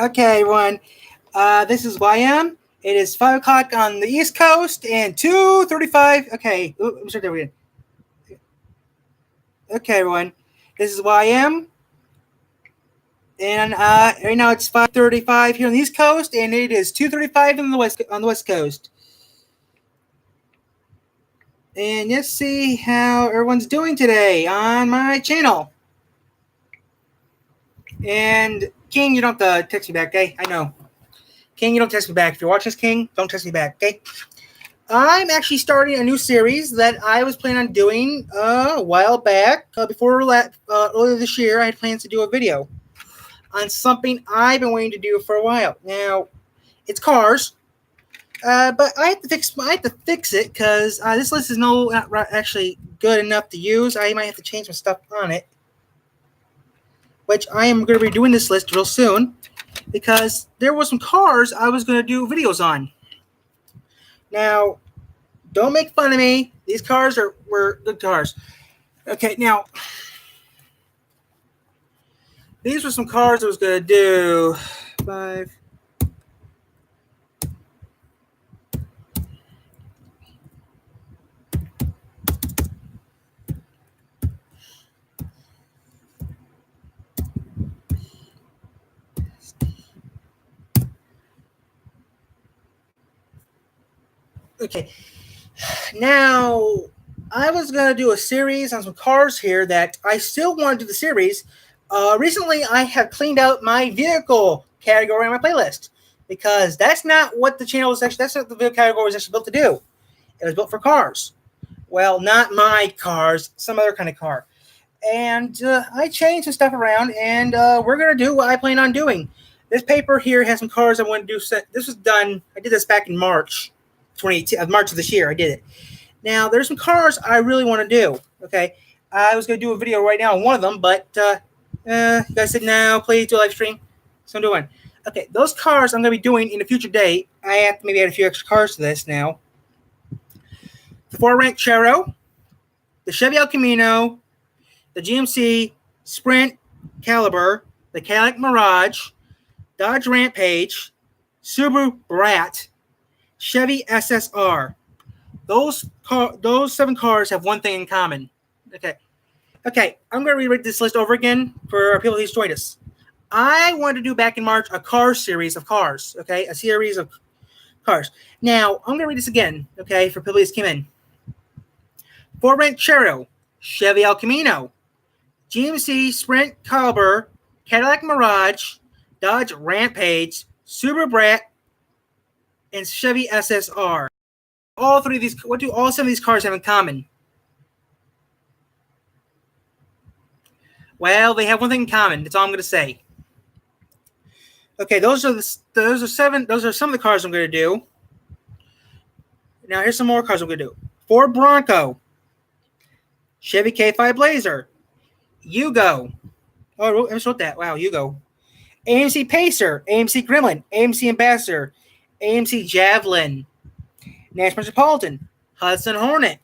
Okay, everyone. This is YM. It is 5 o'clock on the East Coast and 2:35. Okay, let me start that again. Okay, everyone. This is YM. And right now it's 5:35 here on the East Coast, and it is 2:35 on the West Coast. And let's see how everyone's doing today on my channel. And King, you don't have to text me back, okay? I know. King, you don't text me back. If you're watching this, King, don't text me back, okay? I'm actually starting a new series that I was planning on doing a while back. Before earlier this year, I had plans to do a video on something I've been waiting to do for a while. Now, it's cars, but I have to fix it because this list is not actually good enough to use. I might have to change some stuff on it, which I am going to be doing this list real soon because there were some cars I was going to do videos on. Now, don't make fun of me. These cars were good cars. Okay, now, these were some cars I was going to do. 5. Okay, now, I was going to do a series on some cars here that I still want to do the series. Recently, I have cleaned out my vehicle category on my playlist because that's not what the channel was actually, that's not what the vehicle category was actually built to do. It was built for cars. Well, not my cars, some other kind of car. And I changed some stuff around, and we're going to do what I plan on doing. This paper here has some cars I want to do. This was done, I did this back in March 2018, March of this year, I did it. Now, there's some cars I really want to do, okay? I was going to do a video right now on one of them, but you guys said, no, please do a live stream. So I'm doing. Okay, those cars I'm going to be doing in a future date. I have to maybe add a few extra cars to this now. The Ford Ranchero, the Chevy El Camino, the GMC Sprint Caliber, the Cadillac Mirage, Dodge Rampage, Subaru Brat, Chevy SSR. Those 7 cars have one thing in common. Okay, I'm going to reread this list over again for people who's joined us. I wanted to do back in March a car series of cars, okay? A series of cars. Now, I'm going to read this again, okay, for people who just came in. Ford Ranchero, Chevy El Camino, GMC Sprint Caliber, Cadillac Mirage, Dodge Rampage, Subaru Brat, and Chevy SSR. All 3 of these, what do all 7 of these cars have in common? Well, they have one thing in common. That's all I'm going to say. Okay, those are some of the cars I'm going to do. Now, here's some more cars I'm going to do. Ford Bronco, Chevy K5 Blazer, Yugo. Oh, I just wrote that. Wow, Yugo. AMC Pacer, AMC Gremlin, AMC Ambassador, AMC Javelin, Nash Metropolitan, Hudson Hornet,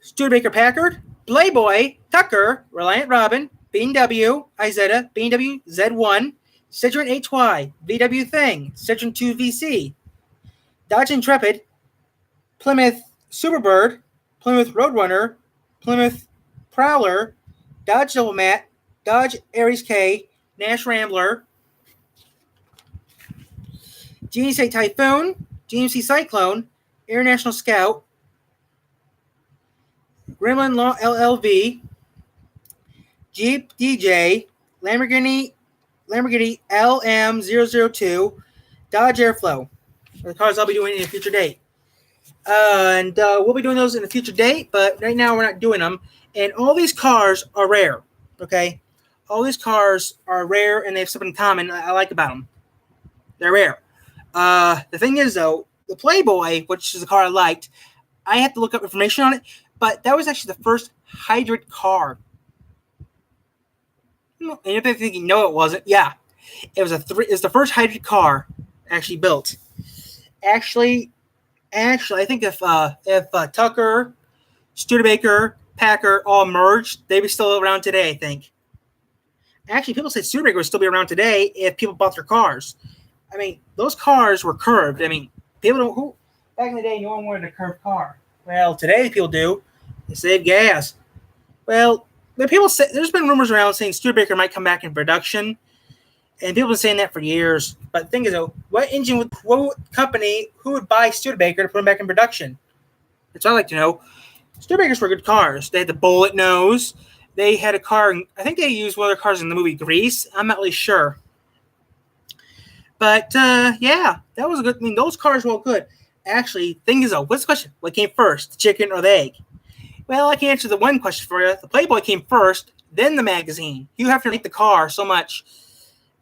Studebaker Packard, Playboy, Tucker, Reliant Robin, BMW, Isetta, BMW Z1, Citroen HY, VW Thing, Citroen 2VC, Dodge Intrepid, Plymouth Superbird, Plymouth Roadrunner, Plymouth Prowler, Dodge Diplomat, Dodge Aries K, Nash Rambler, GMC Typhoon, GMC Cyclone, International Scout, Gremlin Law LLV, Jeep DJ, Lamborghini LM002, Dodge Airflow. The cars I'll be doing in a future date. And we'll be doing those in a future date, but right now we're not doing them. And all these cars are rare, okay? All these cars are rare, and they have something in common I like about them. They're rare. The thing is, though, the Playboy, which is a car I liked, I had to look up information on it, but that was actually the first hybrid car. And if you're thinking, no, it wasn't. Yeah, it was it's the first hybrid car actually built. Actually, I think if Tucker, Studebaker, Packard all merged, they'd be still around today, I think. Actually, people say Studebaker would still be around today if people bought their cars. I mean, those cars were curved. I mean, people don't. Who back in the day, no one wanted a curved car. Well, today people do. They save gas. Well, but people say there's been rumors around saying Studebaker might come back in production, and people have been saying that for years. But the thing is, though, what company, who would buy Studebaker to put them back in production? That's what I'd like to know. Studebakers were good cars. They had the bullet nose. They had a car. I think they used one of their cars in the movie Grease. I'm not really sure. But, yeah, that was a good. I mean, those cars were all good. Actually, thing is, though, what's the question? What came first, the chicken or the egg? Well, I can answer the one question for you. The Playboy came first, then the magazine. You have to like the car so much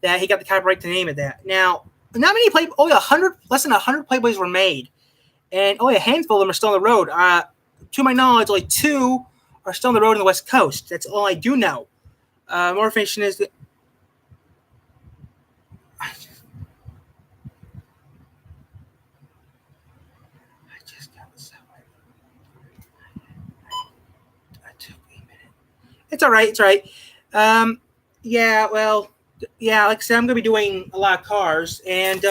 that he got the copyright to name it that. Now, not many less than 100 Playboys were made. And only a handful of them are still on the road. To my knowledge, only 2 are still on the road on the West Coast. That's all I do know. More information is that I just got this out. I took a minute. It's all right. It's all right. Yeah, well, yeah, like I said, I'm going to be doing a lot of cars, and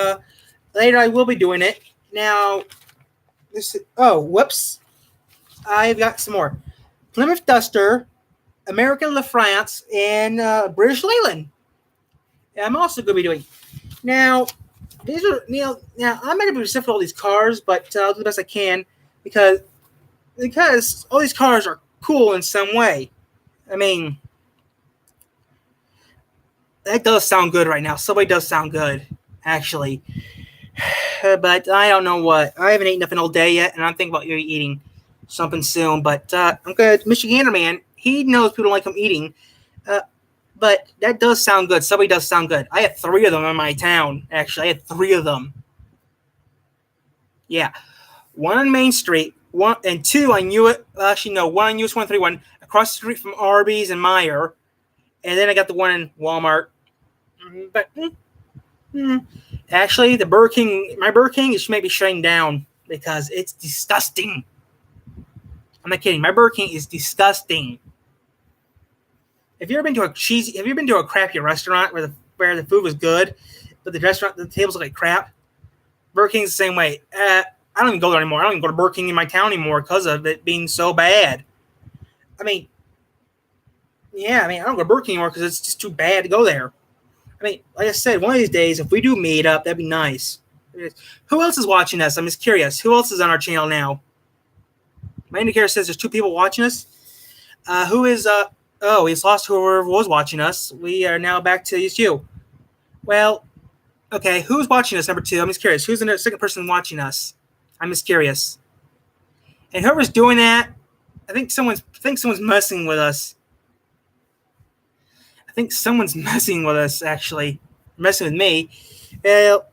later I will be doing it. Now, whoops. I've got some more. Plymouth Duster, American LaFrance, and British Leyland. I'm also going to be doing. Now, these are, now I'm not going to be reciprocal all these cars, but I'll do the best I can because all these cars are cool in some way. I mean, that does sound good right now. Subway does sound good, actually. But I don't know what. I haven't eaten nothing all day yet, and I'm thinking about eating something soon. But I'm good. Michigander man, he knows people don't like him eating. But that does sound good. Subway does sound good. I had 3 of them in my town, actually. I had 3 of them. Yeah. 1 on Main Street, 1 and 2 on US 131 across the street from Arby's and Meijer. And then I got the one in Walmart. But actually, my Burger King is maybe shutting down because it's disgusting. I'm not kidding. My Burger King is disgusting. Have you ever been to a crappy restaurant where the food was good, but the tables look like crap? Burger King's the same way. I don't even go there anymore. I don't even go to Burger King in my town anymore because of it being so bad. I mean, I don't go to Burger King anymore because it's just too bad to go there. I mean, like I said, one of these days, if we do meet up, that'd be nice. Who else is watching us? I'm just curious. Who else is on our channel now? My indicator says there's 2 people watching us. Who is, he's lost whoever was watching us. We are now back to just you. Well, okay, who's watching us, number 2? I'm just curious. Who's the second person watching us? I'm just curious. And whoever's doing that, I think someone's messing with us. I think someone's messing with us, actually. Messing with me. Well,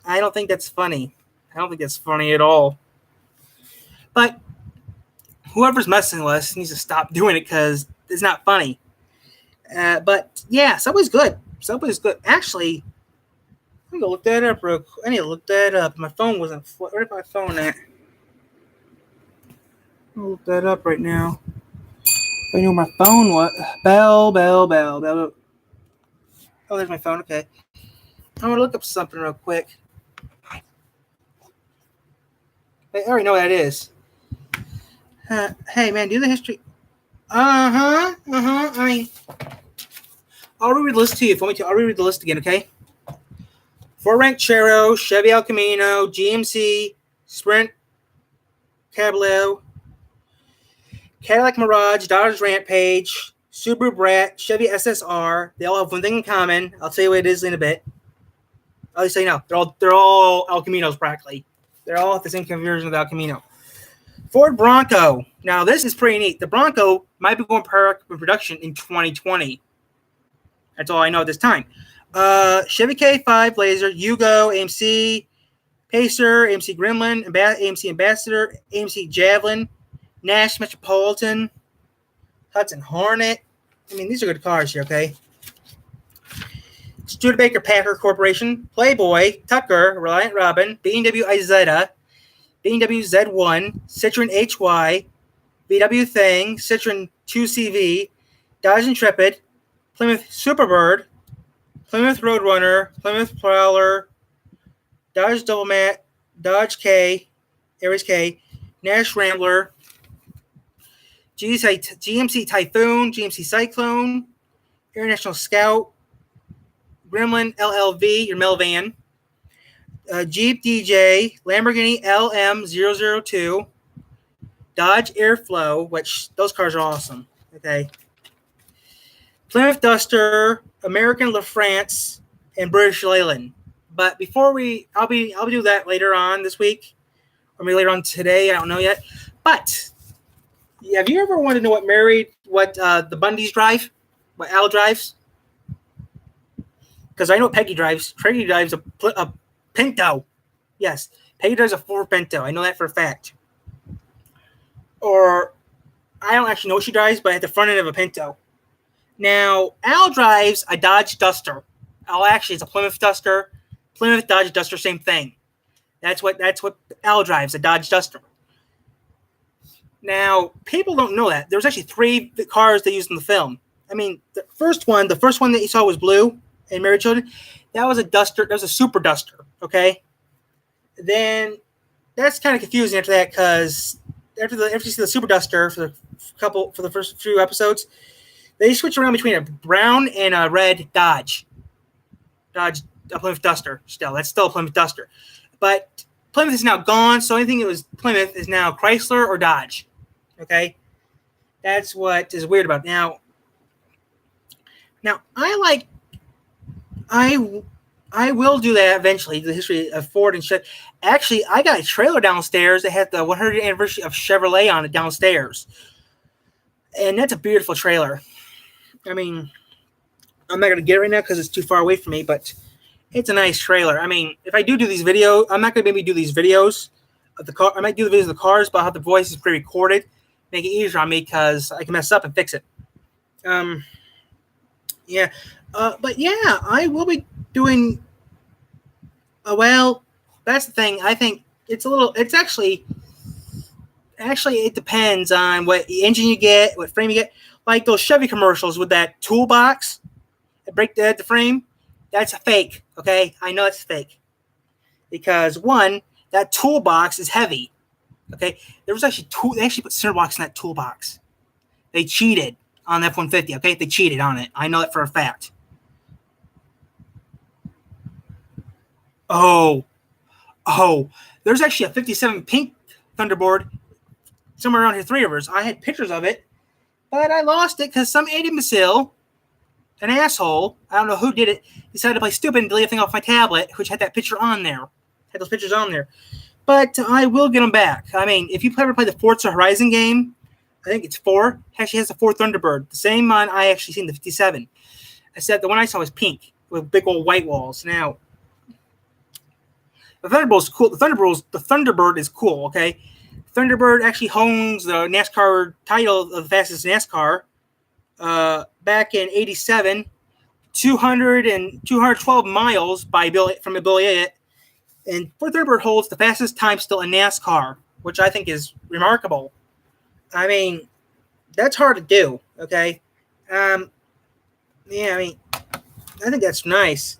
I don't think that's funny. I don't think that's funny at all. But whoever's messing with us needs to stop doing it because it's not funny. But, yeah, Subway's good. Subway's good. Actually, I'm going to look that up real quick. I need to look that up. My phone wasn't... Where's my phone at? I'll look that up right now. I knew my phone was. Bell. Oh, there's my phone. Okay. I'm going to look up something real quick. I already know what that is. Hey, man, do the history. I mean, I'll reread the list to you. If you want me to, I'll reread the list again, okay? Ford Ranchero, Chevy El Camino, GMC, Sprint, Cabriolet, Cadillac Mirage, Dodge Rampage, Subaru Brat, Chevy SSR. They all have one thing in common. I'll tell you what it is in a bit. I'll just say no. They're all El Caminos practically. They're all the same conversion of the El Camino. Ford Bronco. Now this is pretty neat. The Bronco might be going production in 2020. That's all I know at this time. Chevy K5 Blazer, Yugo, AMC Pacer, AMC Gremlin, AMC Ambassador, AMC Javelin, Nash Metropolitan, Hudson Hornet. I mean, these are good cars here, okay? Studebaker Packard Corporation, Playboy, Tucker, Reliant Robin, B&W Isetta, B&W Z1, Citroen HY, VW Thing, Citroen 2CV, Dodge Intrepid, Plymouth Superbird, Plymouth Roadrunner, Plymouth Prowler, Dodge Double Mat, Dodge K, Aries K, Nash Rambler, GMC Typhoon, GMC Cyclone, International Scout, Gremlin LLV, your mail van, Jeep DJ, Lamborghini LM002, Dodge Airflow, which those cars are awesome. Okay. Plymouth Duster, American LaFrance, and British Leyland. But before I'll do that later on this week, or maybe later on today. I don't know yet. But have you ever wanted to know what the Bundys drive, what Al drives? Because I know what Peggy drives. Peggy drives a Pinto. Yes, Peggy drives a Ford Pinto. I know that for a fact. Or I don't actually know what she drives, but at the front end of a Pinto. Now, Al drives a Dodge Duster. Al actually is a Plymouth Duster. Plymouth Dodge Duster, same thing. That's what Al drives, a Dodge Duster. Now, people don't know that. There's actually 3 cars they used in the film. I mean, the first one that you saw was blue in Married Children. That was a Duster. That was a Super Duster, okay? Then that's kind of confusing after that because after you see the Super Duster for the first few episodes, they switch around between a brown and a red Dodge. A Plymouth Duster still. That's still a Plymouth Duster. But Plymouth is now gone, so anything that was Plymouth is now Chrysler or Dodge. Okay? That's what is weird about it. Now I will do that eventually, the history of Ford and Chevy. Actually, I got a trailer downstairs that had the 100th anniversary of Chevrolet on it downstairs. And that's a beautiful trailer. I mean, I'm not going to get it right now because it's too far away from me, but it's a nice trailer. I mean, if I do these videos, I'm not going to maybe do these videos of the car. I might do the videos of the cars, but I'll have the voices pre-recorded, make it easier on me because I can mess up and fix it. Yeah. But yeah, I will be doing. Well, that's the thing. I think it's actually, it depends on what engine you get, what frame you get. Like those Chevy commercials with that toolbox that break the frame. That's fake, okay? I know it's fake. Because, one, that toolbox is heavy, okay? There was actually they actually put center blocks in that toolbox. They cheated on F-150, okay? They cheated on it. I know it for a fact. Oh, there's actually a 57 pink Thunderbird somewhere around here, 3 of us. I had pictures of it, but I lost it because some imbecile, an asshole, I don't know who did it, decided to play stupid and delete a thing off my tablet, which had that picture on there. Had those pictures on there. But I will get them back. I mean, if you ever play the Forza Horizon game, I think it's 4, actually has the 4 Thunderbird. The same one I actually seen, the 57. I said the one I saw was pink with big old white walls. Now, the Thunderbird is cool. The Thunderbird is cool, okay? Thunderbird actually owns the NASCAR title of the fastest NASCAR back in 87, 212 miles from Bill Elliott. And Thunderbird holds the fastest time still in NASCAR, which I think is remarkable. I mean, that's hard to do, okay? Yeah, I mean, I think that's nice.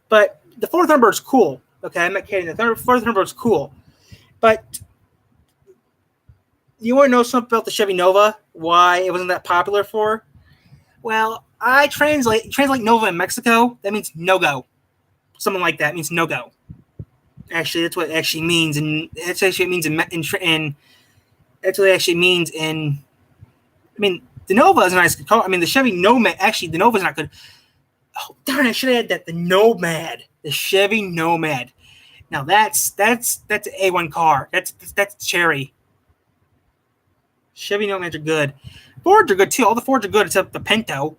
But the Ford Thunderbird's cool. Okay, I'm not kidding. The Ford Thunderbird's cool. But you want to know something about the Chevy Nova? Why it wasn't that popular for? Well, I translate Nova in Mexico. That means no-go. Something like that means no-go. Actually, that's what it actually means. And that's actually means that's what it actually means in. I mean, the Nova is a nice car. I mean, the Chevy Nomad. Actually, the Nova is not good. Oh darn! I should have had that. The Nomad, the Chevy Nomad. Now that's an A1 car. That's cherry. Chevy Nomads are good. Fords are good too. All the Fords are good except the Pinto.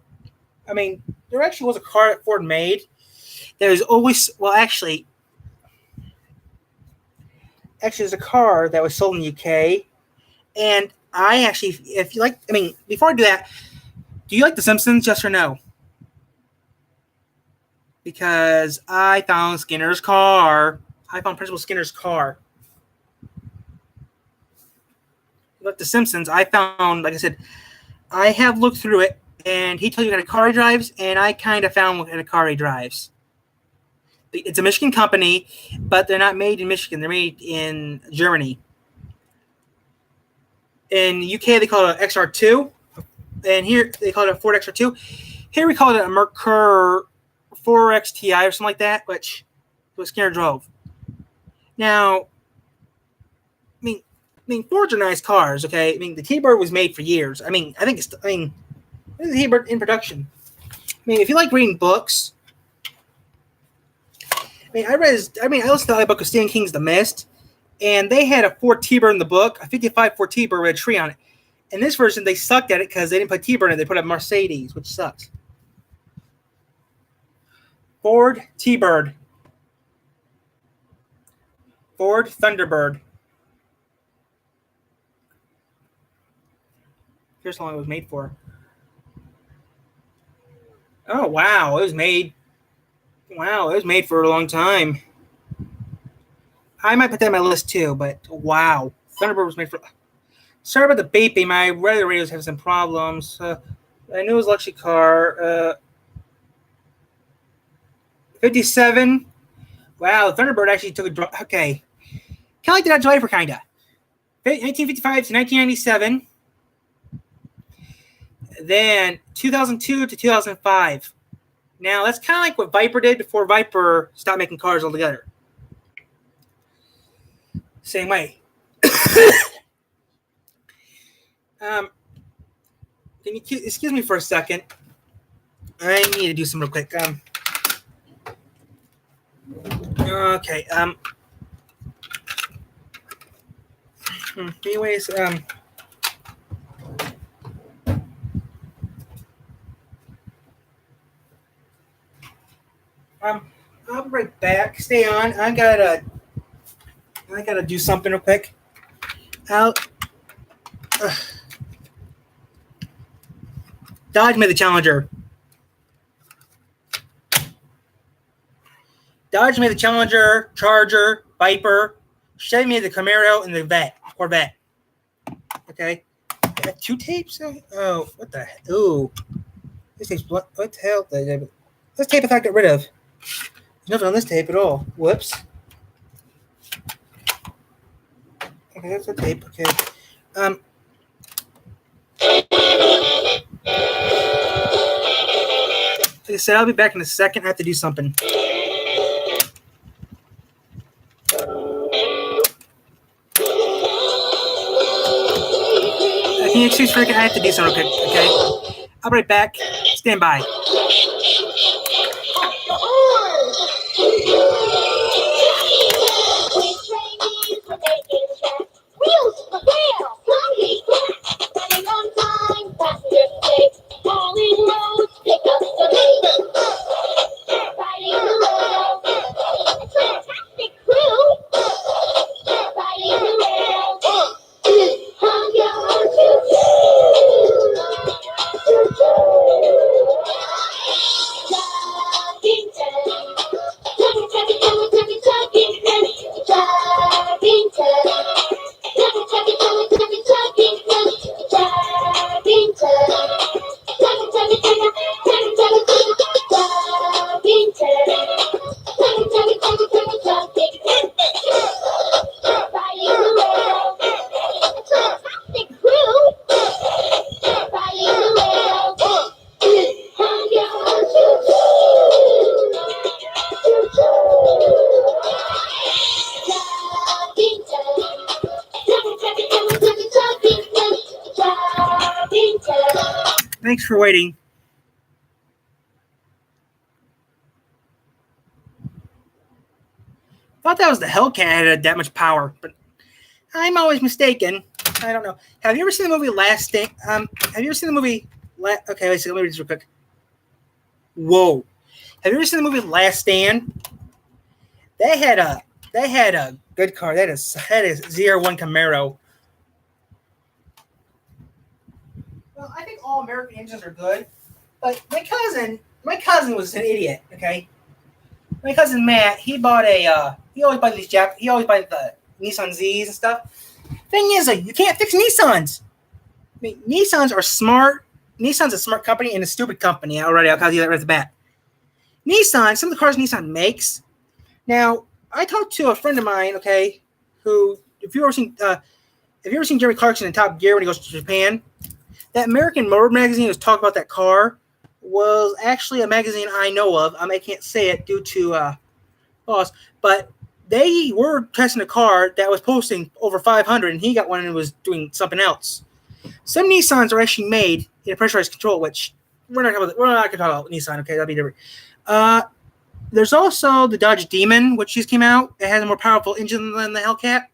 I mean, there actually was a car that Ford made. There's always actually there's a car that was sold in the UK, and I actually, if you like, I mean, before I do that, do you like The Simpsons? Yes or no? Because I found Skinner's car. I found Principal Skinner's car. Like The Simpsons, I found, like I said, I have looked through it, and he told you what kind of car he drives, and I kind of found what kind of car he drives. It's a Michigan company, but they're not made in Michigan. They're made in Germany. In UK, they call it an XR2, and here they call it a Ford XR2. Here we call it a Merkur 4XTI or something like that, which was Skinner drove. Now, I mean, Fords are nice cars, okay? I mean, the T-Bird was made for years. I think the T-Bird in production. I mean, if you like reading books, I listened to the book of Stephen King's The Mist, and they had a Ford T-Bird in the book, a 55 Ford T-Bird with a tree on it. In this version, they sucked at it because they didn't put T-Bird in it. They put a Mercedes, which sucks. Ford T-Bird. Ford Thunderbird. Here's how long it was made for. Oh, wow. It was made for a long time. I might put that on my list too, but wow. Thunderbird was made for... Sorry about the beeping. My weather radios have some problems. I knew it was a luxury car. 57. Wow, Thunderbird actually took a drive. Okay. Kind of like that driver, kind of. 1955 to 1997. Then 2002 to 2005. Now, that's kind of like what Viper did before Viper stopped making cars altogether. Same way. Can you excuse me for a second? I need to do some real quick. Okay. Anyways, I'll be right back. Stay on. I gotta do something real quick. Dodge made the Challenger. Dodge made the Challenger, Charger, Viper. Chevy made the Camaro and the Corvette. Okay. I got 2 tapes? Oh, what the hell? Ooh. This tape's what the hell? This tape I thought I got rid of. There's nothing on this tape at all. Whoops. Okay, that's the tape. Okay. Like I said, I'll be back in a second. I have to do something. Can you excuse for a second? I have to do something real quick, okay? I'll be right back. Stand by. Thanks for waiting. Thought that was the Hellcat had that much power, but I'm always mistaken. I don't know. Have you ever seen the movie Last Stand? Have you ever seen the movie? Okay, let me read this real quick. Whoa! Have you ever seen the movie Last Stand? They had a good car. That is ZR1 Camaro. Well, I think all American engines are good, but my cousin was an idiot. Okay, my cousin Matt, he always buys the Nissan Zs and stuff. Thing is, you can't fix Nissans. mean, Nissans are smart. Nissan's a smart company and a stupid company already. I'll tell you that right off the bat. Nissan, some of the cars Nissan makes. Now, I talked to a friend of mine, okay, who, if you've ever seen Jeremy Clarkson in Top Gear when he goes to Japan, that American Motor magazine was talking about that car was actually a magazine I know of. I can't say it due to loss, but they were testing a car that was posting over 500, and he got one and was doing something else. Some Nissans are actually made in a pressurized control, which we're not going to talk about Nissan. Okay, that'll be different. There's also the Dodge Demon, which just came out. It has a more powerful engine than the Hellcat.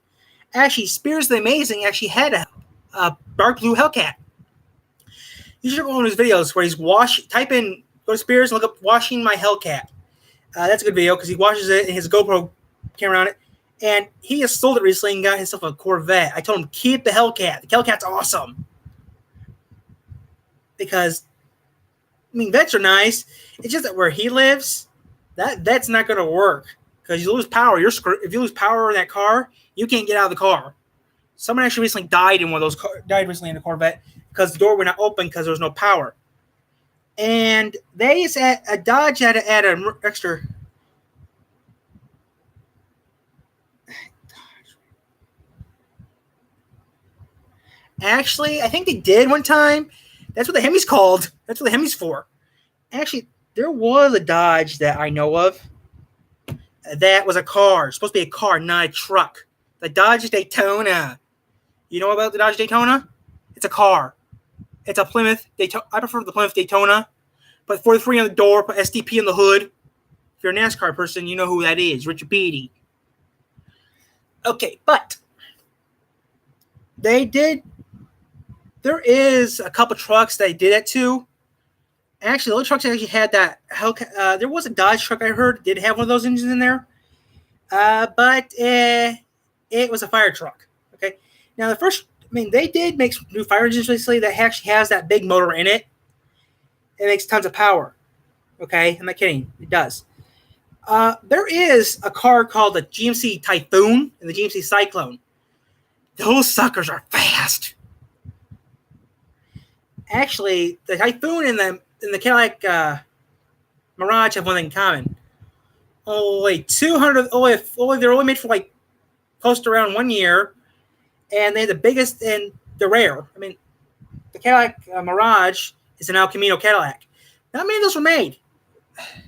Actually, Spears the Amazing actually had a dark blue Hellcat. You should go on his videos where he's go to Spears and look up washing my Hellcat. That's a good video because he washes it and his GoPro camera on it. And he just sold it recently and got himself a Corvette. I told him, keep the Hellcat. The Hellcat's awesome. Because, I mean, vets are nice. It's just that where he lives, that's not going to work. Because you lose power. If you lose power in that car, you can't get out of the car. Someone actually recently died in one of those died recently in a Corvette because the door would not open because there was no power. And they said a Dodge had to add an extra. Actually, I think they did one time. That's what the Hemi's called. That's what the Hemi's for. Actually, there was a Dodge that I know of that was a car. It's supposed to be a car, not a truck. The Dodge Daytona. You know about the Dodge Daytona? It's a car. It's a Plymouth Daytona. I prefer the Plymouth Daytona. But 43 on the door, put SDP in the hood. If you're a NASCAR person, you know who that is. Richard Petty. Okay, but they did. There is a couple trucks they did it to. Actually, the only trucks that actually had that. There was a Dodge truck I heard did have one of those engines in there. But it was a fire truck. Okay. Now, they did make some new fire engines recently that actually has that big motor in it. It makes tons of power. Okay. I'm not kidding. It does. There is a car called the GMC Typhoon and the GMC Cyclone. Those suckers are fast. Actually, the Typhoon and the Cadillac Mirage have one thing in common. Only 200. They're only made for like close to around 1 year, and they're the biggest and they're rare. I mean, the Cadillac Mirage is an El Camino Cadillac. Not many of those were made.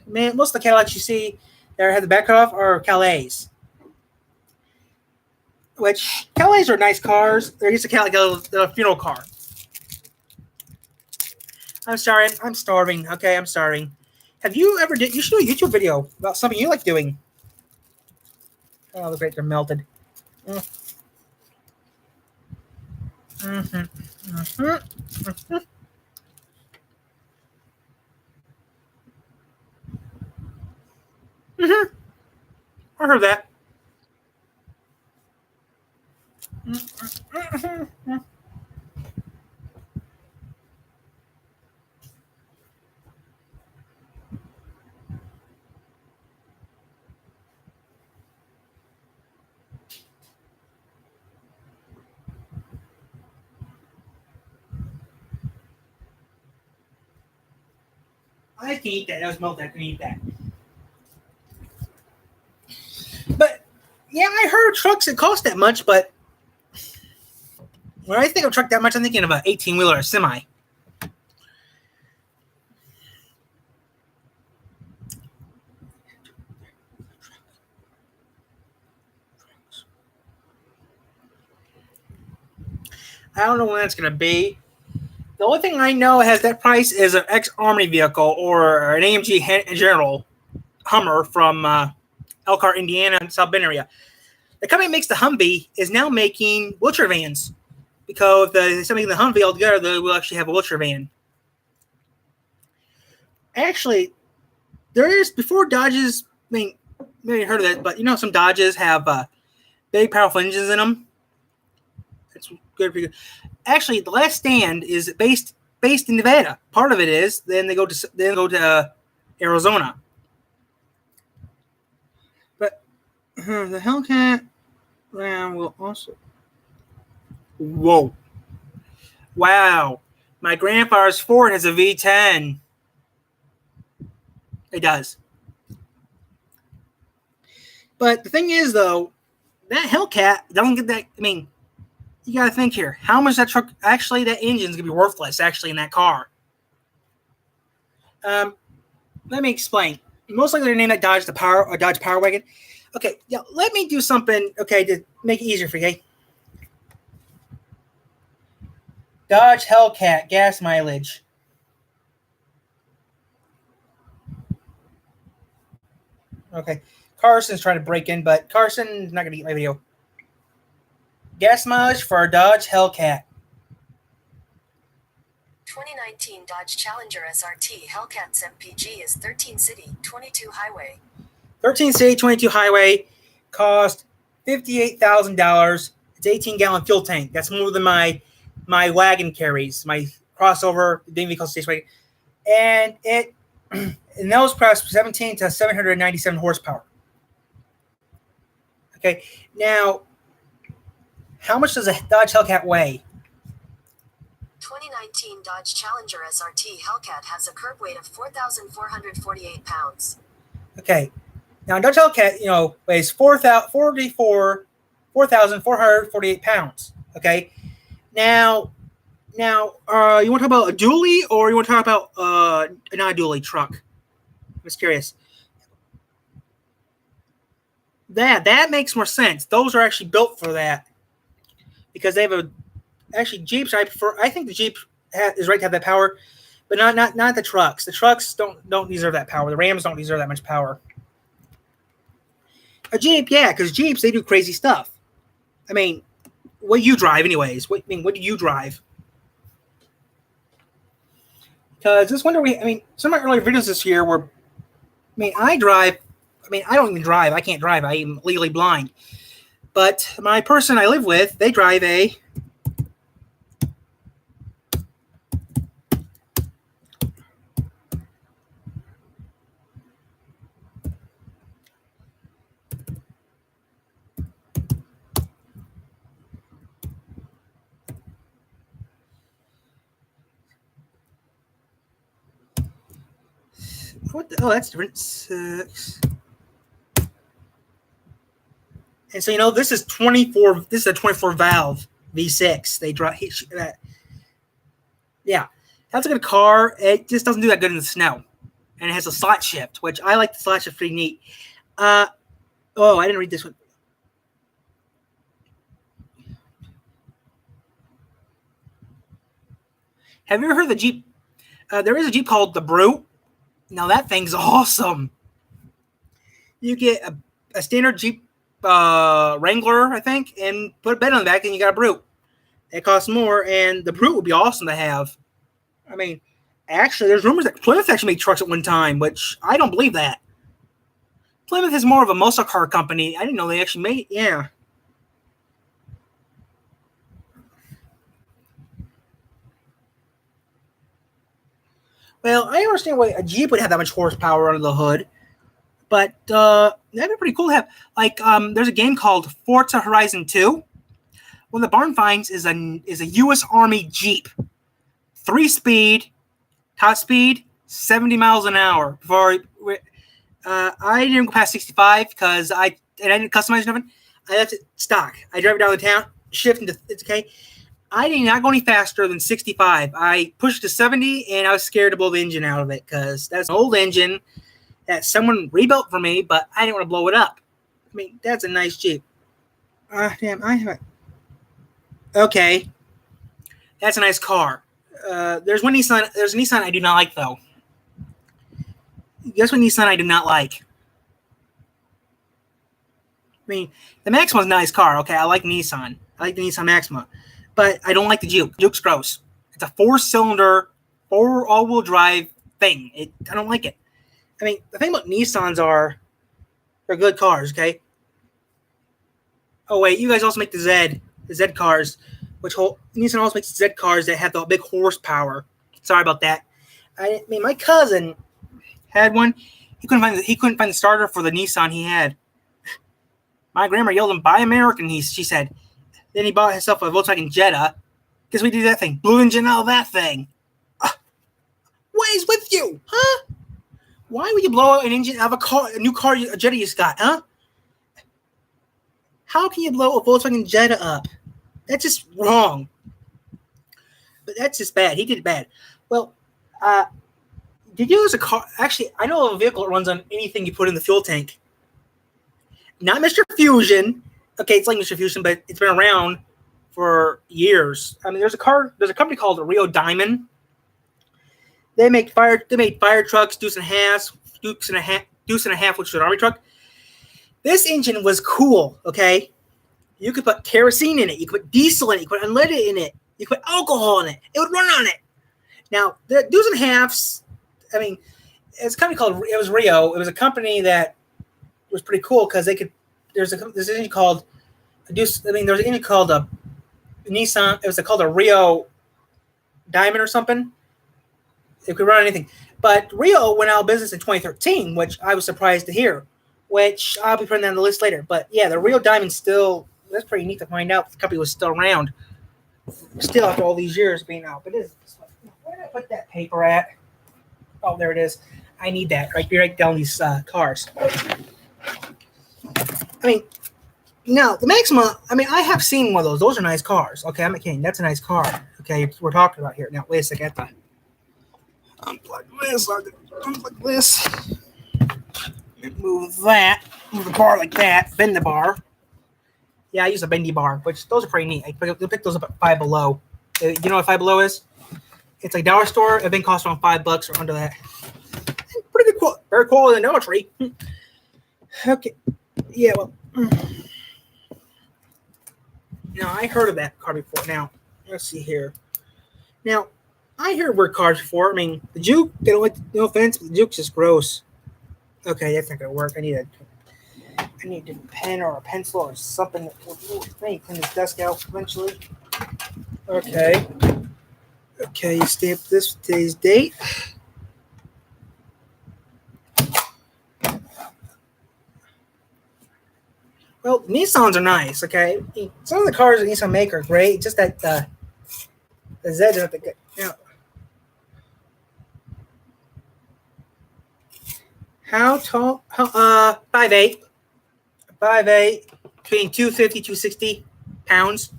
Man, most of the Cadillacs you see that have the back cut off are Calais. Which Calais are nice cars. They're just a Cadillac, a funeral car. I'm sorry. I'm starving. Okay, I'm starving. Have you ever you should do a YouTube video about something you like doing. Oh, look right, they're melted. I heard that. I can eat that. That was melted. I can eat that. But yeah, I heard trucks that cost that much. But when I think of a truck that much, I'm thinking of an 18-wheeler, a semi. I don't know when that's going to be. The only thing I know has that price is an ex-Army vehicle or an AMG General Hummer from Elkhart, Indiana, and South Bend area. The company that makes the Humvee is now making wheelchair vans because if they're making the Humvee altogether, they will actually have a wheelchair van. Actually, there is, before Dodges, I mean, maybe you heard of that, but you know some Dodges have big, powerful engines in them. It's good, pretty good. Actually, the Last Stand is based in Nevada. Part of it is. Then they go to Arizona. But the Hellcat Ram will also. Whoa! Wow. My grandfather's Ford has a V10. It does. But the thing is, though, that Hellcat doesn't get that. I mean, you got to think here. How much that truck, actually, that engine's going to be worthless, actually, in that car. Let me explain. Most likely, they name that Dodge a Dodge Power Wagon. Okay, yeah, let me do something, okay, to make it easier for you, okay? Dodge Hellcat gas mileage. Okay, Carson's trying to break in, but Carson's not going to get my video. Gas mileage for a Dodge Hellcat. 2019 Dodge Challenger SRT Hellcats MPG is 13 city, 22 highway. 13 city, 22 highway, cost $58,000. It's 18-gallon fuel tank. That's more than my wagon carries, my crossover, the vehicle station wagon. And it and those press 17 to 797 horsepower. Okay, now how much does a Dodge Hellcat weigh? 2019 Dodge Challenger SRT Hellcat has a curb weight of 4,448 pounds. Okay, now Dodge Hellcat, weighs 4,448 pounds. Okay, now, you want to talk about a dually or you want to talk about not a dually truck? I'm just curious. That makes more sense. Those are actually built for that because they have Jeeps. I think the Jeep is right to have that power, but not the trucks. The trucks don't deserve that power. The Rams don't deserve that much power. A Jeep, yeah, because Jeeps, they do crazy stuff. I mean, what do you drive anyways? What do you drive? Because this winter, some of my earlier videos this year were, I drive. I don't even drive. I can't drive. I am legally blind. But my person I live with, they drive a that's different. 6. And so this is 24. This is a 24 valve V6. They drive that. Yeah, that's a good car. It just doesn't do that good in the snow, and it has a slot shift, which I like. The slot shift, pretty neat. I didn't read this one. Have you ever heard of the Jeep? There is a Jeep called the Brute. Now that thing's awesome. You get a standard Jeep Wrangler, I think, and put a bed on the back, and you got a Brute. It costs more, and the Brute would be awesome to have. Actually, there's rumors that Plymouth actually made trucks at one time, which I don't believe that. Plymouth is more of a muscle car company. I didn't know they actually made. Yeah. Well, I understand why a Jeep would have that much horsepower under the hood, but that'd be pretty cool to have. There's a game called Forza Horizon 2. One of the barn finds is a U.S. Army Jeep, 3-speed, top speed, 70 miles an hour. Before I didn't go past 65 because I didn't customize nothing. I left it stock. I drove it down the town, shift into it's okay. I did not go any faster than 65. I pushed to 70, and I was scared to blow the engine out of it because that's an old engine that someone rebuilt for me, but I didn't want to blow it up. That's a nice Jeep. Damn, I have it. Okay. That's a nice car. There's one Nissan. There's a Nissan I do not like, though. Guess what Nissan I do not like? The Maxima's a nice car. Okay, I like Nissan. I like the Nissan Maxima. But I don't like the Juke. Juke's gross. It's a 4-cylinder, 4 all-wheel drive thing. I don't like it. The thing about Nissans are they're good cars, okay? Oh, wait, you guys also make the Z cars, Nissan also makes Z cars that have the big horsepower. Sorry about that. My cousin had one. He couldn't find the starter for the Nissan he had. My grandma yelled him, "Buy American," she said. Then he bought himself a Volkswagen Jetta, Guess we do that thing. Blue engine out of that thing. What is with you, huh? Why would you blow an engine out of a new car, a Jetta you just got, huh? How can you blow a Volkswagen Jetta up? That's just wrong. But that's just bad. He did it bad. Well, did you use a car? Actually, I know of a vehicle that runs on anything you put in the fuel tank. Not Mr. Fusion. Okay, it's like Mr. Fusion, but it's been around for years. I mean, there's a company called Rio Diamond. They made fire trucks, Dukes and a half, which is an army truck. This engine was cool, okay? You could put kerosene in it, you could put diesel in it, you could put unleaded in it, you could put alcohol in it. It would run on it. Now, the Dukes and Halves, I mean, it's a company called, it was Rio. It was a company that was pretty cool because they could, there's an engine called, there's an engine called a Nissan, it was called a Rio Diamond or something. It could run anything. But Rio went out of business in 2013, which I was surprised to hear, which I'll be putting on the list later. But yeah, the Rio Diamond still, that's pretty neat to find out the company was still around, still after all these years being out. But where did I put that paper at? Oh, there it is. I need that. Right down these cars. I mean, now the Maxima, I mean, I have seen one of those. Those are nice cars. Okay, I'm not kidding. That's a nice car. Okay, we're talking about here. Now, wait a second. Unplug this. Move that. Move the bar like that. Bend the bar. Yeah, I use a bendy bar, which those are pretty neat. I pick those up at Five Below. You know what Five Below is? It's like dollar store. It been cost around $5 or under that. Pretty good quality. Better quality than Dollar Tree. Okay. Yeah, well. Now, I heard of that car before. Now, let's see here. Now, I heard word cars before. I mean, the Juke, they don't like, no offense, but the Juke's just gross. Okay, that's not going to work. I need a pen or a pencil or something. I need to clean this desk out eventually. Okay. Okay, you stamp this with today's date. Well, Nissans are nice, okay? Some of the cars that Nissan make are great. Just that the Zeds are the good. Now, how tall? 5'8". 5'8", between 250, 260 pounds.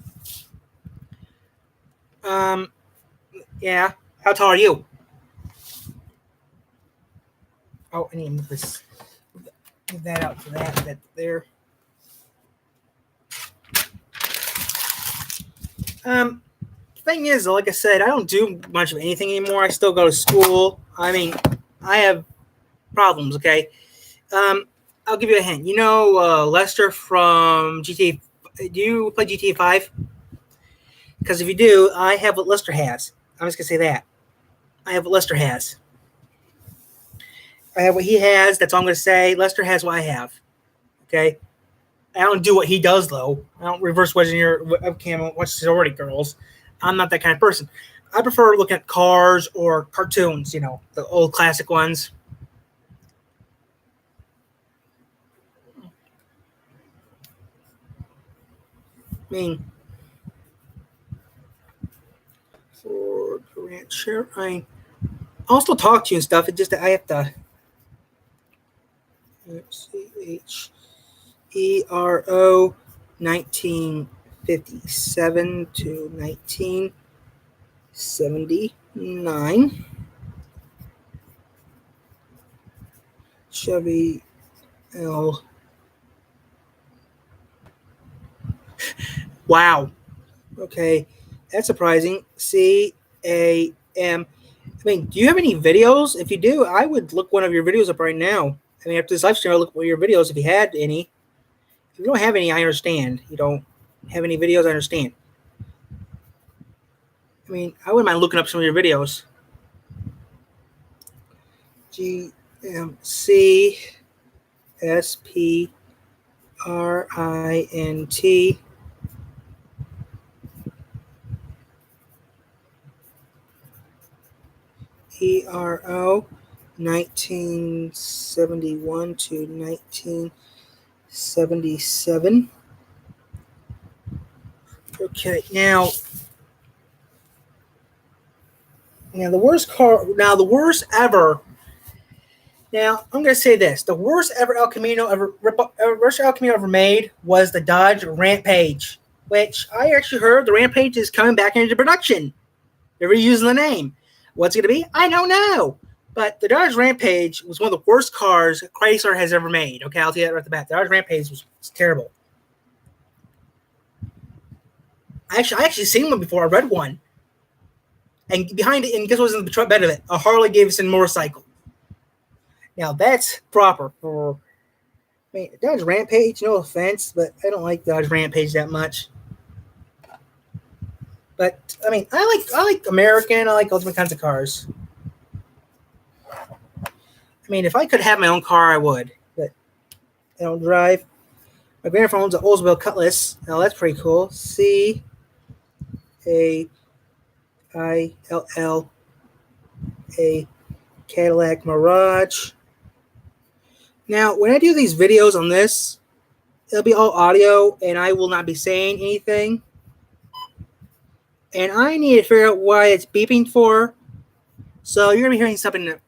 Yeah. How tall are you? Oh, I need to move this. Move that out to that there. Thing is, like I said, I don't do much of anything anymore. I still go to school. I mean, I have problems, okay? I'll give you a hint. You know Lester from GTA. Do you play GTA 5? Because if you do, I have what Lester has. I'm just going to say that. I have what Lester has. I have what he has. That's all I'm going to say. Lester has what I have. Okay? I don't do what he does, though. I don't reverse engineer webcam and watch sorority girls. I'm not that kind of person. I prefer looking at cars or cartoons, you know, the old classic ones. I mean, for Grant share, I'll still talk to you and stuff. It's just that I have to. CHERO 1957 to 1979. Chevy L. Wow. Okay. That's surprising. CAM. I mean, do you have any videos? If you do, I would look one of your videos up right now. I mean, after this live stream, I'll look at your videos if you had any. If you don't have any, I understand. You don't have any videos, I understand. I mean, I wouldn't mind looking up some of your videos. GMC SPRINT ERO 1971 to 1977. Okay, now Now the worst car. Now the worst ever. Now I'm gonna say this: the worst ever El Camino worst El Camino ever made was the Dodge Rampage, which I actually heard the Rampage is coming back into production. They're reusing the name. What's it gonna be? I don't know. But the Dodge Rampage was one of the worst cars Chrysler has ever made. Okay, I'll tell you that right off the bat. The Dodge Rampage was terrible. I actually seen one before. I read one. And behind it, and guess what was in the bed of it? A Harley Davidson motorcycle. Now that's proper for. I mean, Dodge Rampage. No offense, but I don't like Dodge Rampage that much. But I mean, I like American. I like all different kinds of cars. I mean, if I could have my own car, I would. But I don't drive. My grandfather owns an Oldsmobile Cutlass. Now that's pretty cool. CAILL, Cadillac Mirage. Now, when I do these videos on this, it'll be all audio, and I will not be saying anything. And I need to figure out why it's beeping for. So you're gonna be hearing something.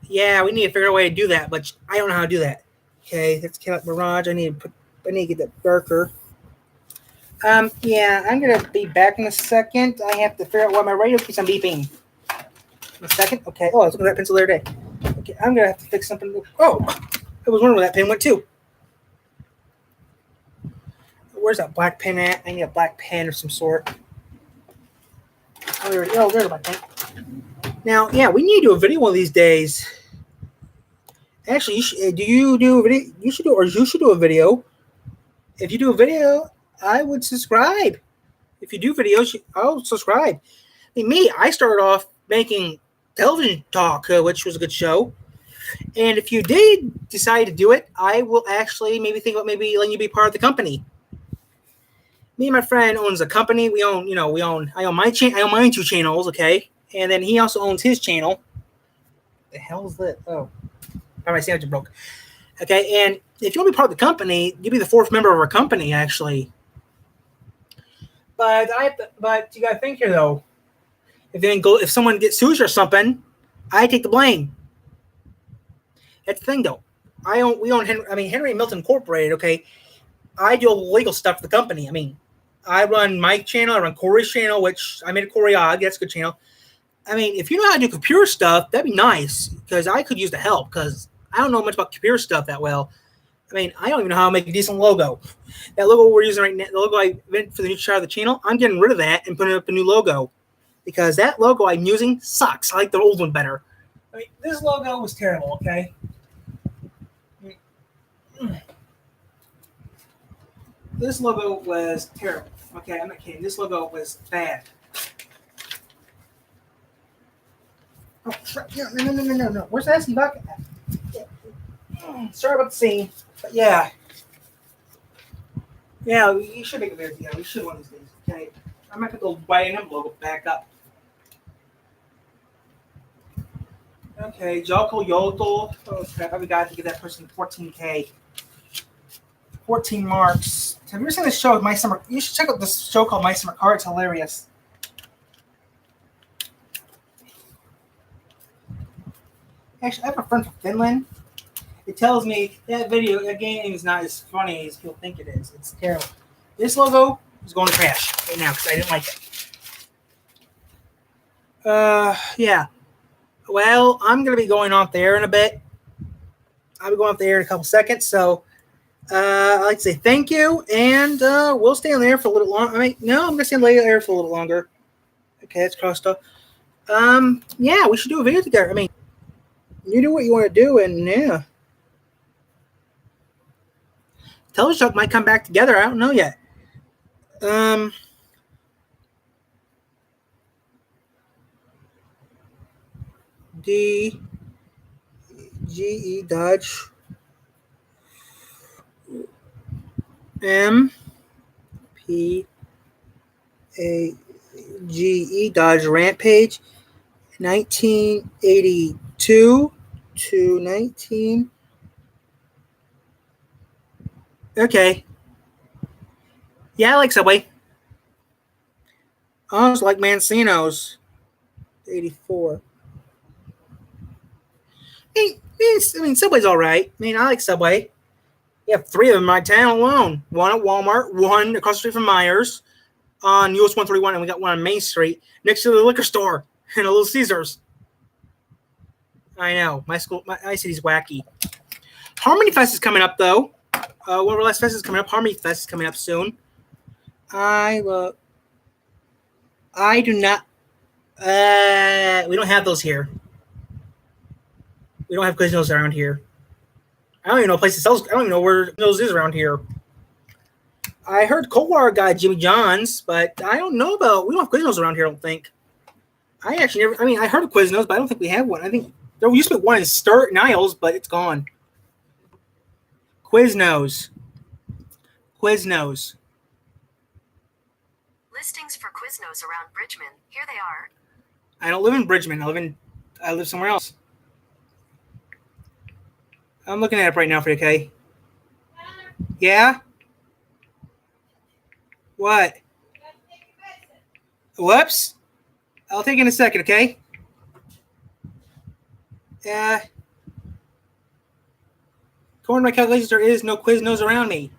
Yeah, we need to figure out a way to do that, but I don't know how to do that. Okay, that's Cadillac Mirage. I need to get that darker. Yeah, I'm gonna be back in a second. I have to figure out why my radio keeps on beeping. A second. Okay. Oh, I was looking at that pencil the other day. Okay, I'm gonna have to fix something. Oh, I was wondering where that pen went too. Where's that black pen at? I need a black pen of some sort. Oh, there's a black pen. Now, yeah, we need to do a video one of these days. Actually, you should do a video? You should do a video. If you do a video, I would subscribe. If you do videos, I'll subscribe. I mean, I started off making television talk, which was a good show. And if you did decide to do it, I will actually maybe think about maybe letting you be part of the company. Me and my friend owns a company. I own my I own my 2 channels, okay? And then he also owns his channel. The hell is that? Oh, my sandwich broke. Okay, and if you want to be part of the company, you'll be the 4th member of our company, actually. But you gotta think here though. If someone gets sued or something, I take the blame. That's the thing though. We own Henry Milton Incorporated. Okay, I do all the legal stuff for the company. I mean, I run my channel. I run Corey's channel, which I made a Corey Og. That's a good channel. I mean, if you know how to do computer stuff, that'd be nice because I could use the help because I don't know much about computer stuff that well. I mean, I don't even know how to make a decent logo. That logo we're using right now, the logo I invented for the new chart of the channel, I'm getting rid of that and putting up a new logo because that logo I'm using sucks. I like the old one better. I mean, this logo was terrible, okay? This logo was terrible. Okay, I'm not kidding. This logo was bad. Oh, no. Where's the ASCII bucket? Sorry about the scene, but yeah. Yeah, we should make a video together. We should one of these days, okay? I might put the YNM logo back up. Okay, Joko Yodel. Oh, crap. I got to give that person 14K. 14 marks. Have you ever seen this show, My Summer? You should check out this show called My Summer Car. It's hilarious. Actually, I have a friend from Finland. It tells me that game is not as funny as people think it is. It's terrible. This logo is going to crash right now because I didn't like it. Yeah. Well, I'm going to be going off the air in a bit. I'll be going off the air in a couple seconds. So I'd like to say thank you, and we'll stay on the air for a little longer. I'm going to stay on the air for a little longer. Okay, that's crossed off. Yeah, we should do a video together. I mean, you do what you want to do, and yeah. Television might come back together. I don't know yet. DGE Dodge MPAGE Dodge Rampage 1982 to 19 Okay. Yeah, I like Subway. I also like Mancino's. 84. I mean, Subway's all right. I mean, I like Subway. We have 3 of them in my town alone. One at Walmart, one across the street from Myers on US 131, and we got one on Main Street next to the liquor store and a Little Caesars. I know. My city's wacky. Harmony Fest is coming up, though. One of our last fests is coming up. Harmony Fest is coming up soon. I do not. We don't have those here. We don't have Quiznos around here. I don't even know a place that sells. I don't even know where Quiznos is around here. I heard Coldwater got Jimmy John's, but I don't know about. We don't have Quiznos around here. I don't think. I actually never. I mean, I heard of Quiznos, but I don't think we have one. I think there used to be one in Sturt Niles, but it's gone. Quiznos. Quiznos. Listings for Quiznos around Bridgman. Here they are. I don't live in Bridgman. I live somewhere else. I'm looking at it right now for you, okay? Yeah? What? Whoops. I'll take it in a second, okay? Yeah. According to my calculations, there is no Quiznos around me.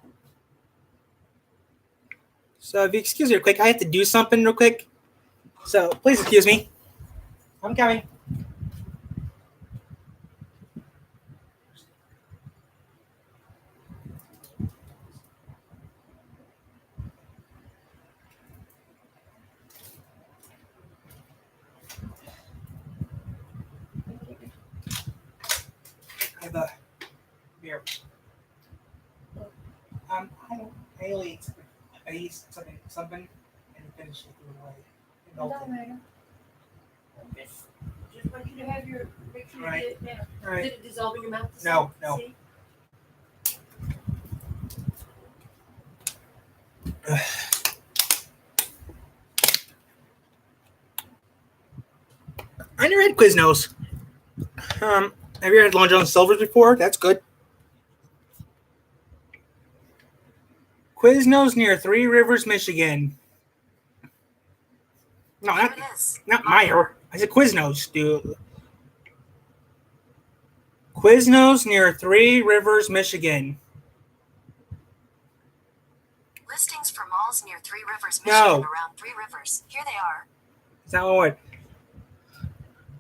So if you excuse me real quick, I have to do something real quick. So please excuse me. I'm coming. I have a beer. I only ate something, and finished it away. Doesn't matter. Just want you to have your picture. Right. Did it now. All right. Did it dissolve in your mouth? No. See? I never had Quiznos. Have you ever had Long John Silver's before? That's good. Quiznos near Three Rivers, Michigan. No, not Meyer. I said Quiznos, dude. Quiznos near Three Rivers, Michigan. Listings for malls near Three Rivers, Michigan around Three Rivers. Here they are. Is that what?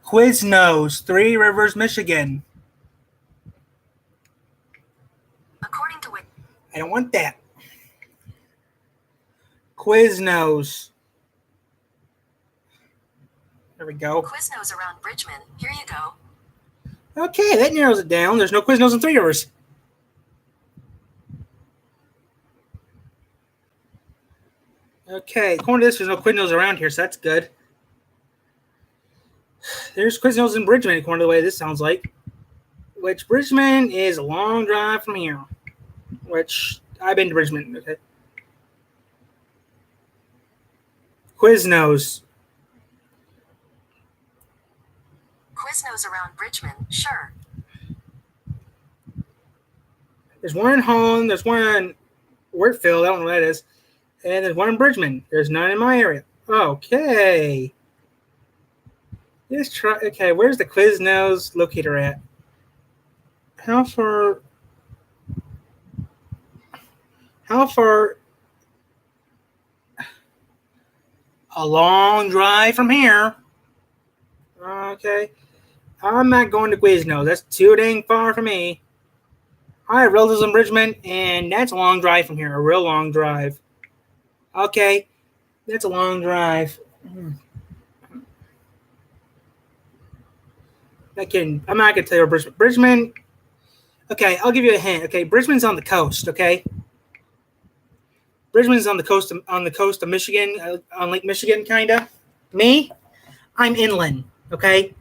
Quiznos, Three Rivers, Michigan. According to I don't want that. Quiznos. There we go. Quiznos around Bridgman. Here you go. Okay, that narrows it down. There's no Quiznos in Three Rivers. Okay, according to this, there's no Quiznos around here, so that's good. There's Quiznos in Bridgman, according to the way this sounds like. Which Bridgman is a long drive from here. Which I've been to Bridgman. Okay. Quiznos. Quiznos around Bridgman. Sure. There's one in Holland. There's one in Wordfield. I don't know what that is. And there's one in Bridgman. There's none in my area. Okay. Let's try. Okay, where's the Quiznos locator at? How far? A long drive from here. Okay. I'm not going to Quiznos. That's too dang far for me. I have relatives in Bridgman, and that's a long drive from here. A real long drive. Okay. That's a long drive. I'm not going to tell you where Bridgman. Okay, I'll give you a hint. Okay, Bridgman's on the coast. Okay, Bridgman's on the coast of Michigan, on Lake Michigan, kind of. Me, I'm inland. Okay,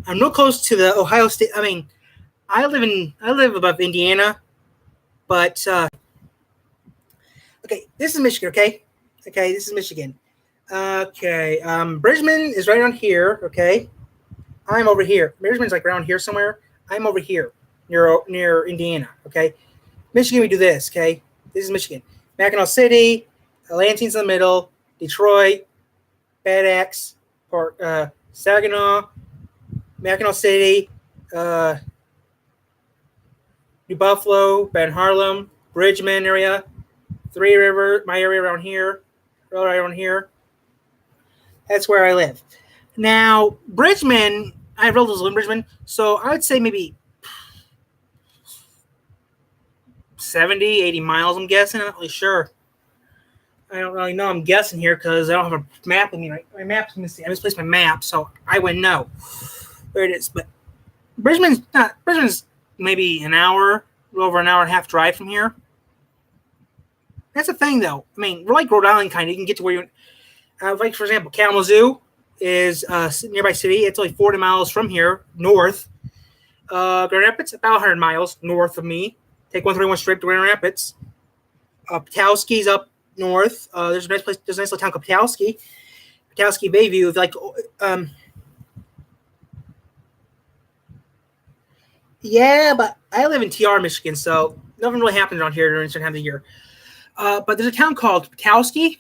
I'm no close to the Ohio State. I mean, I live above Indiana, but okay, this is Michigan. Okay, this is Michigan. Okay, Bridgman is right on here. Okay. I'm over here. Bridgman's like around here somewhere. I'm over here near Indiana. Okay, Michigan, we do this. Okay, This is Michigan. Mackinac City, Lansing's in the middle, Detroit, Bad Axe, Saginaw, Mackinac City, New Buffalo, Ben Harlem, Bridgman area, Three River, my area around here, right around here. That's where I live. Now, Bridgman, I have relatives in Bridgman, so I would say maybe 70, 80 miles, I'm guessing. I'm not really sure. I don't really know. I'm guessing here because I don't have a map with me. Right? My map's missing. I misplaced my map, so I wouldn't know where it is. But Bridgman's maybe an hour, a little over an hour and a half drive from here. That's the thing, though. I mean, we're like Rhode Island, kind of. You can get to where you, like for example, Kalamazoo is a nearby city. It's only 40 miles from here, north. Grand Rapids, about 100 miles north of me. Take 131 straight to Grand Rapids. Petoskey's up north. There's a nice place. There's a nice little town called Petoskey. Petoskey Bayview. Like, yeah, but I live in TR, Michigan, so nothing really happens around here during a certain time of the year. But there's a town called Petoskey.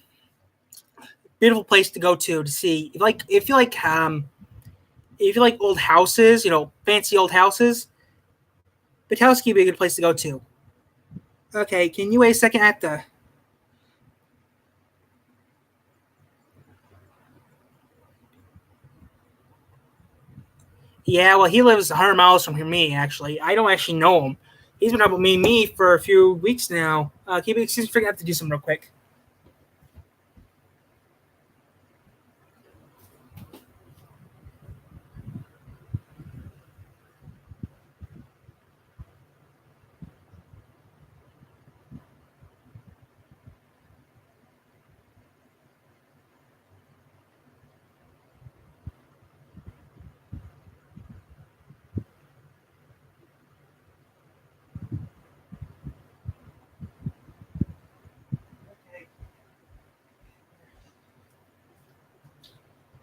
Beautiful place to go to see. If you like old houses, fancy old houses, Petoskey would be a good place to go to. Okay, can you wait a second at the... Yeah, well, he lives 100 miles from me, actually. I don't actually know him. He's been helping me for a few weeks now. Can you excuse me? I have to do something real quick.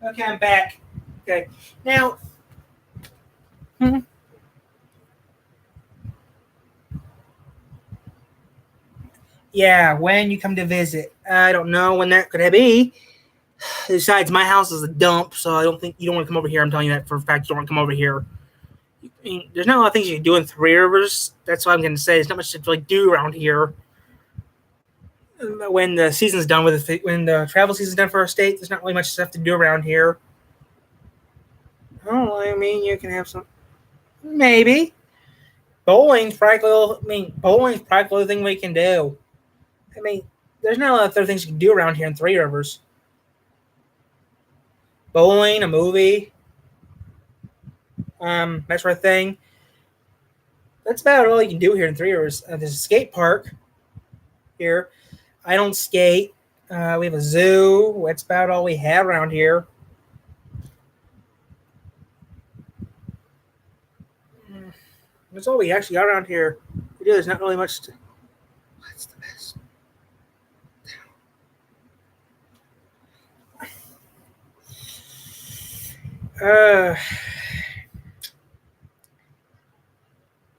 Okay, I'm back. Okay, now... Yeah, when you come to visit. I don't know when that could be. Besides, my house is a dump, so I don't think you don't want to come over here. I'm telling you that for a fact. You don't want to come over here. I mean, there's not a lot of things you can do in Three Rivers. That's what I'm going to say. There's not much to really do around here. When the season's done when the travel season's done for our state, there's not really much stuff to do around here. Oh, I mean, you can have some, maybe bowling's practically. Bowling's practically the thing we can do. I mean, there's not a lot of other things you can do around here in Three Rivers. Bowling, a movie, that sort of thing. That's about all you can do here in Three Rivers. There's a skate park here. I don't skate. We have a zoo. That's about all we have around here. That's all we actually got around here. There's not really much to... What's the best?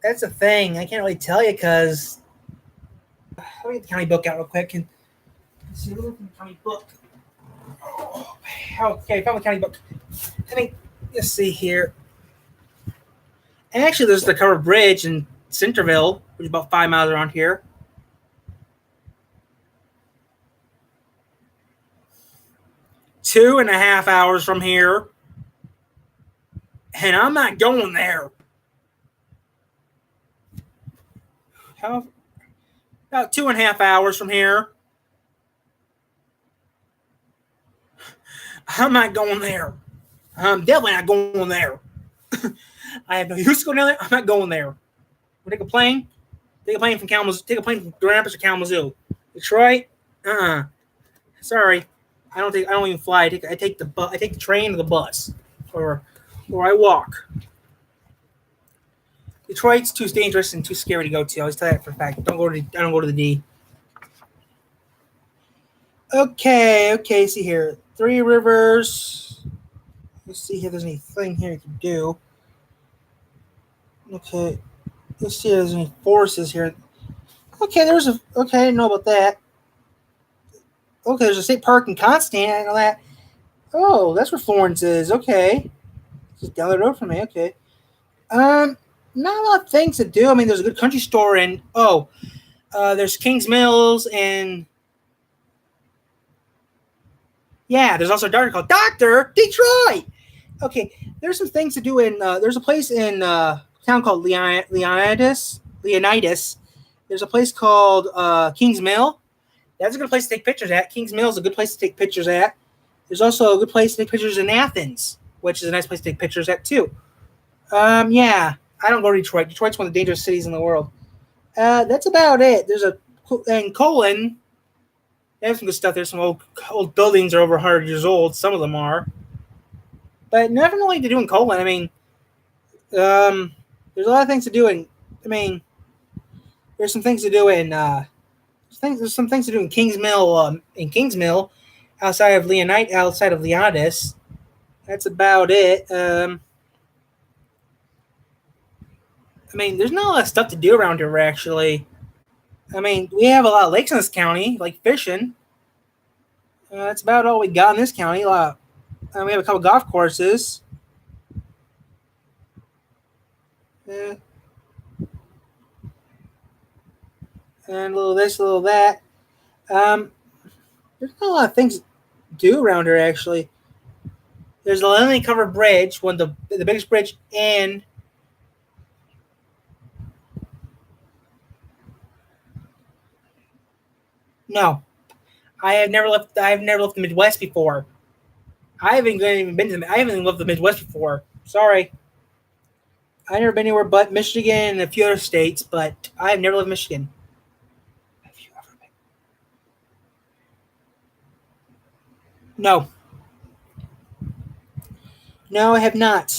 That's a thing. I can't really tell you because... Let me get the county book out real quick and see the county book. Oh, okay, found the county book. Let's see here. And actually, there's the covered bridge in Centerville, which is about 5 miles around here. Two and a half hours from here. And I'm not going there. About 2.5 hours from here. I'm not going there. I'm definitely not going there. I have no use to go down there. I'm not going there. We'll take a plane. Take a plane from Kalamazoo. Take a plane from Grand Rapids to Kalamazoo. Detroit. Sorry. I don't even fly. I take the train or the bus, or I walk. Detroit's too dangerous and too scary to go to. I always tell you that for a fact. I don't go to the D. Okay. See here. Three Rivers. Let's see if there's anything here you can do. Okay. Let's see if there's any forests here. Okay, okay, I didn't know about that. Okay, there's a state park in Constantine. I didn't know that. Oh, that's where Florence is. Okay, just down the road from me. Okay. Not a lot of things to do. I mean, there's a good country store and there's Kings Mills and yeah, there's also a doctor called Doctor Detroit. Okay, there's some things to do in. There's a place in town called Leonidas. There's a place called Kings Mill. That's a good place to take pictures at. Kings Mill is a good place to take pictures at. There's also a good place to take pictures in Athens, which is a nice place to take pictures at too. Yeah, I don't go to Detroit. Detroit's one of the dangerous cities in the world. That's about it. There's in Colon. They have some good stuff. There's some old buildings are over 100 years old. Some of them are, but nothing really to do in Colon. I mean, there's a lot of things to do in. I mean, there's some things to do in. There's some things to do in Kings Mill. In Kings Mill, outside of Leonidas. That's about it. I mean, there's not a lot of stuff to do around here, actually. I mean, we have a lot of lakes in this county, like fishing. That's about all we got in this county. We have a couple golf courses. And a little this, a little that. There's not a lot of things to do around here, actually. There's the Lindley Covered Bridge, one of the biggest bridge in. No, I have never left the Midwest before. I haven't even left the Midwest before. Sorry. I've never been anywhere but Michigan and a few other states, but I have never left Michigan. Have you ever been? No. No, I have not.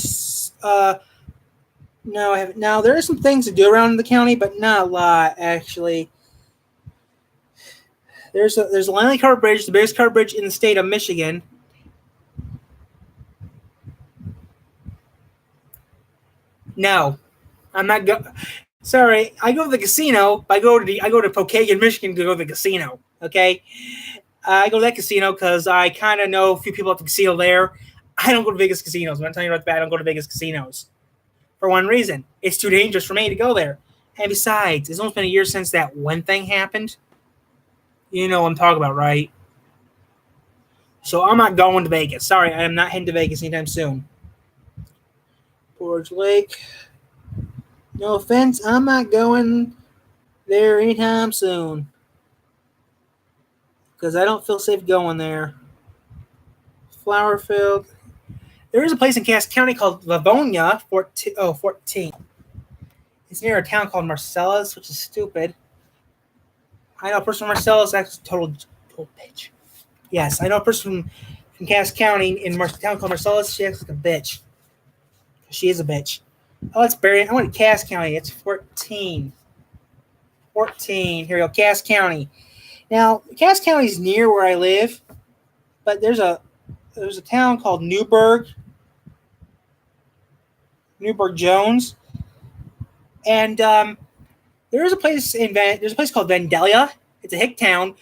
No, I haven't. Now, there are some things to do around the county, but not a lot, actually. There's a Langley Covered Bridge, the biggest covered bridge in the state of Michigan. No, I'm not go. Sorry, I go to the casino. I go to Pokagon, Michigan to go to the casino. Okay, I go to that casino because I kind of know a few people at the casino there. I don't go to Vegas casinos. I'm telling you right back, I don't go to Vegas casinos. For one reason, it's too dangerous for me to go there. And besides, it's almost been a year since that one thing happened. You know what I'm talking about, right? So I'm not going to Vegas. Sorry, I am not heading to Vegas anytime soon. Forge Lake. No offense, I'm not going there anytime soon. Because I don't feel safe going there. Flowerfield. There is a place in Cass County called Livonia, 14. It's near a town called Marcellus, which is stupid. I know a person from Marcellus that's a total bitch. Yes, I know a person from Cass County in a town called Marcellus. She acts like a bitch. She is a bitch. Oh, it's Berry. I went to Cass County. It's 14. 14. Here we go. Cass County. Now, Cass County is near where I live, but there's a town called Newburgh Jones, and there's a place called Vandalia. It's a hick town,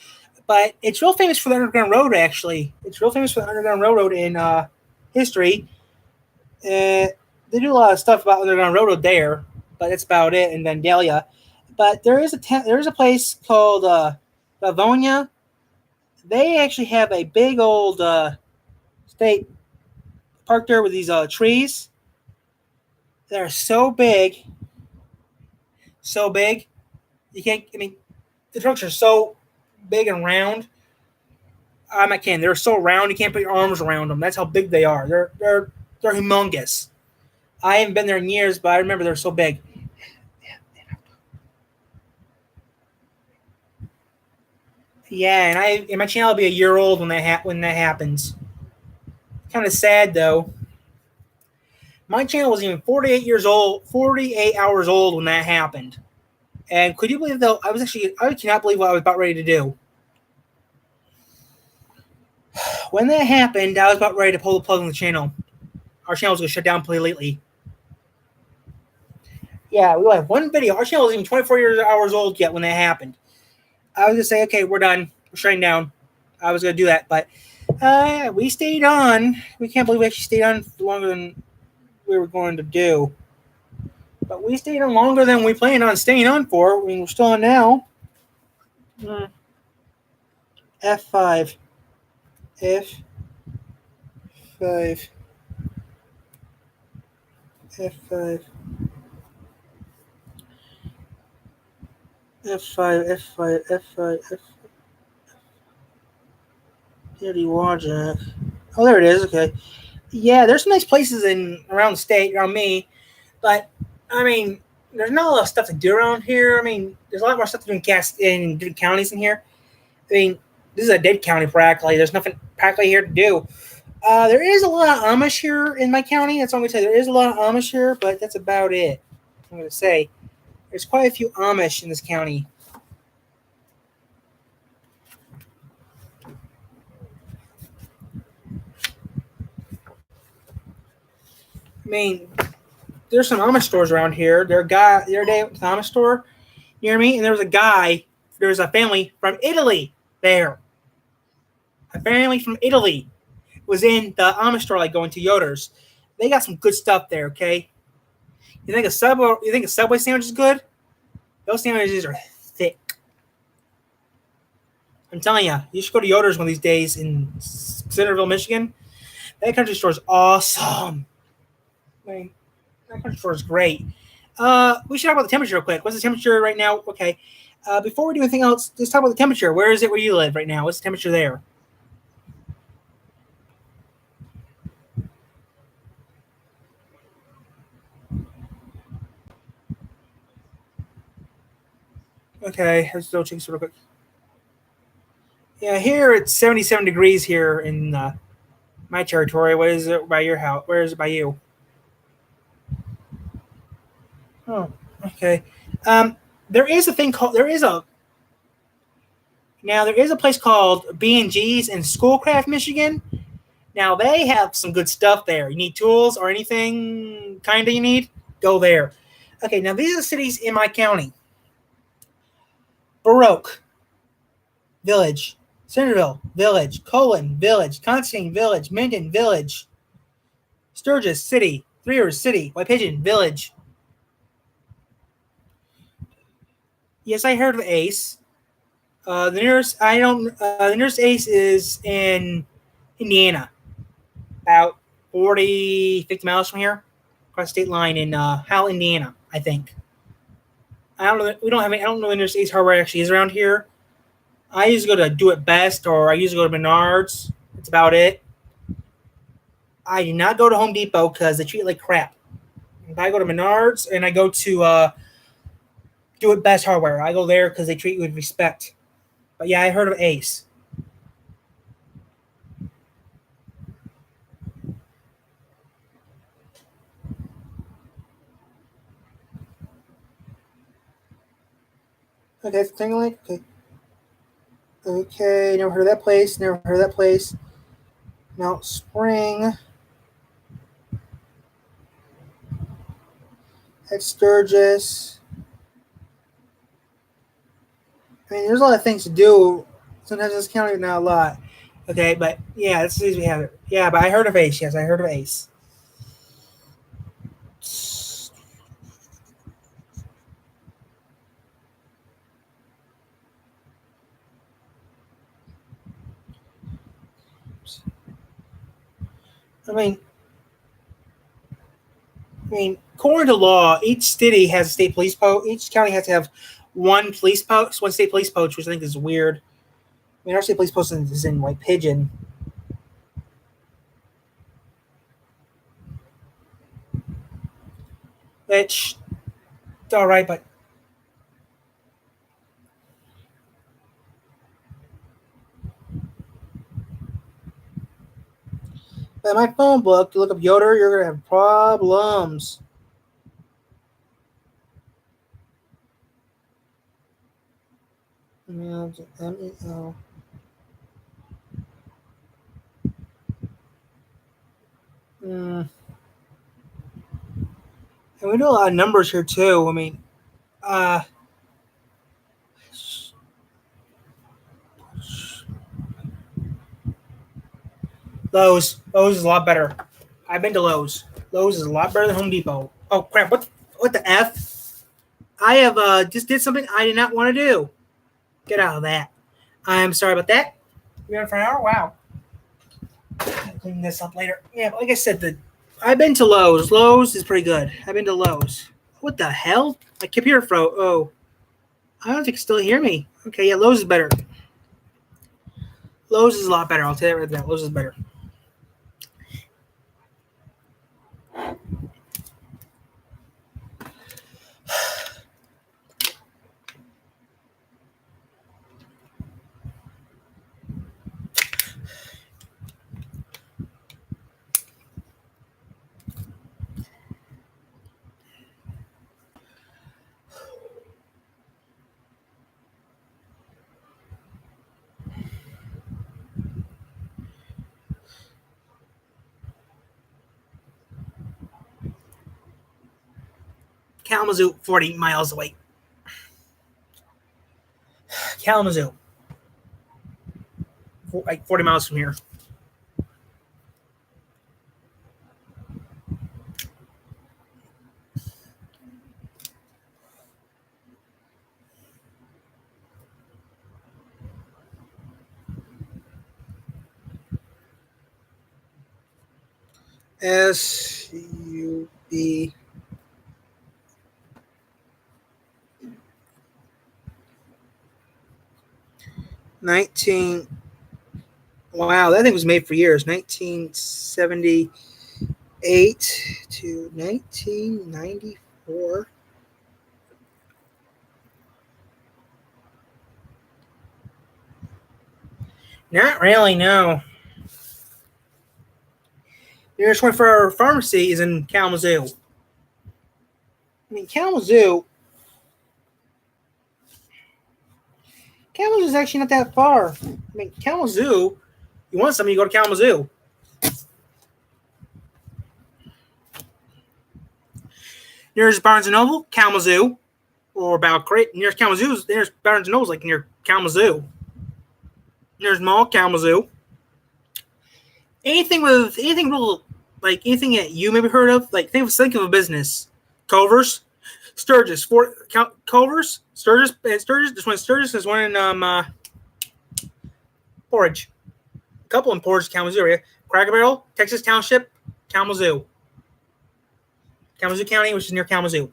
but it's real famous for the Underground Road. Actually, it's real famous for the Underground Railroad in history. They do a lot of stuff about Underground Railroad there, but that's about it in Vandalia. But there is a place called Livonia. They actually have a big old state park there with these trees. They're so big. You can't. I mean, the trucks are so big and round. I'm not kidding. They're so round you can't put your arms around them. That's how big they are. They're humongous. I haven't been there in years, but I remember they're so big. Yeah, and my channel will be a year old when that happens. Kind of sad though. My channel was even 48 hours old when that happened. And could you believe though? I cannot believe what I was about ready to do. When that happened, I was about ready to pull the plug on the channel. Our channel was going to shut down completely. Yeah, we only have one video. Our channel wasn't even 24 hours old yet when that happened. I was gonna say, okay, we're done. We're shutting down. I was gonna do that, but we stayed on. We can't believe we actually stayed on longer than we were going to do. But we stayed on longer than we planned on staying on for. I mean, we're still on now. F5. F5. F5. F5. F5. F5. F5. Dirty Wajak. Oh, there it is. Okay. Yeah, there's some nice places in around the state, around me. But, I mean, there's not a lot of stuff to do around here. I mean, there's a lot more stuff to do in different counties in here. I mean, this is a dead county practically. There's nothing practically here to do. There is a lot of Amish here in my county. That's all I'm going to say. There is a lot of Amish here, but that's about it. I'm going to say there's quite a few Amish in this county. I mean, there's some Amish stores around here. The other day at the Amish store near me, and there was a family from Italy there. A family from Italy was in the Amish store, like going to Yoder's. They got some good stuff there. Okay, you think a Subway sandwich is good? Those sandwiches are thick. I'm telling you, you should go to Yoder's one of these days in Centerville, Michigan. That country store is awesome. I mean, that country store is great. We should talk about the temperature real quick. What's the temperature right now? Okay. Before we do anything else, let's talk about the temperature. Where is it where you live right now? What's the temperature there? Okay, let's go check this real quick. Yeah, here it's 77 degrees here in my territory. What is it by your house? Where is it by you? Oh, okay. There is a thing called there is a place called B&G's in Schoolcraft, Michigan. Now they have some good stuff there. You need tools or anything kind of you need, go there. Okay, now these are the cities in my county: Baroque Village, Centerville Village, Colon Village, Constantine Village, Minden Village, Sturgis City, Three Rivers City, White Pigeon Village. Yes, I heard of Ace. The nearest Ace is in Indiana, about 40, 50 miles from here, across the state line in Howell, Indiana, I think. I don't know. I don't know the nearest Ace Hardware actually is around here. I usually go to Do It Best, or I usually go to Menards. That's about it. I do not go to Home Depot because they treat it like crap. If I go to Menards and I go to Do It Best Hardware, I go there because they treat you with respect. But yeah, I heard of Ace. Okay, Tingle Lake. Okay. Okay, never heard of that place. Never heard of that place. Mount Spring. At Sturgis. I mean, there's a lot of things to do. Sometimes in this county, not a lot. Okay, but yeah, that's the cities we have it. Yeah, but I heard of Ace. Yes, I heard of Ace. I mean, according to law, each city has a state police post. Each county has to have one police post, one state police post, which I think is weird. I mean, our state police post is in White Pigeon. Which, it's all right, but my phone book, you look up Yoder, you're going to have problems. M-E-L. And we do a lot of numbers here too. I mean, uh, Lowe's is a lot better. I've been to Lowe's. Lowe's is a lot better than Home Depot. Oh crap! What the f? I have just did something I did not want to do. Get out of that. I'm sorry about that. We're on for an hour. Wow. I'll clean this up later. Yeah, but like I said, I've been to Lowe's. Lowe's is pretty good. I've been to Lowe's. What the hell? My computer froze. Oh, I don't think you can still hear me. Okay, yeah, Lowe's is better. Lowe's is a lot better. I'll tell you right now. Lowe's is better. Kalamazoo, 40 miles away. Kalamazoo. Like 40 miles from here. SUB 19. Wow, that thing was made for years. 1978 to 1994. Not really, no. The nearest 24-hour pharmacy is in Kalamazoo. I mean, Kalamazoo is actually not that far. I mean, Kalamazoo, you want something, you go to Kalamazoo. Nearest Barnes & Noble, Kalamazoo. Or about great. Nearest Kalamazoo, nearest Barnes & Noble is like near Kalamazoo. Nearest mall, Kalamazoo. Anything real, like anything that you maybe heard of, like think of a business. Culver's, Sturgis, Culver's, Sturgis. This one Sturgis. There's one in Portage. A couple in Portage, Kalamazoo area. Cracker Barrel, Texas Township, Kalamazoo. Kalamazoo County, which is near Kalamazoo.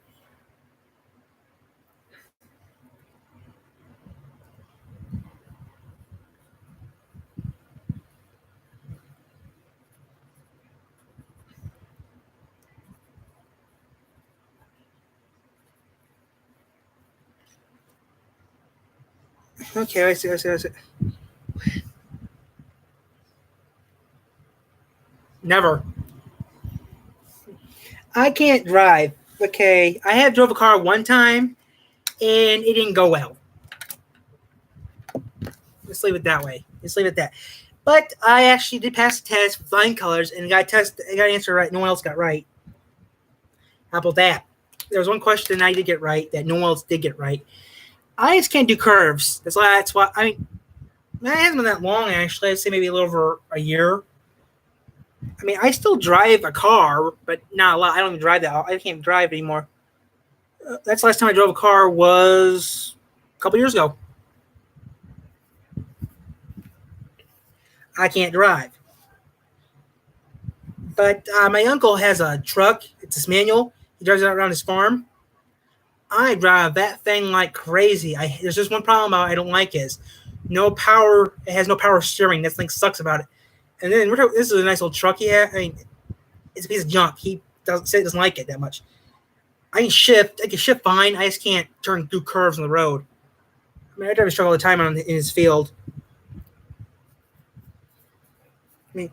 Okay, I see. Never. I can't drive. Okay, I have drove a car one time, and it didn't go well. Let's leave it that way. Let's leave it that. But I actually did pass the test with flying colors, and got an answer right. No one else got right. How about that? There was one question I did get right that no one else did get right. I just can't do curves. That's why. I mean, that hasn't been that long actually. I'd say maybe a little over a year. I mean, I still drive a car, but not a lot. I don't even drive that. I can't drive anymore. That's the last time I drove a car was a couple years ago. I can't drive. But my uncle has a truck. It's a manual. He drives it around his farm. I drive that thing like crazy. There's just one problem I don't like is no power. It has no power steering. That thing sucks about it. And then this is a nice old truck he had. I mean, it's a piece of junk. He doesn't like it that much. I can shift fine. I just can't do curves on the road. I mean, I drive a truck all the time in his field. I mean,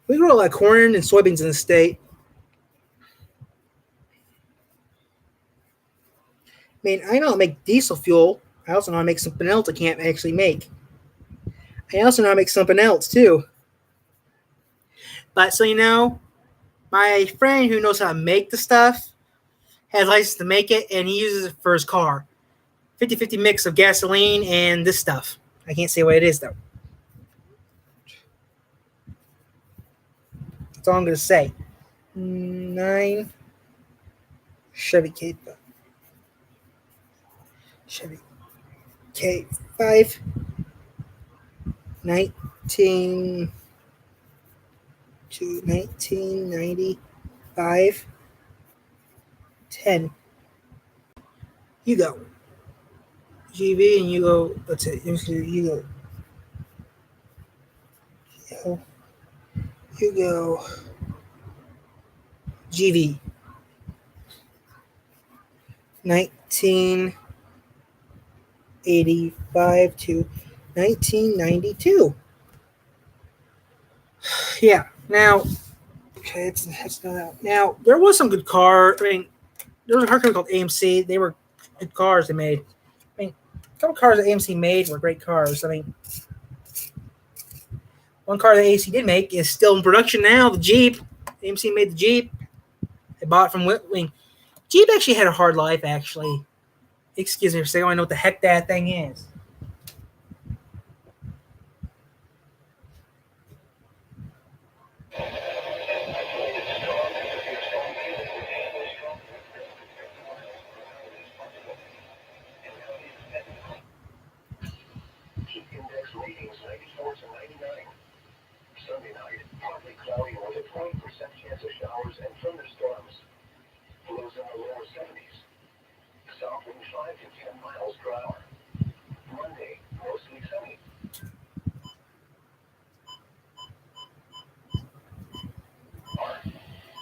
we grow a lot of corn and soybeans in the state. I mean, I know how to make diesel fuel. I also know how to make something else I can't actually make. I also know how to make something else, too. But, so you know, my friend who knows how to make the stuff has license to make it, and he uses it for his car. 50-50 mix of gasoline and this stuff. I can't say what it is, though. That's all I'm going to say. 9 Chevy K5. Chevy K5. 1995. 10. You go. GV and you go. Let's say you go. You go. GV. 1985 to 1992. Yeah. Now, okay, it's not out. Now there was some good car. I mean, there was a car company called AMC. They were good cars they made. I mean, a couple cars that AMC made were great cars. I mean, one car that AMC did make is still in production now. The Jeep. AMC made the Jeep. They bought it from Whitwing. Jeep actually had a hard life, actually. Excuse me for saying, I don't know what the heck that thing is. Index ratings 94 to 99. Sunday night, partly cloudy with a 20% chance of showers and thunderstorms. Lows in the lower 70s. South wind 5 to 10 miles per hour. Monday, mostly sunny.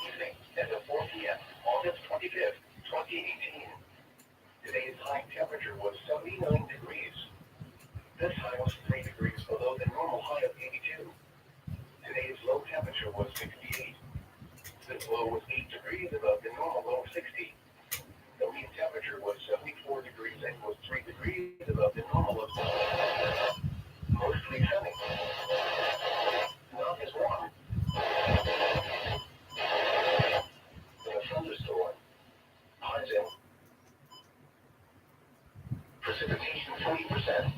Evening at 4 p.m. August 25th, 2018. Today's high temperature was 79 degrees. This high was 3 degrees below the normal high of 82. Today's low temperature was 68. This low was 8 degrees above the normal low of 60. The mean temperature was 74 degrees and was 3 degrees above the normal of mostly sunny. Not as warm. In a thunderstorm. Highs in. Precipitation 40%.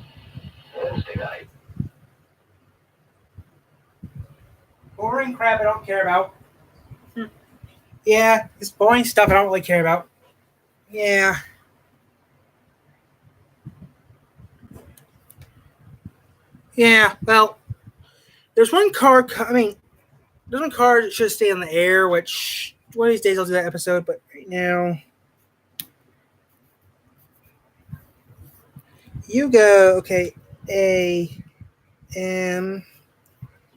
Wednesday night. Boring crap I don't care about. Yeah, it's boring stuff I don't really care about. Yeah. Yeah, well, there's one car, there's one car that should stay on the air, which one of these days I'll do that episode, but right now, you go, okay, A, M,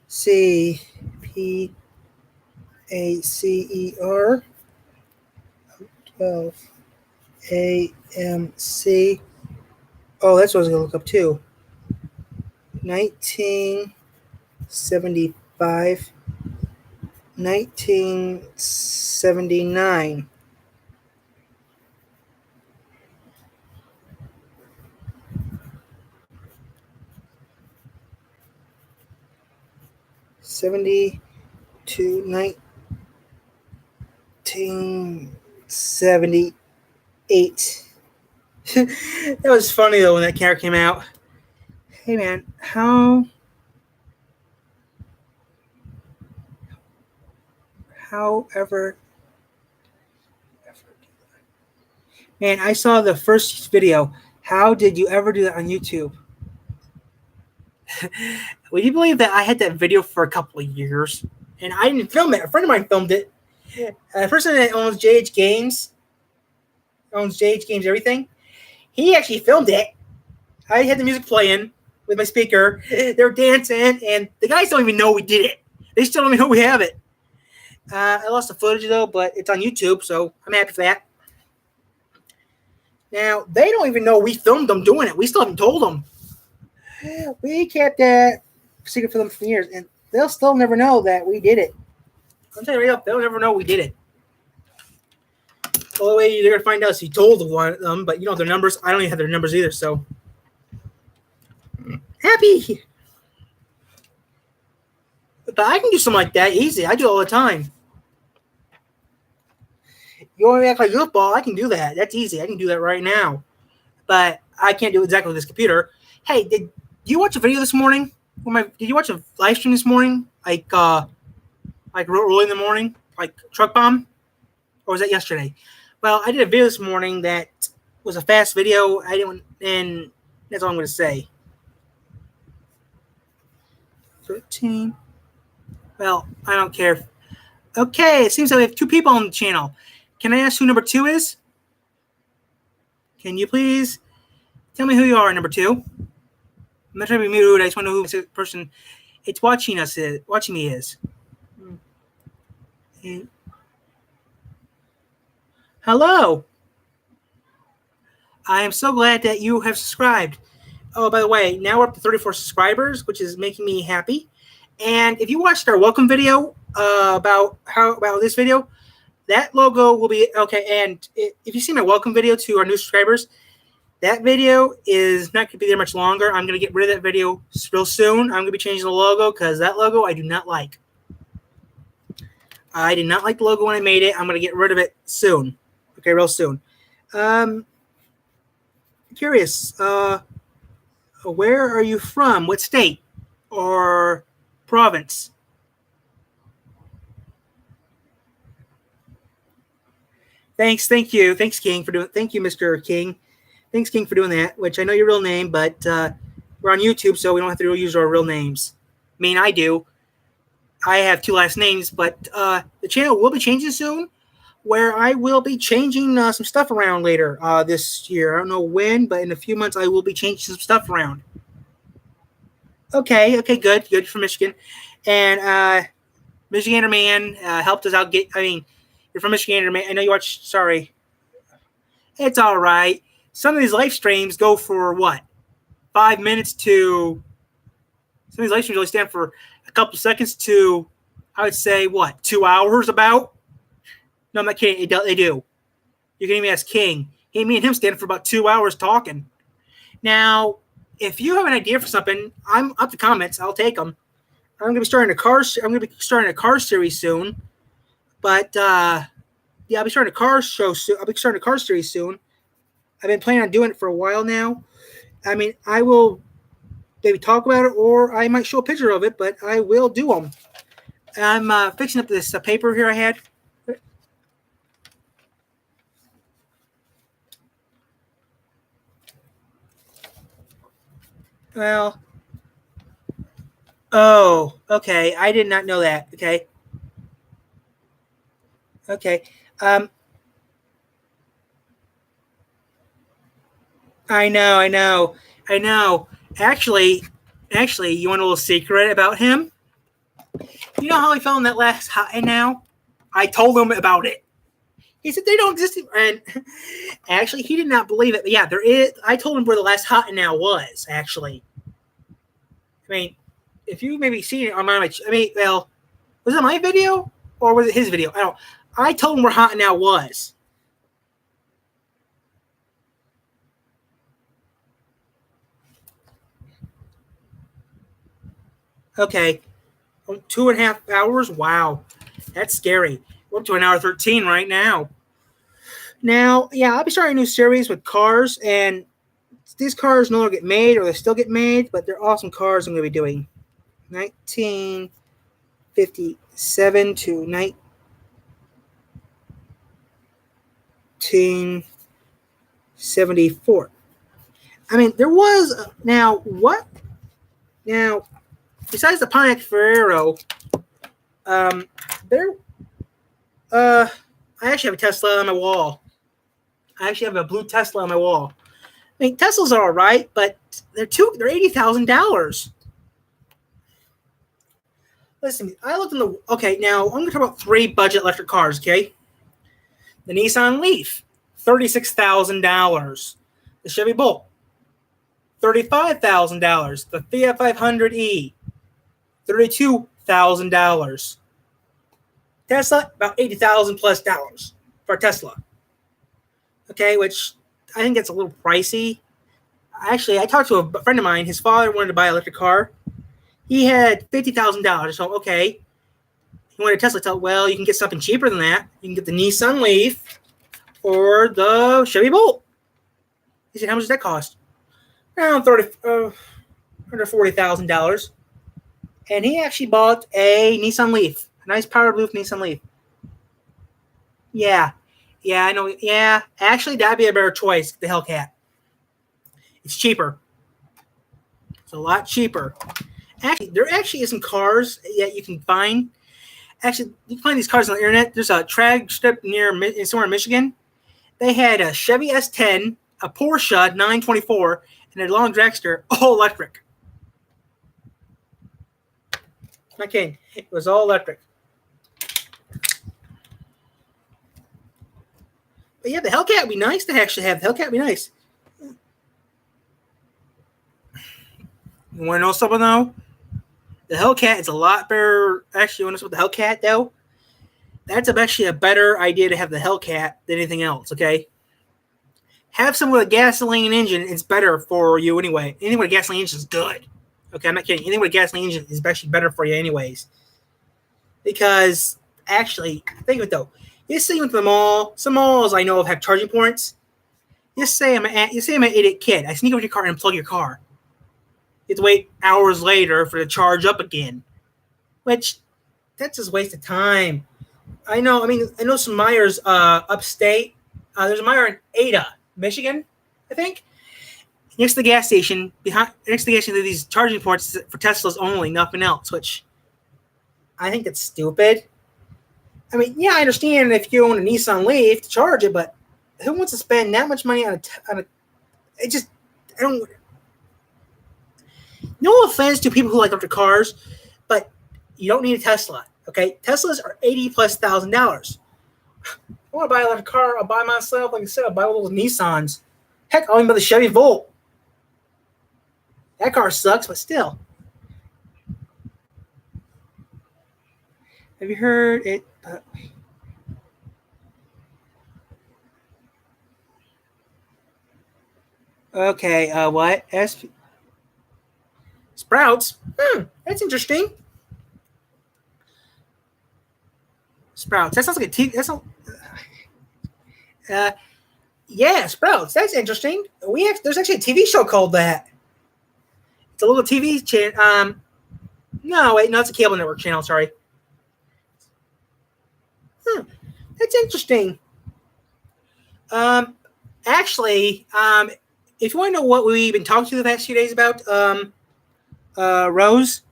C, P, A, C, E, R, 12, A, M, C, oh, that's what I was going to look up too. 1975, 1979. To 1978. That was funny though when that car came out. Hey man, however, man, I saw the first video. How did you ever do that on YouTube? Would you believe that I had that video for a couple of years and I didn't film it? A friend of mine filmed it. A person that owns JH Games, everything. He actually filmed it. I had the music playing with my speaker. They're dancing, and the guys don't even know we did it. They still don't even know we have it. I lost the footage though, but it's on YouTube, so I'm happy for that. Now they don't even know we filmed them doing it. We still haven't told them. We kept that secret for them for years, and they'll still never know that we did it. I'm telling you right up, they'll never know we did it. The only way you're gonna find out is you told one of them, but you know their numbers. I don't even have their numbers either, so happy. But I can do something like that easy. I do it all the time. You want me to act like goofball? I can do that. That's easy. I can do that right now. But I can't do it exactly with this computer. Hey, did you watch a video this morning? Did you watch a live stream this morning? Like early in the morning? Like Truck Bomb? Or was that yesterday? Well, I did a video this morning that was a fast video. And that's all I'm going to say. 13. Well, I don't care. Okay, it seems like we have 2 people on the channel. Can I ask who number 2 is? Can you please tell me who you are, number 2? I'm not trying to be rude. I just want to know who this person it's watching me is. And hello. I am so glad that you have subscribed. Oh, by the way, now we're up to 34 subscribers, which is making me happy. And if you watched our welcome video about this video, that logo will be okay. And if you see my welcome video to our new subscribers, that video is not going to be there much longer. I'm going to get rid of that video real soon. I'm going to be changing the logo because that logo I do not like. I did not like the logo when I made it. I'm going to get rid of it soon. Okay, real soon. Curious. Where are you from? What state or province? Thank you, King, for doing. Thank you, Mr. King. Thanks, King, for doing that. Which I know your real name, but we're on YouTube, so we don't have to use our real names. I mean, I do. I have 2 last names, but the channel will be changing soon, where I will be changing some stuff around later this year. I don't know when, but in a few months I will be changing some stuff around. Okay, good for Michigan, and Michigander Man helped us out. You're from Michigander Man. I know you watch. Sorry, it's all right. Some of these live streams go for what? 5 minutes to. Some of these live streams only stand for a couple seconds to, I would say, what, 2 hours about? No, I'm not kidding. They do. You can even ask King. Me and him stand for about 2 hours talking. Now, if you have an idea for something, I'm up to comments. I'll take them. I'm going to be starting a car series soon. But yeah, I'll be starting a car show soon. I'll be starting a car series soon. I've been planning on doing it for a while now. I mean, I will maybe talk about it, or I might show a picture of it, but I will do them. I'm fixing up this paper here I had. Well, oh, okay. I did not know that. Okay. I know. Actually, you want a little secret about him? You know how he fell in that last Hot and Now? I told him about it. He said they don't exist. And actually, he did not believe it. But yeah, there is. I told him where the last Hot and Now was, actually. I mean, if you maybe seen it on my, well, was it my video or was it his video? I don't. I told him where Hot and Now was. Okay. 2.5 hours? Wow. That's scary. We're up to 1:13 right now. Now, yeah, I'll be starting a new series with cars, and these cars no longer get made, or they still get made, but they're awesome cars I'm going to be doing. 1957 to 1974. I mean, there was now what? Now, besides the Pontiac Ferrero, I actually have a Tesla on my wall. I actually have a blue Tesla on my wall. I mean, Teslas are all right, but they're $80,000. Listen, I looked in the. Okay, now I'm going to talk about 3 budget electric cars. Okay, the Nissan Leaf, $36,000. The Chevy Bolt, $35,000. The Fiat 500e, $32,000. Tesla, about $80,000 plus for a Tesla. Okay, which I think that's a little pricey. Actually, I talked to a friend of mine. His father wanted to buy an electric car. He had $50,000. So, okay, he wanted a Tesla. Well, you can get something cheaper than that. You can get the Nissan Leaf. for the Chevy Bolt. He said, how much does that cost? Around under $40,000. And he actually bought a Nissan Leaf. A nice power blue Nissan Leaf. Yeah, I know. Yeah, actually, that'd be a better choice, the Hellcat. It's cheaper. It's a lot cheaper. Actually, there actually is some cars that you can find. Actually, you can find these cars on the internet. There's a drag strip somewhere in Michigan. They had a Chevy S10, a Porsche 924, and a long dragster, all electric. Not kidding. It was all electric. But yeah, the Hellcat would be nice to actually have. The Hellcat would be nice. You want to know something, though? The Hellcat is a lot better. Actually, you want to know what the Hellcat, though? That's actually a better idea to have the Hellcat than anything else, okay? Have some with a gasoline engine. It's better for you anyway. Anything with a gasoline engine is good. Okay, I'm not kidding. Anything with a gasoline engine is actually better for you anyways. Because, actually, think of it, though. You see with the mall, some malls I know have charging ports. Just say I'm an idiot kid. I sneak over your car and plug your car. You have to wait hours later for it to charge up again. Which, that's just a waste of time. I know some Meijers upstate. There's a Meijer in Ada, Michigan, I think. Next to the gas station, there are these charging ports for Teslas only, nothing else, which I think that's stupid. I mean, yeah, I understand if you own a Nissan Leaf to charge it, but who wants to spend that much money on a I don't. No offense to people who like electric cars, but you don't need a Tesla, okay? Teslas are $80,000+. I want to buy an electric car. I'll buy myself, like I said, I'll buy one of those Nissans. Heck, I'll even buy the Chevy Volt. That car sucks, but still. Have you heard it? Okay, what? Sprouts? That's interesting. Sprouts. That sounds like a TV. Yeah, Sprouts. That's interesting. There's actually a TV show called that. It's a little TV channel. No, it's a cable network channel. Sorry. That's interesting. Actually, if you want to know what we've been talking to the past few days about, Rose,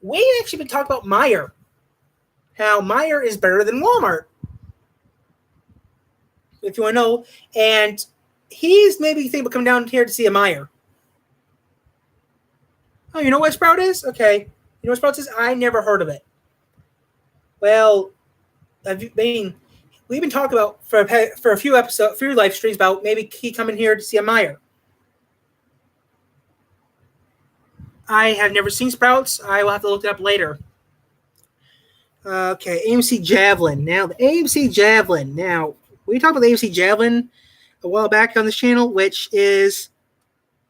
we've actually been talking about Meijer. How Meijer is better than Walmart. If you want to know. And he's maybe thinking about coming down here to see a Meijer. Oh, you know what Sprout is? Okay. You know what Sprout is? I never heard of it. Well, we've been talking about for a few live streams about maybe he coming here to see a Meijer. I have never seen Sprouts. I will have to look it up later. Okay, AMC Javelin. Now, the AMC Javelin. Now, we talked about the AMC Javelin a while back on this channel, which is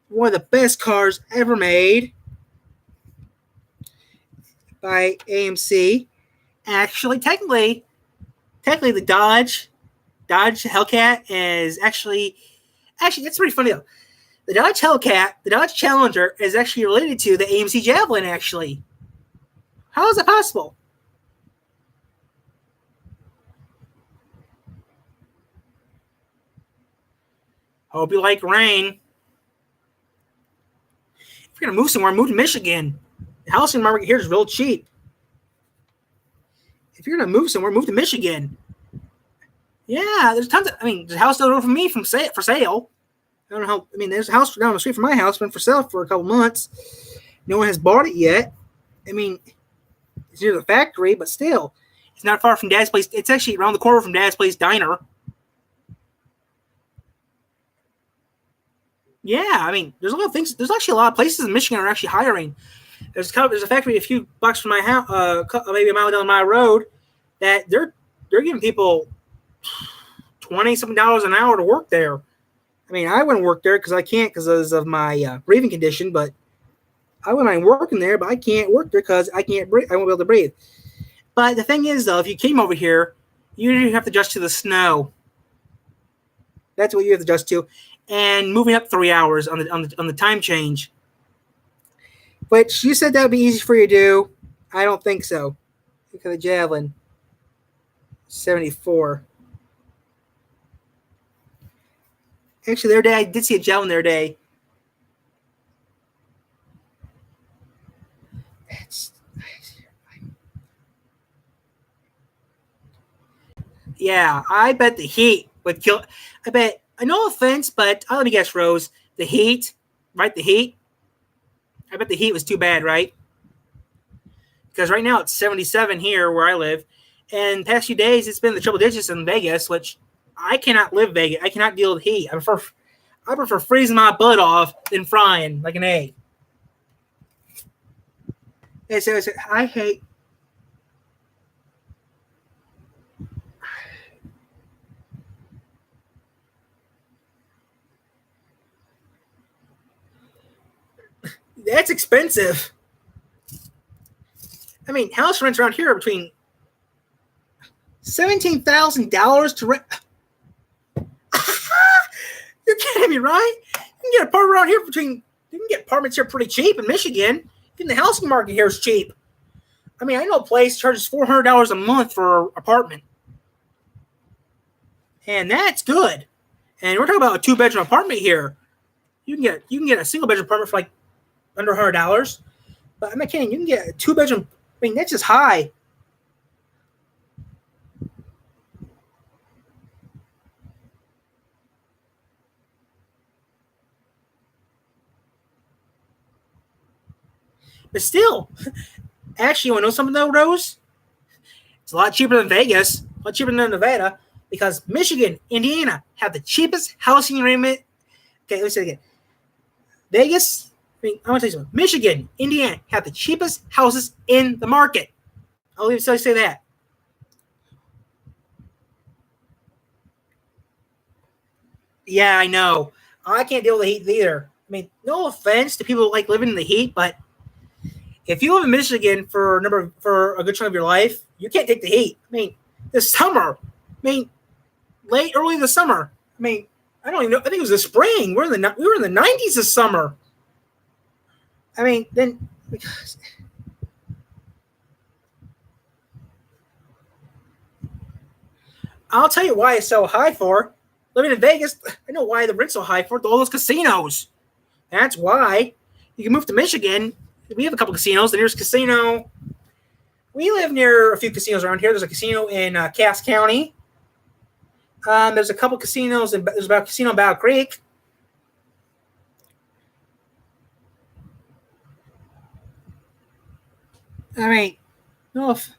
one of the best cars ever made by AMC. Actually, technically, the Dodge Hellcat is actually, that's pretty funny though. The Dodge Hellcat, the Dodge Challenger is actually related to the AMC Javelin, actually. How is that possible? Hope you like rain. If you're going to move somewhere, move to Michigan. The housing market here is real cheap. If you're going to move somewhere, move to Michigan. Yeah, there's tons of, there's a house down the road from me for sale. I don't know how, there's a house down the street from my house, been for sale for a couple months. No one has bought it yet. It's near the factory, but still, it's not far from Dad's place. It's actually around the corner from Dad's place diner. Yeah, there's a lot of things. There's actually a lot of places in Michigan are actually hiring. There's a factory a few blocks from my house, maybe a mile down my road, that they're giving people $20-something an hour to work there. I wouldn't work there because I can't because of my breathing condition, but I wouldn't mind working there, but I can't work there because I can't breathe. I won't be able to breathe. But the thing is, though, if you came over here, you have to adjust to the snow. That's what you have to adjust to, and moving up 3 hours on the time change. But you said that would be easy for you to do. I don't think so. Look at the Javelin. 74. Actually, the other day I did see a Javelin the other day. Yeah, I bet the Heat would kill. I bet. No offense, but let me guess, Rose. The Heat, right? The Heat. I bet the Heat was too bad, right? Because right now it's 77 here where I live, and past few days it's been the triple digits in Vegas, which I cannot live Vegas. I cannot deal with heat. I prefer freezing my butt off than frying like an egg. I hate. That's expensive. I mean, house rents around here are between $17,000 to rent. You're kidding me, right? You can get an apartment around here you can get apartments here pretty cheap in Michigan. Even the housing market here is cheap. I mean, I know a place charges $400 a month for an apartment. And that's good. And we're talking about a 2-bedroom apartment here. You can get a single bedroom apartment for like under $100. But I'm not kidding, you can get a 2-bedroom. I mean, that's just high. But still, actually, you want to know something though, Rose? It's a lot cheaper than Vegas, a lot cheaper than Nevada, because Michigan, Indiana have the cheapest housing arrangement. Okay, let's say it again. Vegas, I want to tell you something. Michigan, Indiana have the cheapest houses in the market. I'll even say that. Yeah, I know. I can't deal with the heat either. I mean, no offense to people who like living in the heat, but if you live in Michigan for a good chunk of your life, you can't take the heat. I mean, this summer, early this summer. I mean, I don't even know. I think it was the spring. We were in the 90s this summer. I mean, then I'll tell you why it's so high for. Living in Vegas, I know why the rent's so high for. All those casinos. That's why. You can move to Michigan. We have a couple casinos. The nearest casino. We live near a few casinos around here. There's a casino in Cass County. There's a couple casinos. There's about a casino in Battle Creek. I mean, no. Oops,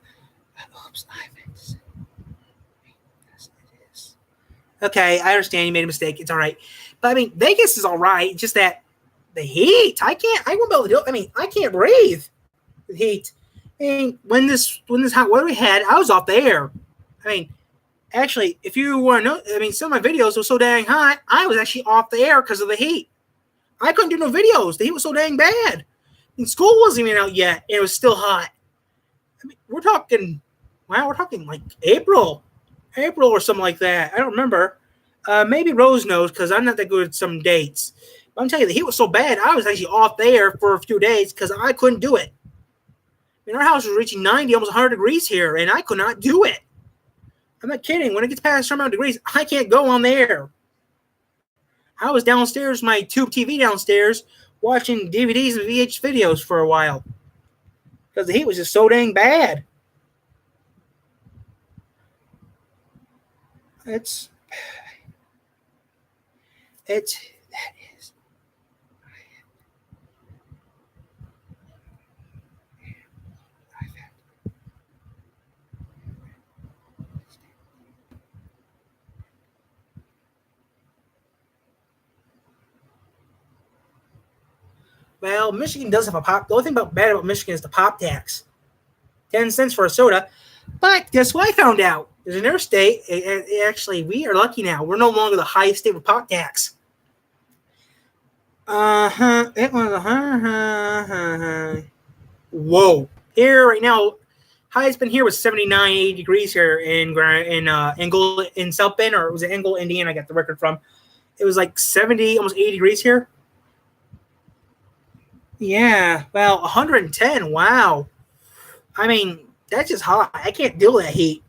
okay, I understand you made a mistake. It's all right. But I mean, Vegas is all right. Just that the heat. I won't be able to do it. I mean, I can't breathe the heat. I mean, when this hot weather we had, I was off the air. I mean, actually, if you want to know, I mean, some of my videos were so dang hot, I was actually off the air because of the heat. I couldn't do no videos. The heat was so dang bad. And school wasn't even out yet. And it was still hot. I mean, we're talking like April or something like that. I don't remember. Maybe Rose knows because I'm not that good at some dates. But I'm telling you, the heat was so bad, I was actually off there for a few days because I couldn't do it. I mean, our house was reaching 90, almost 100 degrees here, and I could not do it. I'm not kidding. When it gets past a certain amount of degrees, I can't go on the air. I was downstairs, my tube TV downstairs, watching DVDs and VH videos for a while because the heat was just so dang bad. That is. Well, Michigan does have a pop. The only thing bad about Michigan is the pop tax. 10 cents for a soda. But guess what I found out? There's another state. Actually, we are lucky now. We're no longer the highest state with pop tax. It was Whoa. Here right now, Highest been here was 79, 80 degrees here in Engle in South Bend, or was it Engle, Indiana? I got the record from. It was like 70, almost 80 degrees here. Yeah, well, 110. Wow. I mean, that's just hot. I can't deal with that heat.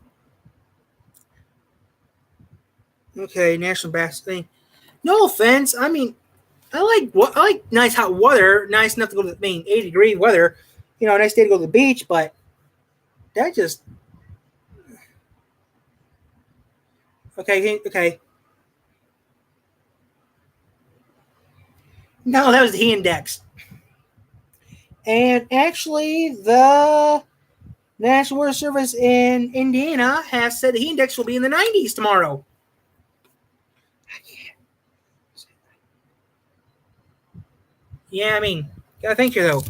Okay, national bass thing. No offense. I mean, I like nice hot weather, nice enough to go to the 80-degree weather. You know, a nice day to go to the beach, but that just okay. No, that was the heat index. And actually, the National Weather Service in Indiana has said the heat index will be in the 90s tomorrow. Yeah, I mean, gotta thank you though.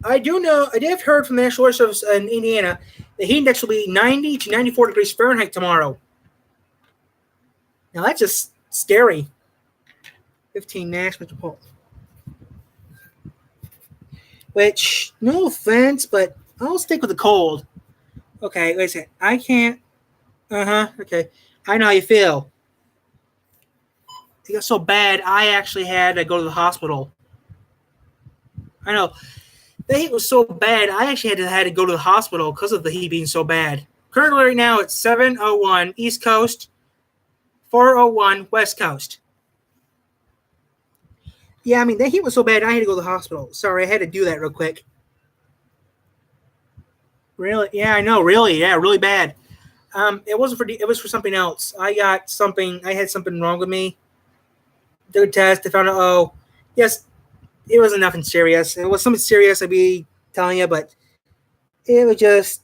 I have heard from the National Weather Service in Indiana the heat index will be 90 to 94 degrees Fahrenheit tomorrow. Now that's just scary. 15 Nash Metropolitan. Which, no offense, but I'll stick with the cold. Okay, wait a second. I can't. Okay. I know how you feel. It got so bad, I actually had to go to the hospital. I know. The heat was so bad, I actually had to go to the hospital because of the heat being so bad. Currently, right now, it's 7:01 East Coast, 4:01 West Coast. Yeah, I mean, the heat was so bad, I had to go to the hospital. Sorry, I had to do that real quick. Really? Yeah, I know. Really? Yeah, really bad. It was for something else. I had something wrong with me. Did a test. They found out, yes, it wasn't nothing serious. It was something serious, I'd be telling you, but it was just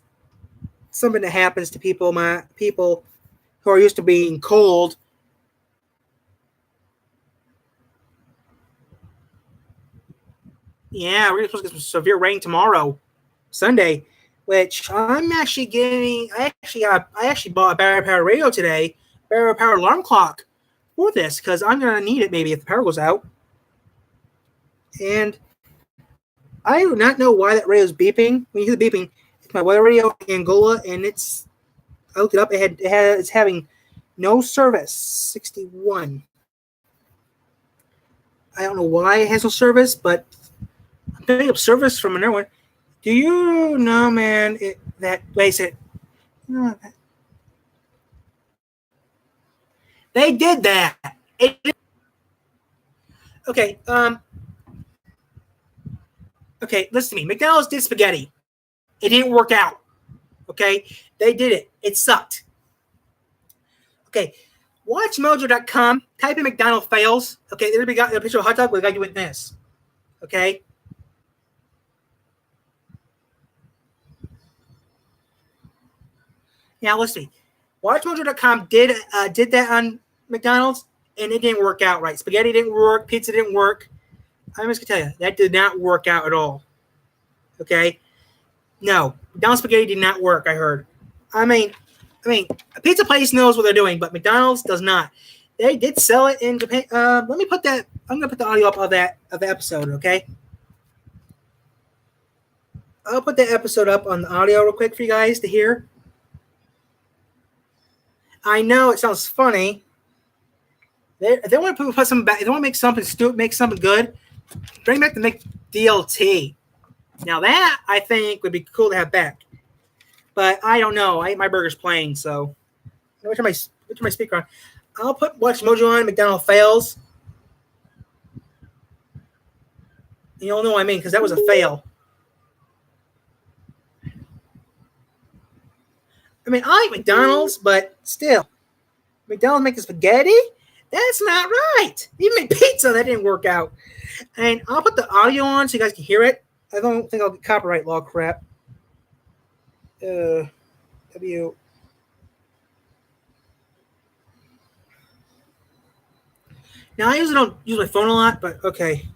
something that happens to people who are used to being cold. Yeah, we're supposed to get some severe rain tomorrow, Sunday, which I'm actually getting. I actually bought a battery powered radio today, battery powered alarm clock for this because I'm gonna need it maybe if the power goes out. And I do not know why that radio is beeping. When you hear the beeping, it's my weather radio in Angola, and I looked it up. It's having no service. 61. I don't know why it has no service, but I'm picking up service from another one. Do you know, man? They did that. Okay. Okay, listen to me. McDonald's did spaghetti. It didn't work out. Okay? They did it. It sucked. Okay. WatchMojo.com. Type in McDonald's fails. Okay, there we got a picture of a hot dog with a guy doing this. Okay? Now, listen to me. WatchMojo.com did that on McDonald's, and it didn't work out right. Spaghetti didn't work. Pizza didn't work. I'm just going to tell you, that did not work out at all. Okay? No. McDonald's spaghetti did not work, I heard. I mean, a pizza place knows what they're doing, but McDonald's does not. They did sell it in Japan. Let me put that. I'm going to put the audio up of the episode, okay? I'll put that episode up on the audio real quick for you guys to hear. I know it sounds funny. They want to put something back. They want to make something stupid, make something good. Bring back the McDLT. Now that I think would be cool to have back, but I don't know. My burger's plain, so which my speaker on. I'll put Watch Mojo on. McDonald's fails. You'll know what I mean because that was a fail. I mean, I like McDonald's, but still, McDonald's making spaghetti? That's not right. Even made pizza, that didn't work out. And I'll put the audio on so you guys can hear it. I don't think I'll get copyright law crap. W. Now, I usually don't use my phone a lot, but okay.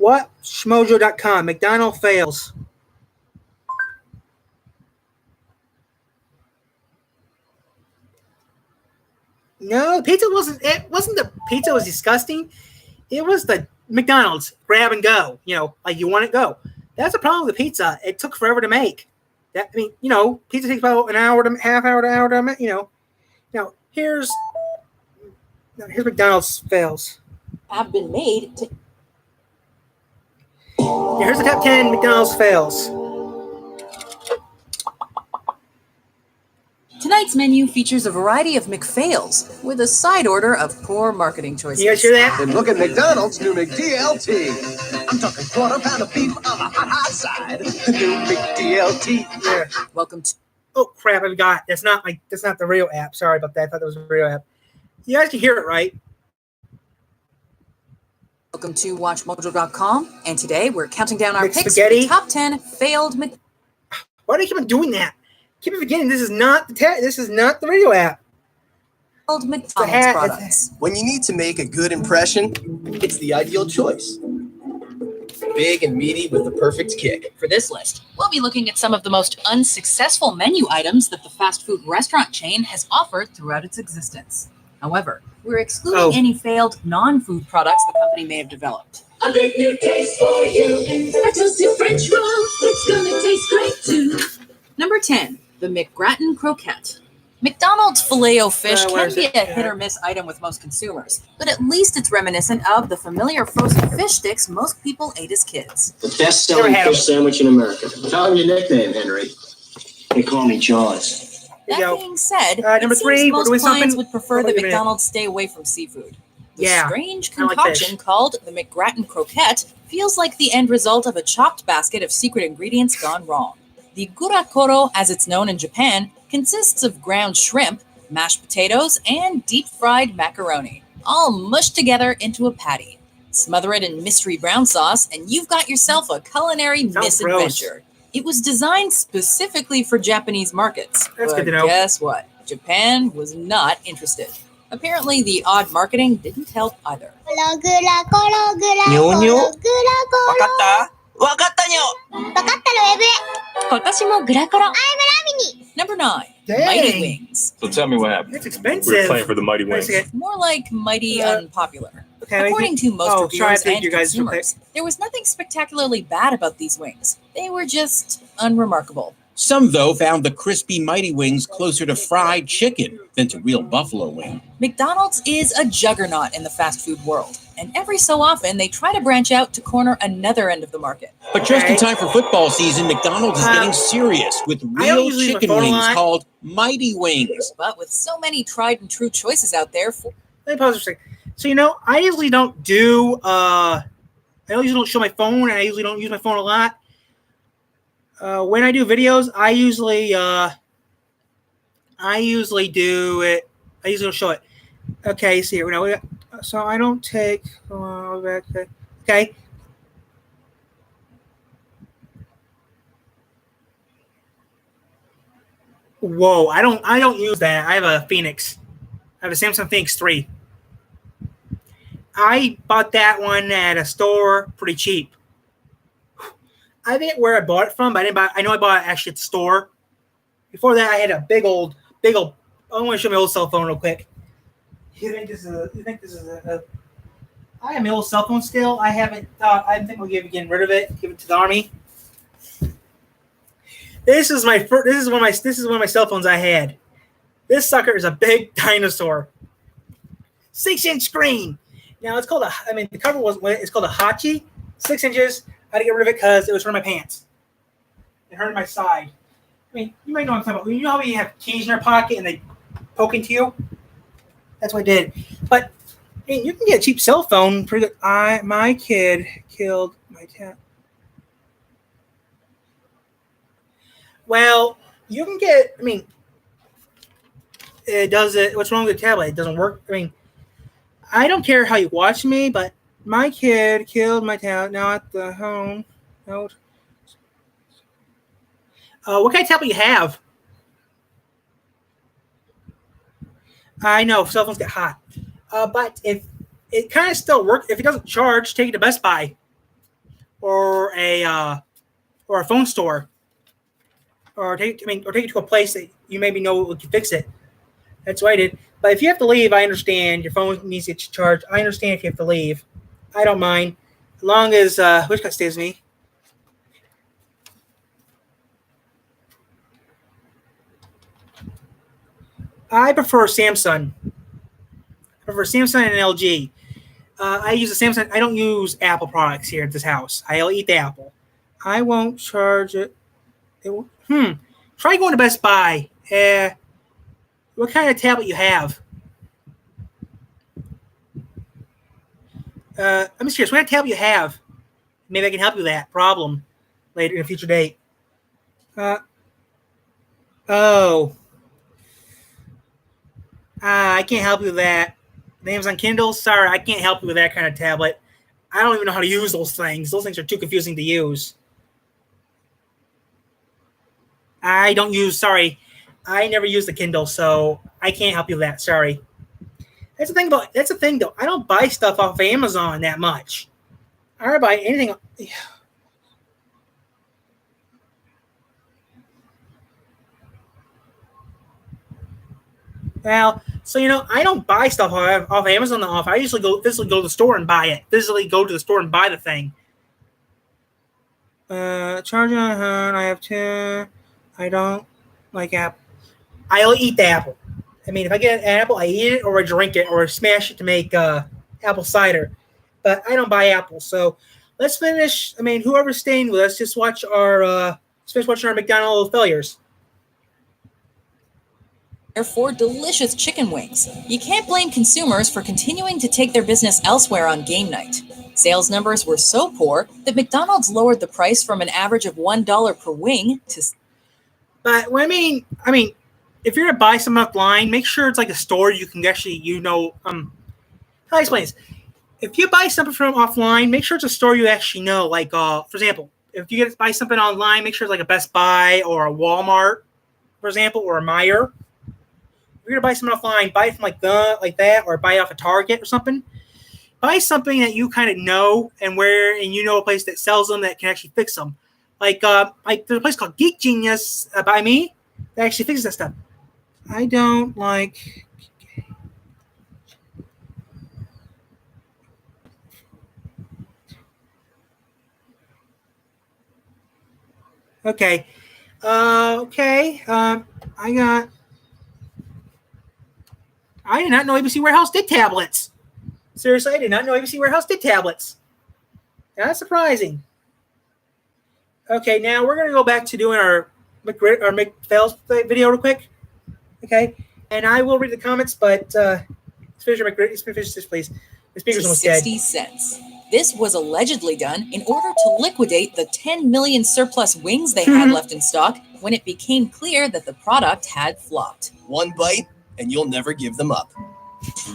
WatchMojo.com. McDonald's fails. No, the pizza wasn't. It wasn't the pizza was disgusting. It was the McDonald's grab and go. You know, like you want it, go. That's the problem with the pizza. It took forever to make. Pizza takes about an hour to half hour to hour to make. Now here's McDonald's fails. Have been made to Here's the top 10 McDonald's fails. Tonight's menu features a variety of McFails with a side order of poor marketing choices. You guys hear that? And look at McDonald's new McDLT. I'm talking quarter pound of beef on the hot side. The new McDLT. Yeah. Welcome to Oh crap! I forgot. That's not the real app. Sorry about that. I thought that was a real app. You guys can hear it, right? WatchMojo.com, and today we're counting down our picks for McSpaghetti. the top 10 failed Why do you keep on doing that? Keep forgetting this is not the radio app. McDonald's hat. products. When you need to make a good impression, it's the ideal choice. Big and meaty with the perfect kick. For this list, we'll be looking at some of the most unsuccessful menu items that the fast food restaurant chain has offered throughout its existence. However, we're excluding any failed non-food products the company may have developed. A big new taste for you. A toasted French roll. It's gonna taste great too. Number 10, the McGrattan Croquette. McDonald's Filet-O-Fish where can is be it? a hit or miss item with most consumers, but at least it's reminiscent of the familiar frozen fish sticks most people ate as kids. The best-selling Never had fish sandwich in America. Tell them your nickname, Henry. They call me Jaws. There That you go. being said, Number it seems 3, we're most doing clients something- would prefer that Wait a minute. McDonald's stay away from seafood. The Yeah, strange I like concoction fish. called the McGrattan Croquette feels like the end result of a chopped basket of secret ingredients gone wrong. The gurakoro, as it's known in Japan, consists of ground shrimp, mashed potatoes, and deep-fried macaroni, all mushed together into a patty. Smother it in mystery brown sauce, and you've got yourself a culinary Sounds misadventure. It was designed specifically for Japanese markets. That's but good to know. Guess what? Japan was not interested. Apparently, the odd marketing didn't help either. わかったにょ 私もグラコロ。 Number 9, Dang. Mighty Wings. So tell me what happened. It's We're expensive. playing for the Mighty Wait a Wings. second. More like mighty Uh, unpopular. Okay, According to most sorry, I reviewers think and you guys real quick. consumers, there was nothing spectacularly bad about these wings. They were just unremarkable. Some, though, found the crispy Mighty Wings closer to fried chicken than to real buffalo wing. McDonald's is a juggernaut in the fast food world, and every so often they try to branch out to corner another end of the market. But just in Okay. time for football season, McDonald's is getting serious with don't real usually use my chicken phone a wings lot. called Mighty Wings. But with so many tried and true choices out there, Let me pause for a second. So I usually don't do. I usually don't show my phone, and I usually don't use my phone a lot. When I do videos, I usually do it. I usually don't show it. Okay, see here. Now, so I don't take. Okay. Whoa! I don't use that. I have a Phoenix. I have a Samsung Phoenix 3. I bought that one at a store pretty cheap. I forget where I bought it from, but I didn't buy. I know I bought it actually at the store. Before that, I had a big old. I want to show my old cell phone real quick. You think this is a? I have my old cell phone still. I haven't thought. I think we'll getting rid of it. Give it to the army. This is my first. This is one of my cell phones I had. This sucker is a big dinosaur. 6-inch screen. Now it's called the cover it's called a Hachi. 6 inches. I had to get rid of it because it was hurting my pants. It hurt my side. I mean, you might know what I'm talking about. You know how you have keys in your pocket and they poke into you? That's what I did. But I mean, you can get a cheap cell phone pretty good. My kid killed my cat. Well, you can get. I mean, it does it. What's wrong with the tablet? It doesn't work. I mean, I don't care how you watch me, but my kid killed my tablet. Now at the home. Note. What kind of tablet you have? I know cell phones get hot, but if it kind of still works, if it doesn't charge, take it to Best Buy or a phone store, or take it to a place that you maybe know can fix it. That's what I did. But if you have to leave, I understand. Your phone needs to get charged. I understand if you have to leave. I don't mind, as long as which guy stays with me. I prefer Samsung. I prefer Samsung and LG. I use a Samsung. I don't use Apple products here at this house. I'll eat the Apple. I won't charge it. Try going to Best Buy. What kind of tablet you have? I'm just curious. What kind of tablet you have? Maybe I can help you with that problem later in a future date. I can't help you with that. The Amazon Kindle? Sorry, I can't help you with that kind of tablet. I don't even know how to use those things. Those things are too confusing to use. I never use the Kindle, so I can't help you with that. Sorry. That's the thing though. I don't buy stuff off of Amazon that much. I don't buy anything. Well, so I don't buy stuff off Amazon off. I usually physically go to the store and buy it. Physically go to the store and buy the thing. Charger. I have two. I don't like apple. I'll eat the apple. I mean, if I get an apple, I eat it or I drink it or smash it to make apple cider. But I don't buy apples. So let's finish. I mean, whoever's staying with us, just watch finish watching our McDonald's failures. For delicious chicken wings. You can't blame consumers for continuing to take their business elsewhere on game night. Sales numbers were so poor that McDonald's lowered the price from an average of $1 per wing to... But I mean, if you're gonna buy something offline, make sure it's like a store you can actually, how do I explain this? If you buy something from offline, make sure it's a store you actually know. Like, for example, if you buy something online, make sure it's like a Best Buy or a Walmart, for example, or a Meijer. If you're gonna buy something offline, buy it from like that, or buy it off a Target or something. Buy something that you kind of know and you know a place that sells them that can actually fix them. Like there's a place called Geek Genius by me that actually fixes that stuff. I don't like. Okay. I did not know ABC Warehouse did tablets. Seriously, I did not know ABC Warehouse did tablets. That's surprising. Okay, now we're going to go back to doing our McFails video real quick. Okay, and I will read the comments, but let's finish this, please. The speaker's almost dead. 60 cents. This was allegedly done in order to liquidate the 10 million surplus wings they had left in stock when it became clear that the product had flopped. One bite, and you'll never give them up.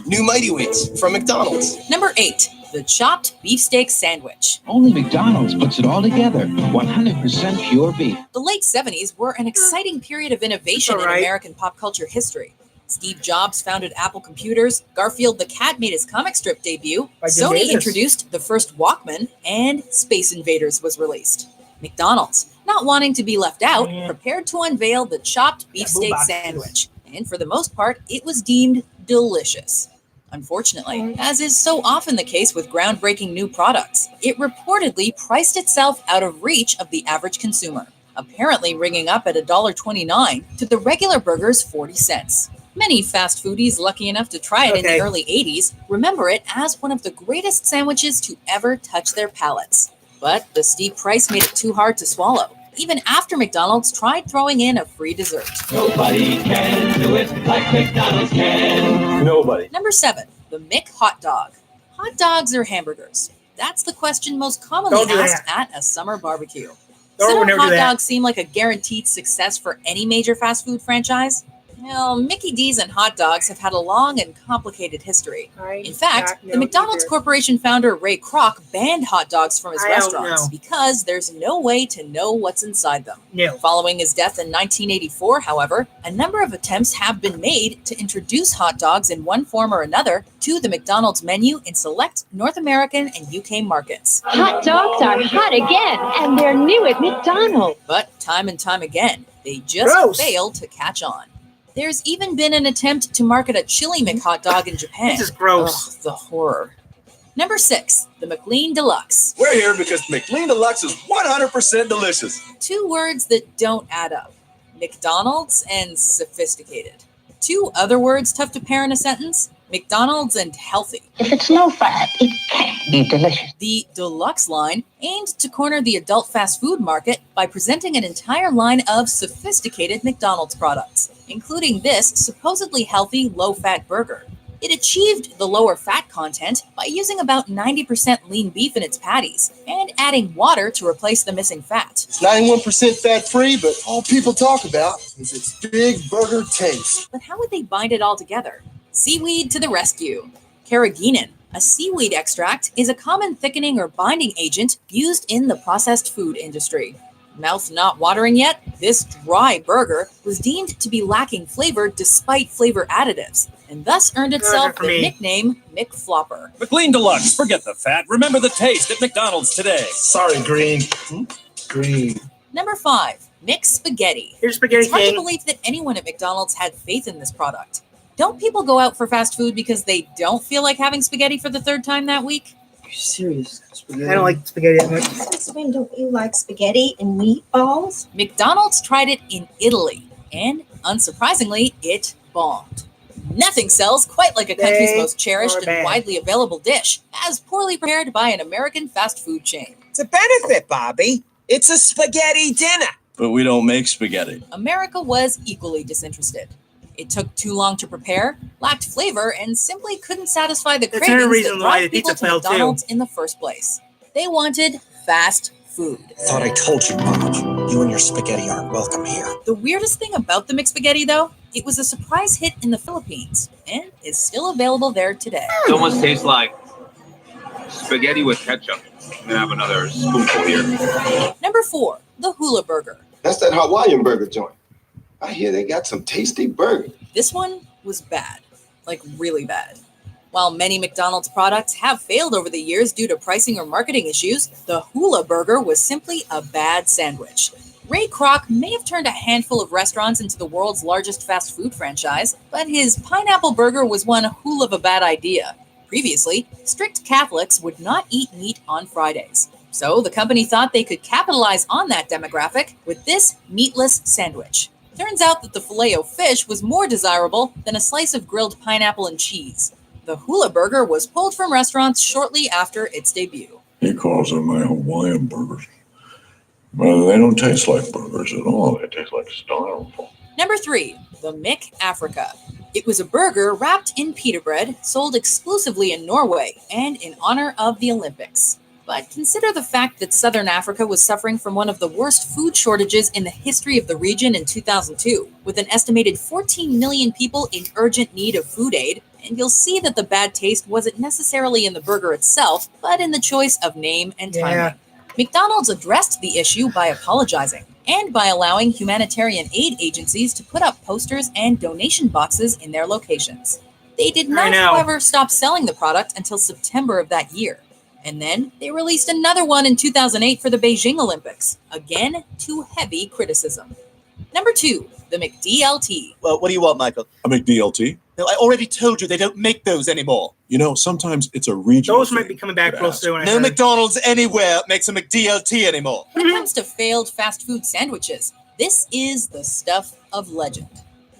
New Mighty Wings from McDonald's. Number 8, the chopped beefsteak sandwich. Only McDonald's puts it all together. 100% pure beef. The late 70s were an exciting period of innovation in American pop culture history. Steve Jobs founded Apple Computers, Garfield the Cat made his comic strip debut, Sony introduced the first Walkman, and Space Invaders was released. McDonald's, not wanting to be left out, prepared to unveil the chopped beefsteak sandwich. And for the most part, it was deemed delicious. Unfortunately, as is so often the case with groundbreaking new products, it reportedly priced itself out of reach of the average consumer, apparently ringing up at $1.29 to the regular burger's 40 cents. Many fast foodies lucky enough to try it in the early 80s remember it as one of the greatest sandwiches to ever touch their palates. But the steep price made it too hard to swallow, even after McDonald's tried throwing in a free dessert. Nobody can do it like McDonald's can. Nobody. Number 7, the Mick Hot Dog. Hot dogs or hamburgers? That's the question most commonly asked at a summer barbecue. Doesn't hot dogs seem like a guaranteed success for any major fast food franchise? Well, Mickey D's and hot dogs have had a long and complicated history. In fact, the McDonald's Corporation founder Ray Kroc banned hot dogs from his restaurants because there's no way to know what's inside them. Following his death in 1984, however, a number of attempts have been made to introduce hot dogs in one form or another to the McDonald's menu in select North American and UK markets. Hot dogs are hot again, and they're new at McDonald's. But time and time again, they just failed to catch on. There's even been an attempt to market a chili McHot dog in Japan. This is gross. Ugh, the horror. Number 6, the McLean Deluxe. We're here because McLean Deluxe is 100% delicious. 2 words that don't add up. McDonald's and sophisticated. Two other words tough to pair in a sentence: McDonald's and healthy. If it's low fat, it can't be delicious. The Deluxe line aimed to corner the adult fast food market by presenting an entire line of sophisticated McDonald's products, including this supposedly healthy, low-fat burger. It achieved the lower fat content by using about 90% lean beef in its patties and adding water to replace the missing fat. It's 91% fat-free, but all people talk about is its big burger taste. But how would they bind it all together? Seaweed to the rescue. Carrageenan, a seaweed extract, is a common thickening or binding agent used in the processed food industry. Mouth not watering yet? This dry burger was deemed to be lacking flavor despite flavor additives, and thus earned itself the nickname McFlopper. McLean Deluxe, forget the fat, remember the taste at McDonald's today. Sorry, Green. Green. Number 5, McSpaghetti. Here's Spaghetti It's hard to King. believe that anyone at McDonald's had faith in this product. Don't people go out for fast food because they don't feel like having spaghetti for the third time that week? Are you serious? I don't like spaghetti that much. Husband, don't you like spaghetti and meatballs? McDonald's tried it in Italy, and unsurprisingly, it bombed. Nothing sells quite like a country's They most cherished are and bad. widely available dish, as poorly prepared by an American fast food chain. It's a benefit, Bobby. It's a spaghetti dinner. But we don't make spaghetti. America was equally disinterested. It took too long to prepare, lacked flavor, and simply couldn't satisfy the That's cravings another reason that why drive the people pizza to failed, too. McDonald's in the first place. They wanted fast food. Thought I told you, Bob. You and your spaghetti aren't welcome here. The weirdest thing about the McSpaghetti, though, it was a surprise hit in the Philippines, and is still available there today. It almost tastes like spaghetti with ketchup. I'm gonna have another spoonful here. Number 4, the Hula Burger. That's that Hawaiian burger joint. I hear they got some tasty burgers. This one was bad, like really bad. While many McDonald's products have failed over the years due to pricing or marketing issues, the Hula Burger was simply a bad sandwich. Ray Kroc may have turned a handful of restaurants into the world's largest fast food franchise, but his pineapple burger was one hula of a bad idea. Previously, strict Catholics would not eat meat on Fridays. So the company thought they could capitalize on that demographic with this meatless sandwich. Turns out that the Filet-O-Fish was more desirable than a slice of grilled pineapple and cheese. The Hula Burger was pulled from restaurants shortly after its debut. He calls them my Hawaiian burgers. Well, they don't taste like burgers at all. They taste like styrofoam. Number 3, the Mick Africa. It was a burger wrapped in pita bread, sold exclusively in Norway and in honor of the Olympics. But consider the fact that Southern Africa was suffering from one of the worst food shortages in the history of the region in 2002, with an estimated 14 million people in urgent need of food aid, and you'll see that the bad taste wasn't necessarily in the burger itself, but in the choice of name and timing. Yeah. McDonald's addressed the issue by apologizing and by allowing humanitarian aid agencies to put up posters and donation boxes in their locations. They did not, however, stop selling the product until September of that year. And then they released another one in 2008 for the Beijing Olympics, again to heavy criticism. Number 2, the McDLT. Well, what do you want, Michael? A McDLT? No, I already told you they don't make those anymore. You know, sometimes it's a regional Those might thing. be coming back real soon. I No heard. McDonald's anywhere makes a McDLT anymore. When it comes to failed fast food sandwiches, this is the stuff of legend.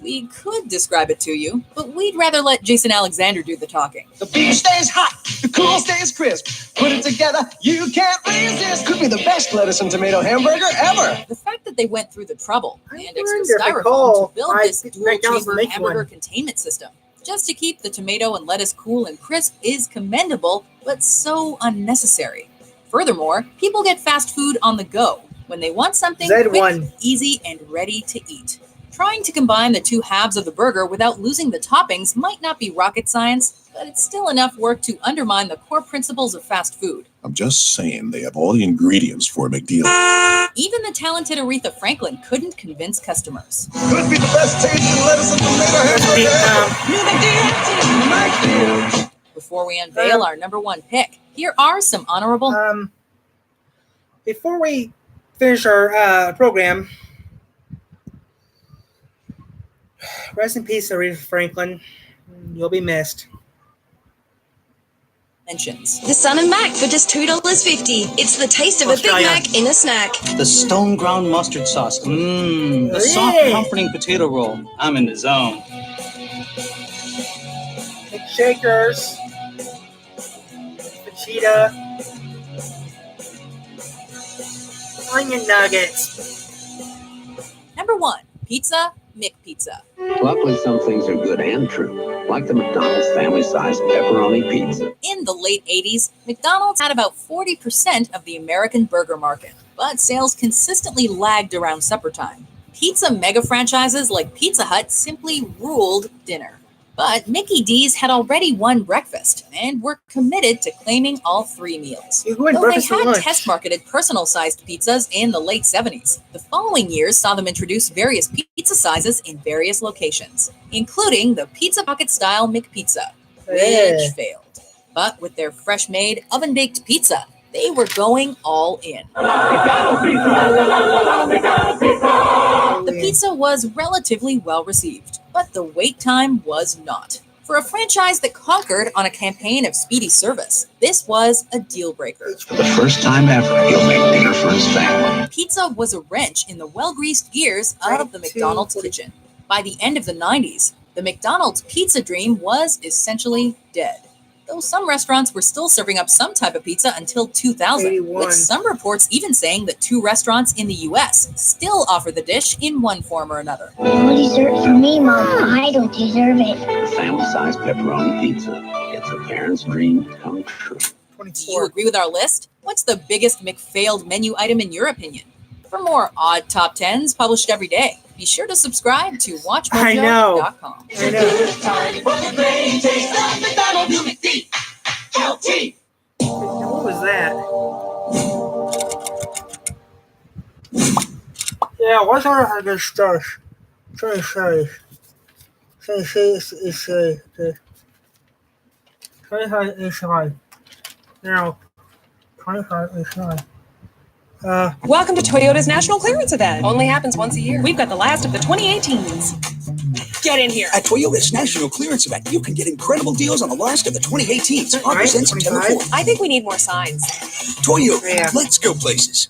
We could describe it to you, but we'd rather let Jason Alexander do the talking. The beef stays hot, the cool stays crisp. Put it together, you can't resist. Could be the best lettuce and tomato hamburger ever. The fact that they went through the trouble and extra wonder if styrofoam Nicole to build might this make dual-chamber one. hamburger containment system just to keep the tomato and lettuce cool and crisp is commendable, but so unnecessary. Furthermore, people get fast food on the go when they want something Z1. quick, easy, and ready to eat. Trying to combine the two halves of the burger without losing the toppings might not be rocket science, but it's still enough work to undermine the core principles of fast food. I'm just saying they have all the ingredients for a McDLT. Even the talented Aretha Franklin couldn't convince customers. Could be the best tasting lettuce and tomato hamburger ever. Before we unveil our number 1 pick, here are some honorable... Before we finish our program, rest in peace, Aretha Franklin. You'll be missed. mentions. The Sun and Mac for just $2.50. It's the taste of a Big Mac in a snack. The stone ground mustard sauce. Mmm. The soft, comforting potato roll. I'm in the zone. Shakers, Vegeta, onion nuggets. Number 1, pizza, McPizza. Luckily, some things are good and true, like the McDonald's family-sized pepperoni pizza. In the late 80s, McDonald's had about 40% of the American burger market, but sales consistently lagged around supper time. Pizza mega franchises like Pizza Hut simply ruled dinner. But Mickey D's had already won breakfast and were committed to claiming all 3 meals. You win Though they breakfast for had lunch. test-marketed personal-sized pizzas in the late 70s, the following years saw them introduce various pizza sizes in various locations, including the Pizza Pocket-style McPizza, which failed. But with their fresh-made, oven-baked pizza, they were going all in. The pizza was relatively well received, but the wait time was not. For a franchise that conquered on a campaign of speedy service, this was a deal breaker. For the first time ever, he'll make dinner for his family. Pizza was a wrench in the well-greased gears of the McDonald's kitchen. By the end of the 90s, the McDonald's pizza dream was essentially dead. Though some restaurants were still serving up some type of pizza until 2000, 81. with some reports even saying that 2 restaurants in the US still offer the dish in one form or another. No dessert for me, Mom. I don't deserve it. The family-sized pepperoni pizza. It's a parent's dream come true. Do you agree with our list? What's the biggest McFailed menu item in your opinion? For more odd top 10s published every day, be sure to subscribe to WatchMojo.com. I know. What was that? Yeah, what's all this stuff? Say, now, Welcome to Toyota's National Clearance Event. Only happens once a year. We've got the last of the 2018s. Get in here. At Toyota's National Clearance Event, you can get incredible deals on the last of the 2018s. Offers end September 4th. I think we need more signs. Toyota, let's go places.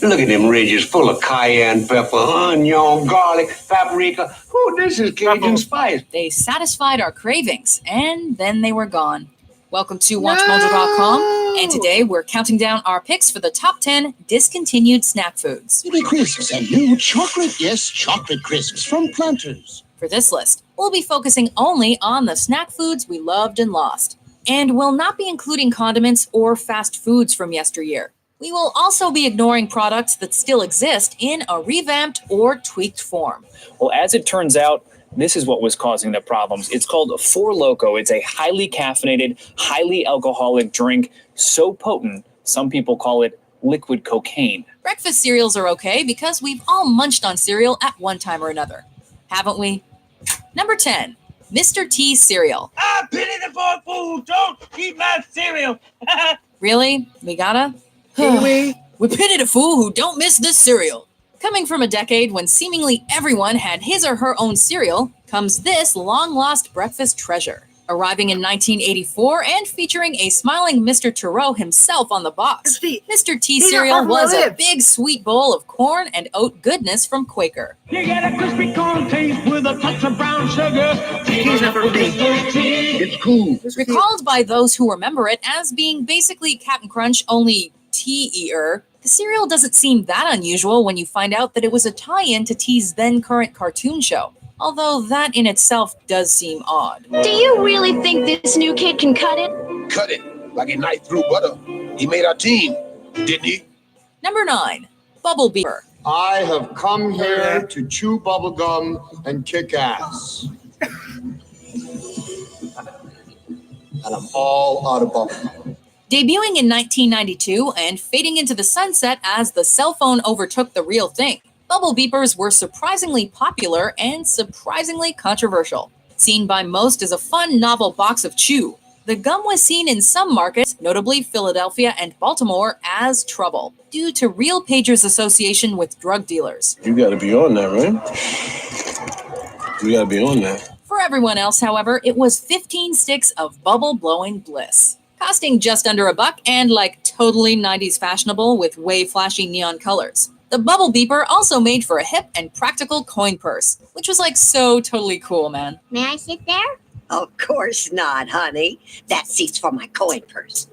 Look at them ridges full of cayenne pepper, onion, garlic, paprika. Oh, this is Cajun spice. They satisfied our cravings, and then they were gone. Welcome to WatchMojo.com, and today we're counting down our picks for the top 10 discontinued snack foods. City Crisps and new chocolate, yes, chocolate crisps from Planters. For this list, we'll be focusing only on the snack foods we loved and lost, and will not be including condiments or fast foods from yesteryear. We will also be ignoring products that still exist in a revamped or tweaked form. Well, as it turns out, this is what was causing the problems. It's called Four Loko. It's a highly caffeinated, highly alcoholic drink, so potent, some people call it liquid cocaine. Breakfast cereals are okay because we've all munched on cereal at one time or another, haven't we? Number 10, Mr. T cereal. I pity the poor fool. Don't eat my cereal. Really? We gotta? We pity the fool who don't miss this cereal. Coming from a decade when seemingly everyone had his or her own cereal, comes this long-lost breakfast treasure. Arriving in 1984 and featuring a smiling Mr. Thoreau himself on the box, Mr. T cereal was a big sweet bowl of corn and oat goodness from Quaker. You get a crispy corn taste with a touch of brown sugar. It's cool. Recalled by those who remember it as being basically Cap'n Crunch, only T-er, the cereal doesn't seem that unusual when you find out that it was a tie-in to T's then-current cartoon show, although that in itself does seem odd. Do you really think this new kid can cut it? Cut it like a knife through butter. He made our team, didn't he? Number 9, Bubble Beaver. I have come here to chew bubblegum and kick ass. And I'm all out of bubblegum. Debuting in 1992 and fading into the sunset as the cell phone overtook the real thing, Bubble Beepers were surprisingly popular and surprisingly controversial. Seen by most as a fun, novel box of chew, the gum was seen in some markets, notably Philadelphia and Baltimore, as trouble, due to Real Pager's association with drug dealers. You gotta be on that, right? You gotta be on that. For everyone else, however, it was 15 sticks of bubble-blowing bliss. costing just under $1 and like totally 90s fashionable with way flashy neon colors. The bubble beeper also made for a hip and practical coin purse, which was like so totally cool, man. May I sit there? Of course not, honey. That seat's for my coin purse.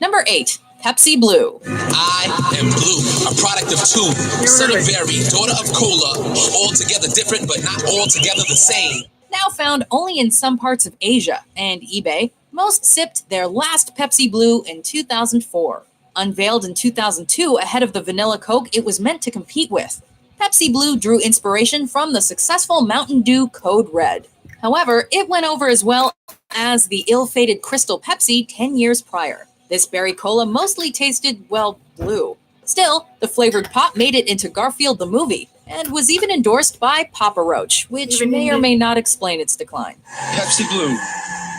Number 8. Pepsi Blue. I am Blue, a product of two. Son of Very, daughter of Cola. Altogether different, but not altogether the same. Now found only in some parts of Asia and eBay, most sipped their last Pepsi Blue in 2004. Unveiled in 2002 ahead of the vanilla Coke it was meant to compete with. Pepsi Blue drew inspiration from the successful Mountain Dew Code Red. However, it went over as well as the ill-fated Crystal Pepsi 10 years prior. This berry cola mostly tasted, well, blue. Still, the flavored pop made it into Garfield the movie, and was even endorsed by Papa Roach, which may or may not explain its decline. Pepsi Blue.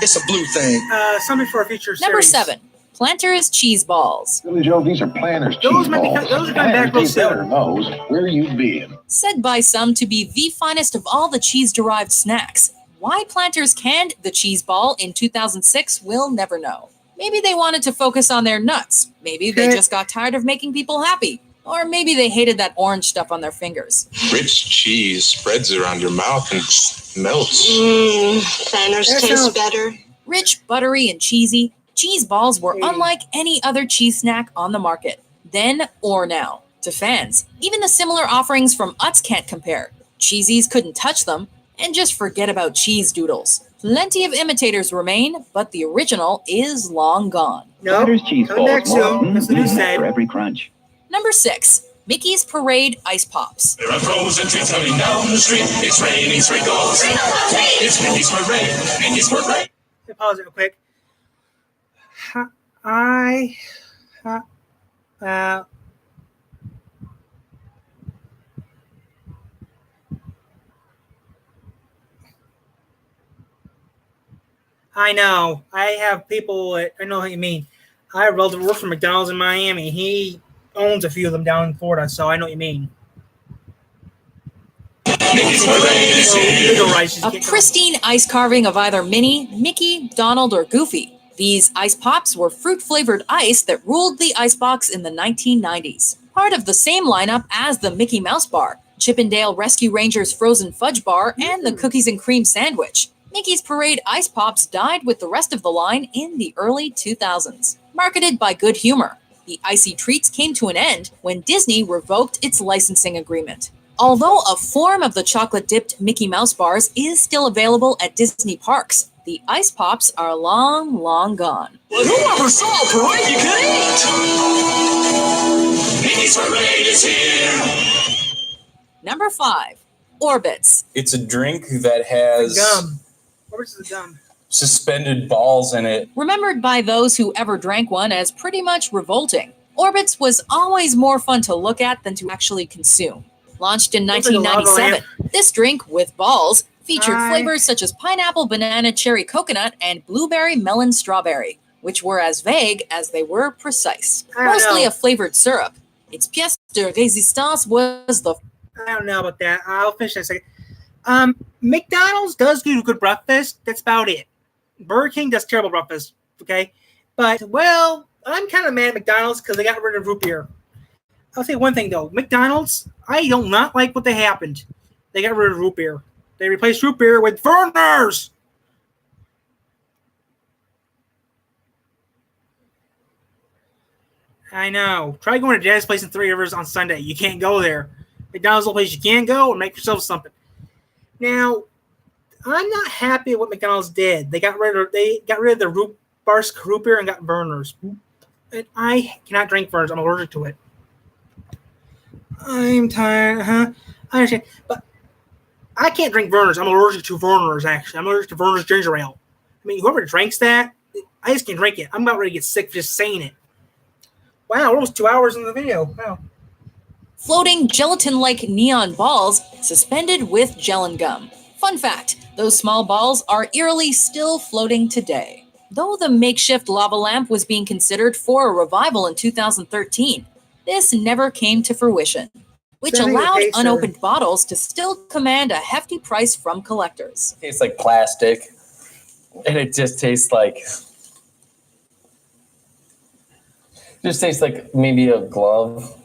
It's a blue thing. Something for a future Number series. 7. Planters Cheese Balls. Billy Joe, these are Planters Those cheese might be- balls. those are coming back real Planters taste better soon. than those. Where you been? Said by some to be the finest of all the cheese-derived snacks. Why Planters canned the cheese ball in 2006, we'll never know. Maybe they wanted to focus on their nuts. Maybe they just got tired of making people happy. Or maybe they hated that orange stuff on their fingers. Rich cheese spreads around your mouth and melts. Planters That taste sounds- better. Rich, buttery, and cheesy, cheese balls were unlike any other cheese snack on the market, then or now. To fans, even the similar offerings from Utz can't compare. Cheesies couldn't touch them, and just forget about cheese doodles. Plenty of imitators remain, but the original is long gone. No, cheese coming back balls. soon. That's the new said. For every crunch. Number 6. Mickey's Parade Ice Pops. There are frozen treats coming down the street. It's raining sprinkles. It's Mickey's Parade. Mickey's Parade. Let me pause it real quick. I know. I have people. I know what you mean. I have a relative who works for McDonald's in Miami. He owns a few of them down in Florida, so I know what you mean. A pristine ice carving of either Minnie, Mickey, Donald, or Goofy. These ice pops were fruit-flavored ice that ruled the icebox in the 1990s. Part of the same lineup as the Mickey Mouse Bar, Chippendale Rescue Rangers Frozen Fudge Bar, and the Cookies and Cream Sandwich. Mickey's Parade Ice Pops died with the rest of the line in the early 2000s. Marketed by Good Humor, the icy treats came to an end when Disney revoked its licensing agreement. Although a form of the chocolate-dipped Mickey Mouse bars is still available at Disney parks, the Ice Pops are long, long gone. Whoever saw a parade you could eat? Mickey's Parade is here. Number 5. Orbits. It's a drink that has Gum. Where's the gum? suspended balls in it. Remembered by those who ever drank one as pretty much revolting, Orbits was always more fun to look at than to actually consume. Launched in Looks like a lava 1997, this drink, with balls, featured Hi. flavors such as pineapple, banana, cherry, coconut, and blueberry, melon, strawberry, which were as vague as they were precise. I don't Mostly know. a flavored syrup. Its pièce de résistance was the I don't know about that. I'll finish in a second. McDonald's does do good breakfast. That's about it. Burger King does terrible breakfast. Okay, but well, I'm kind of mad at McDonald's because they got rid of root beer. I'll say one thing though, McDonald's, I do not like what they happened. They got rid of root beer. They replaced root beer with Vernors. I know. Try going to Dad's Place in Three Rivers on Sunday. You can't go there. McDonald's is the place you can go and make yourself something. Now, I'm not happy with what McDonald's did. They got rid of the root beer and got Vernors. And I cannot drink Vernors. I'm allergic to it. I'm tired. I understand, but I can't drink Vernors. I'm allergic to Vernors. Actually, I'm allergic to Vernors ginger ale. I mean, whoever drinks that, I just can't drink it. I'm about ready to get sick just saying it. Wow, we're almost 2 hours in the video. Wow. floating gelatin-like neon balls suspended with gelin gum. Fun fact, those small balls are eerily still floating today. Though the makeshift lava lamp was being considered for a revival in 2013, this never came to fruition, which allowed unopened bottles to still command a hefty price from collectors. It tastes like plastic, and it just tastes like Just tastes like maybe a glove.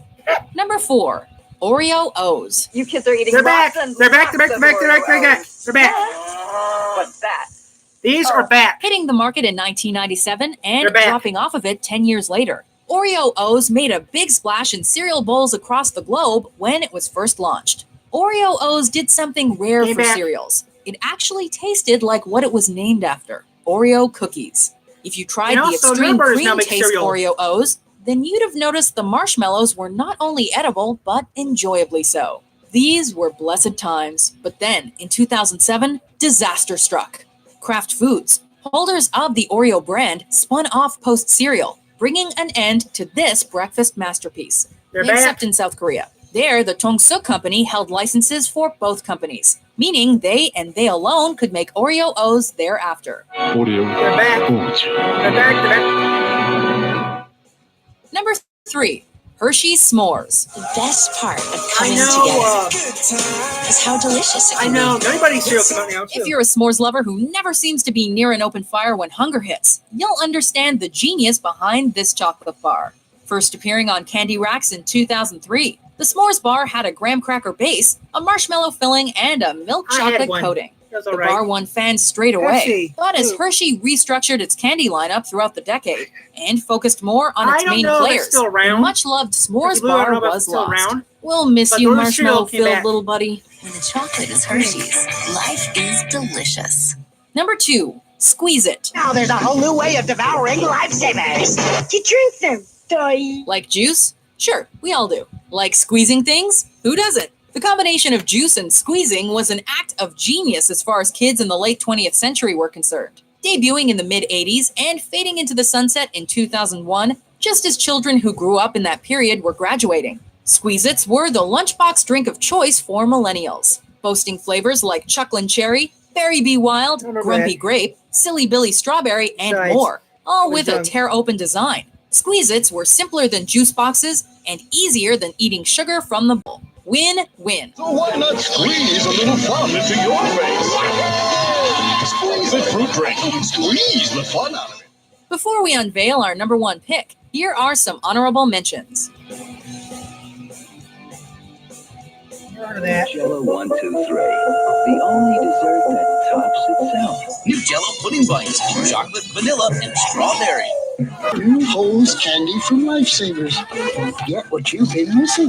Number 4, Oreo O's. You kids are eating They're back. lots and They're back. They're lots back. of They're back. They're back. Oreos. They're back. What's that? These are back. Hitting the market in 1997 and They're back. dropping off of it 10 years later. Oreo O's made a big splash in cereal bowls across the globe when it was first launched. Oreo O's did something rare Came for back. cereals. It actually tasted like what it was named after, Oreo cookies. If you tried And the also, extreme Numbers now cream make taste cereal. Oreo O's, then you'd have noticed the marshmallows were not only edible, but enjoyably so. These were blessed times, but then, in 2007, disaster struck. Kraft Foods, holders of the Oreo brand, spun off Post cereal, bringing an end to this breakfast masterpiece. They're Except back. in South Korea. There, the Tongsu company held licenses for both companies, meaning they and they alone could make Oreo O's thereafter. Oreo. They're back. They're back. They're back. Number 3, Hershey's S'mores. The best part of I coming know. together is how delicious it I can know. be. Everybody's cereal come out now too. If you're a s'mores lover who never seems to be near an open fire when hunger hits, you'll understand the genius behind this chocolate bar. First appearing on candy racks in 2003, the s'mores bar had a graham cracker base, a marshmallow filling, and a milk I had chocolate one. coating. That's The all right. bar won fans straight away. Hershey. But as Ooh. Hershey restructured its candy lineup throughout the decade and focused more on its I don't main know if it's players, still the around. much-loved s'mores Blue, I don't bar know if it's was still lost. around. We'll miss But you, those cereal came marshmallow-filled back. little buddy. When the chocolate is Hershey's, life is delicious. Number 2, Squeeze It. Now there's a whole new way of devouring lifesavers. You drink them, die. Like juice? Sure, we all do. Like squeezing things? Who doesn't? The combination of juice and squeezing was an act of genius as far as kids in the late 20th century were concerned. Debuting in the mid-80s and fading into the sunset in 2001, just as children who grew up in that period were graduating. Squeeze-Its were the lunchbox drink of choice for millennials, boasting flavors like Chucklin' Cherry, Berry Be Wild, Remember Grumpy that. Grape, Silly Billy Strawberry, and Nice. more, all with a done. tear-open design. Squeeze-Its were simpler than juice boxes and easier than eating sugar from the bowl. Win-win. So why not squeeze a little fun into your face? Squeeze it fruit drink. Squeeze the fun out of it. Before we unveil our number 1 pick, here are some honorable mentions. Heard of that. Jello 1, 2, 3. The only dessert that tops itself. New Jello pudding bites, chocolate, vanilla, and strawberry. New Holes candy from Lifesavers. Get what you've been missing.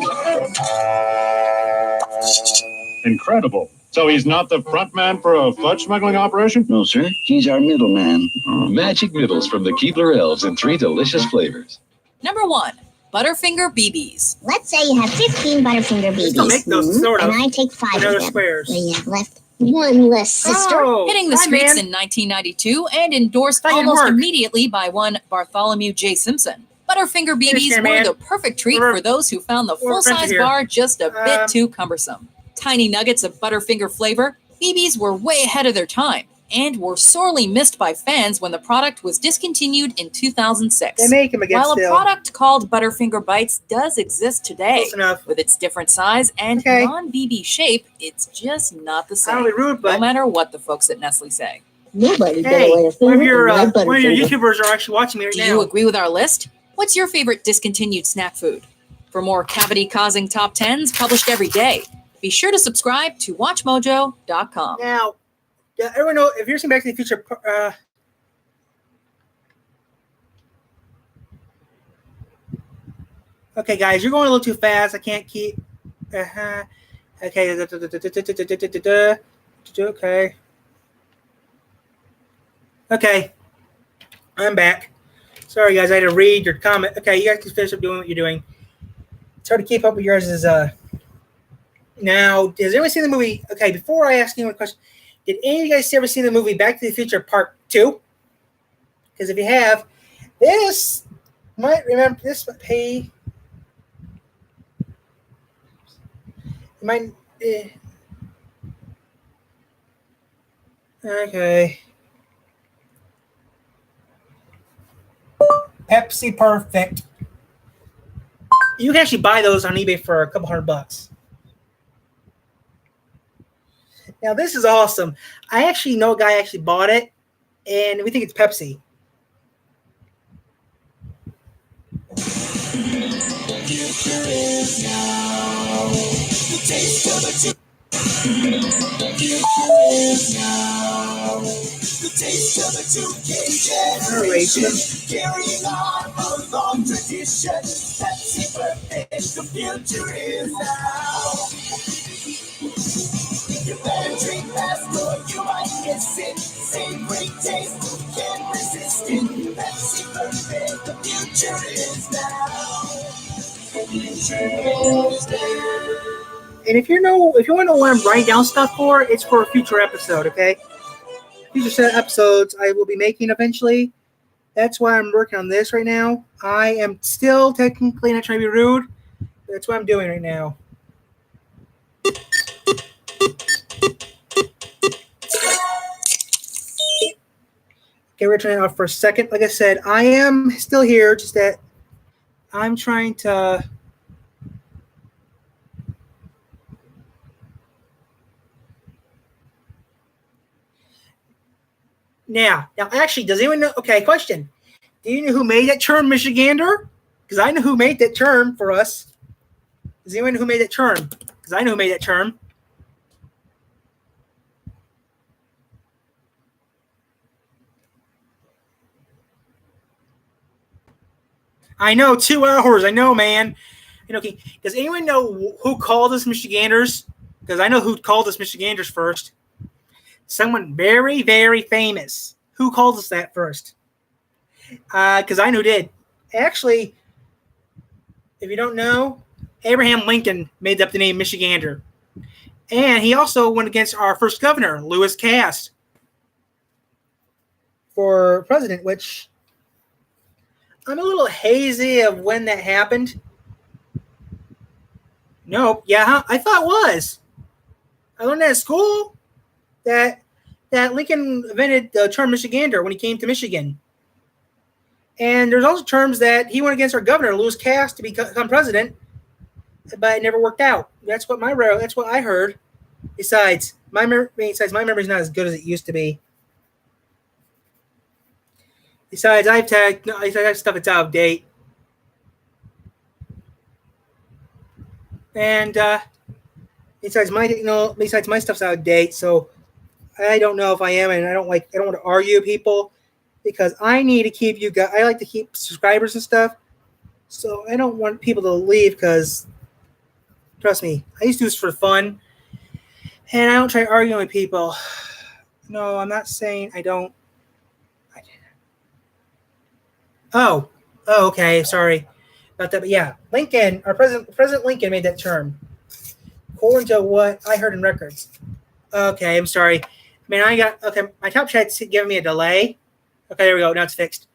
Incredible. So he's not the front man for a fudge smuggling operation? No, sir. He's our middleman. Magic Middles from the Keebler Elves in 3 delicious flavors. Number 1, Butterfinger BBs. Let's say you have 15 Butterfinger BBs. still make those, sort of. And I take 5 They're of them. squares. What do you have left? One less, sister. Oh, Hitting the hi, streets man. in 1992 and endorsed That didn't almost work. immediately by one Bartholomew J. Simpson. Butterfinger BBs Finish there, were man. the perfect treat We're- for those who found the we're full-size here. bar just a bit Um, too cumbersome. Tiny nuggets of Butterfinger flavor, BBs were way ahead of their time and were sorely missed by fans when the product was discontinued in 2006. They make them again While still. a product called Butterfinger Bites does exist today, Close enough. with its different size and Okay. non-BB shape, it's just not the I same, don't be rude, no but matter what the folks at Nestle say. Nobody's hey, gonna wear one of your Butterfinger. YouTubers are actually watching me right Do now. you agree with our list? What's your favorite discontinued snack food? For more cavity-causing top 10s published every day, be sure to subscribe to WatchMojo.com. Now, everyone know if you're seeing Back to the Future, okay, guys, you're going a little too fast. I can't keep. Okay. Okay. Okay. I'm back. Sorry, guys. I had to read your comment. Okay, you guys can finish up doing what you're doing. It's hard to keep up with yours. Now, has anyone seen the movie? Okay, before I ask you a question, did any of you guys ever see the movie Back to the Future Part 2? Because if you have, this might remember this might pay. You might. Okay. Pepsi Perfect. You can actually buy those on eBay for a couple $100. Now this is awesome. I actually know a guy actually bought it, and we think it's Pepsi. Future is now. The taste of a two. Future is now. The taste of a 2K generation. Carrying on a long tradition. Pepsi perfect. The future is now. You better drink fast or you might miss it. Same great taste, can't resist it. Pepsi perfect. The future is now. The future is now. And if you want to know what I'm writing down stuff for, it's for a future episode, okay? Future set episodes I will be making eventually. That's why I'm working on this right now. I am still technically not trying to be rude. That's what I'm doing right now. Okay, we're turning it off for a second. Like I said, I am still here, just that I'm trying to... Now, actually, does anyone know? Okay, question. Do you know who made that term, Michigander? Because I know who made that term for us. Does anyone know who made that term? Because I know who made that term. I know, 2 hours. I know, man. Okay. Does anyone know who called us Michiganders? Because I know who called us Michiganders first. Someone very, very famous. Who called us that first? Because I know who did. Actually, if you don't know, Abraham Lincoln made up the name Michigander. And he also went against our first governor, Lewis Cass, for president, which I'm a little hazy of when that happened. Nope. Yeah, I thought it was. I learned that at school. That Lincoln invented the term Michigander when he came to Michigan. And there's also terms that he went against our governor, Lewis Cass, to become president, but it never worked out. That's what I heard. Besides, my memory's not as good as it used to be. Besides, I have stuff that's out of date. And besides my stuff's out of date, so I don't know if I am, and I don't want to argue with people because I need to keep you guys. I like to keep subscribers and stuff, so I don't want people to leave because, trust me, I used to do this for fun, and I don't try arguing with people. No, I'm not saying I don't. Oh, okay, sorry about that, but yeah, Lincoln, our President Lincoln made that term, according to what I heard in records. Okay, I'm sorry. My top chat's giving me a delay. Okay, there we go. Now it's fixed.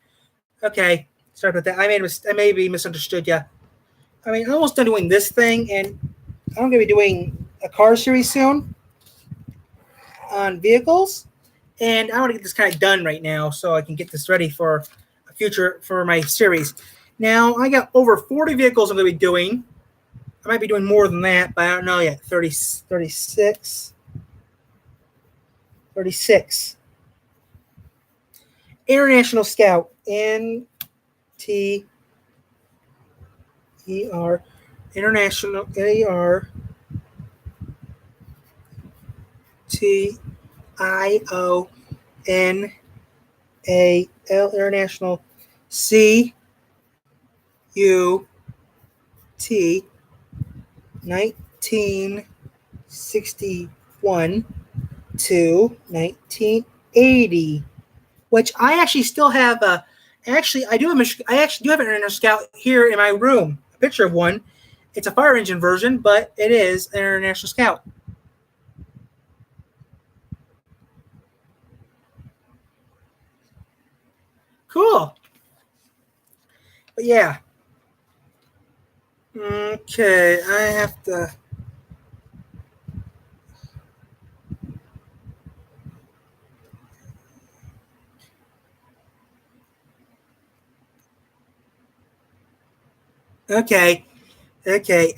Okay, sorry about that. I maybe misunderstood you. I'm almost done doing this thing, and I'm going to be doing a car series soon on vehicles, and I want to get this kind of done right now so I can get this ready for my series. Now, I got over 40 vehicles I'm going to be doing. I might be doing more than that, but I don't know yet. 36. International Scout. NTER. International. ARTIONAL. International. CUT. 1961 to 1980, which I actually still have. I actually do have an International Scout here in my room. A picture of one. It's a fire engine version, but it is an International Scout. Cool. But yeah. Okay, I have to. Okay. Okay,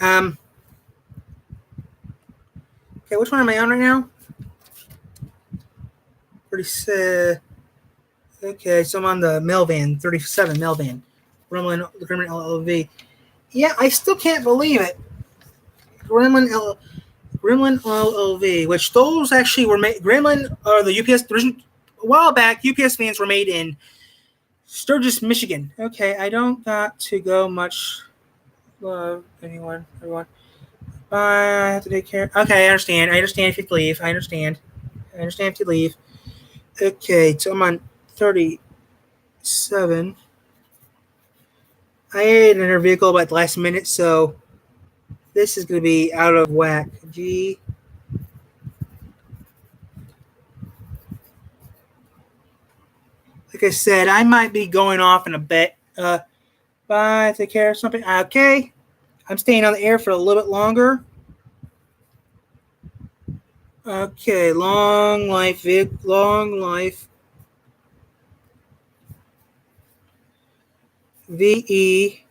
which one am I on right now? 36. Okay, so I'm on the Melvan, 37 Melvan. Rumblin LV. Yeah, I still can't believe it. Gremlin LLV, which those actually were made. Gremlin or the UPS. A while back, UPS fans were made in Sturgis, Michigan. Okay, I don't got to go much. Love everyone. I have to take care. Okay, I understand. I understand if you leave. I understand if you leave. Okay, so I'm on 37. I added another vehicle about the last minute, so this is going to be out of whack. G. Like I said, I might be going off in a bit. Bye. Take care of something. Okay. I'm staying on the air for a little bit longer. Okay. Long life, Vic. Long life. VEHICLE.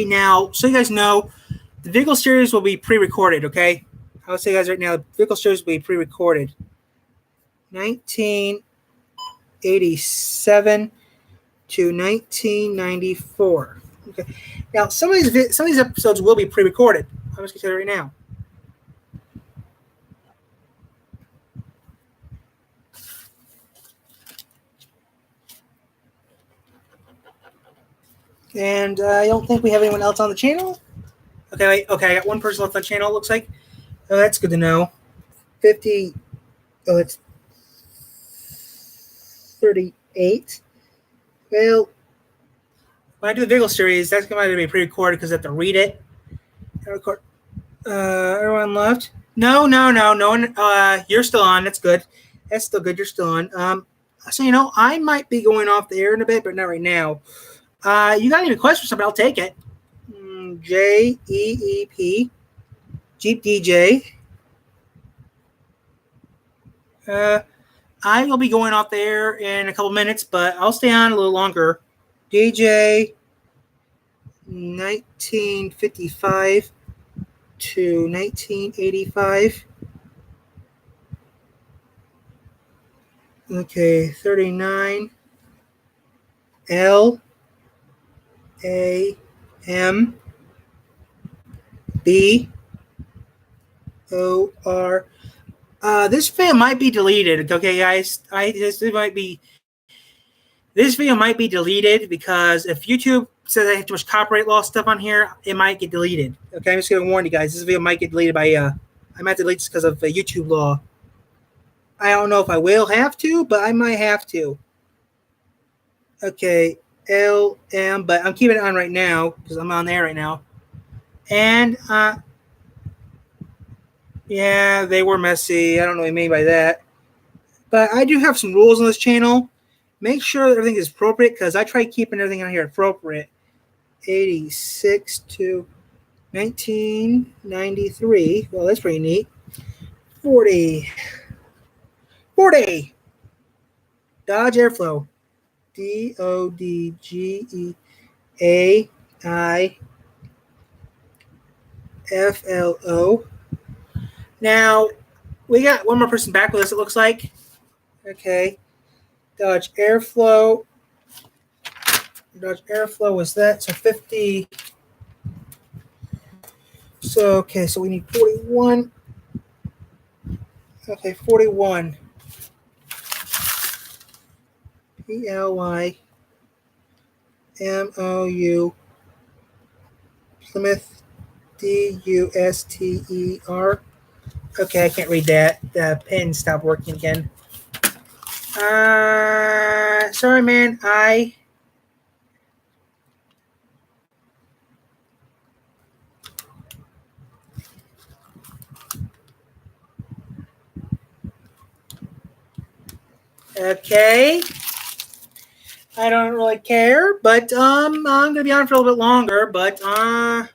Now, so you guys know, the vehicle series will be pre-recorded, okay? I'll say, guys, right now, the vehicle series will be pre-recorded. 1987 to 1994. Okay. Now, some of these episodes will be pre-recorded. I'm just going to say it right now. And I don't think we have anyone else on the channel. Okay, wait. Okay, I got one person left on the channel, it looks like. Oh, that's good to know. 50. Oh, it's 38. Well, when I do the vehicle series, that's going to be pre-recorded because I have to read it. Everyone left? No one. You're still on. That's good. That's still good. You're still on. So, you know, I might be going off the air in a bit, but not right now. You got any requests for something? I'll take it. JEEP. Jeep DJ. I will be going off the air in a couple minutes, but I'll stay on a little longer. DJ 1955 to 1985. Okay, 39. LAM BOR. This video might be deleted. Okay, guys. This video might be deleted because if YouTube says I have too much copyright law stuff on here, it might get deleted. Okay, I'm just gonna warn you guys. This video might get deleted by I might delete this because of YouTube law. I don't know if I will have to, but I might have to. Okay, LM, but I'm keeping it on right now because I'm on there right now. And yeah, they were messy. I don't know what you mean by that. But I do have some rules on this channel. Make sure that everything is appropriate because I try keeping everything on here appropriate. 86 to 1993. Well, that's pretty neat. 40. Dodge Airflow. DODGEAIFLO. Now, we got one more person back with us, it looks like. Okay. Dodge Airflow. Dodge Airflow was that. So 50. So, okay, so we need 41. Okay, 41. PLYMOU. Plymouth DUSTER. Okay, I can't read that. The pen stopped working again. Sorry, man. Okay. I don't really care, but I'm gonna be on for a little bit longer, but in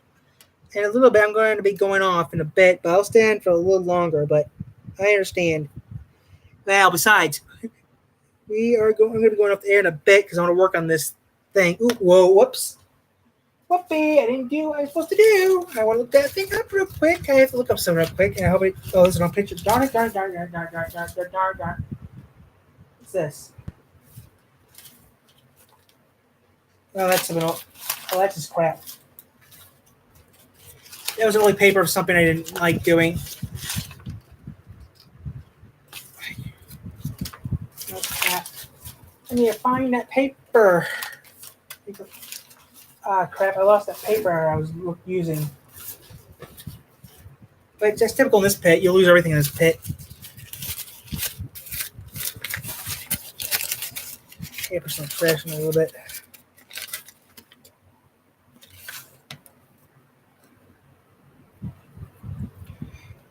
a little bit I'm going to be going off in a bit, but I'll stay on for a little longer, but I understand. Well, besides, I'm gonna be going off the air in a bit because I want to work on this thing. Ooh, whoa, whoops. Whoopee, I didn't do what I was supposed to do. I want to look that thing up real quick. I have to look up something real quick, and I hope it goes on pictures. Darn it. What's this? Oh, that's just crap. That was only paper of something I didn't like doing. Oh, crap. I need to find that paper. Ah, crap, I lost that paper I was using. But that's typical in this pit. You'll lose everything in this pit. Paper's gonna crash in a little bit.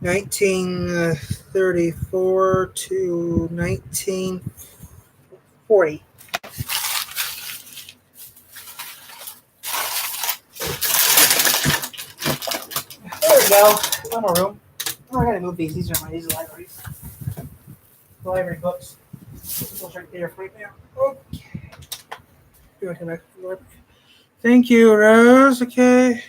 (1934 to 1940). There we go. One more room. Oh, I gotta move these. These are libraries. The library books. This one's right there right now. Okay. Thank you, Rose. Okay.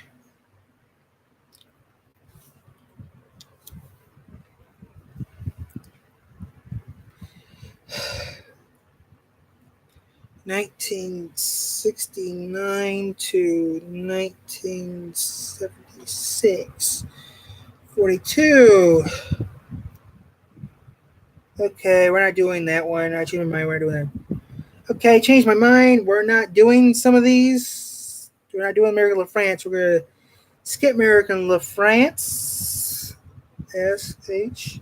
(1969 to 1976). 42. Okay, we're not doing that one. I changed my mind. We're doing that. Okay, changed my mind. We're not doing some of these. We're not doing American LaFrance. We're going to skip American LaFrance. SH.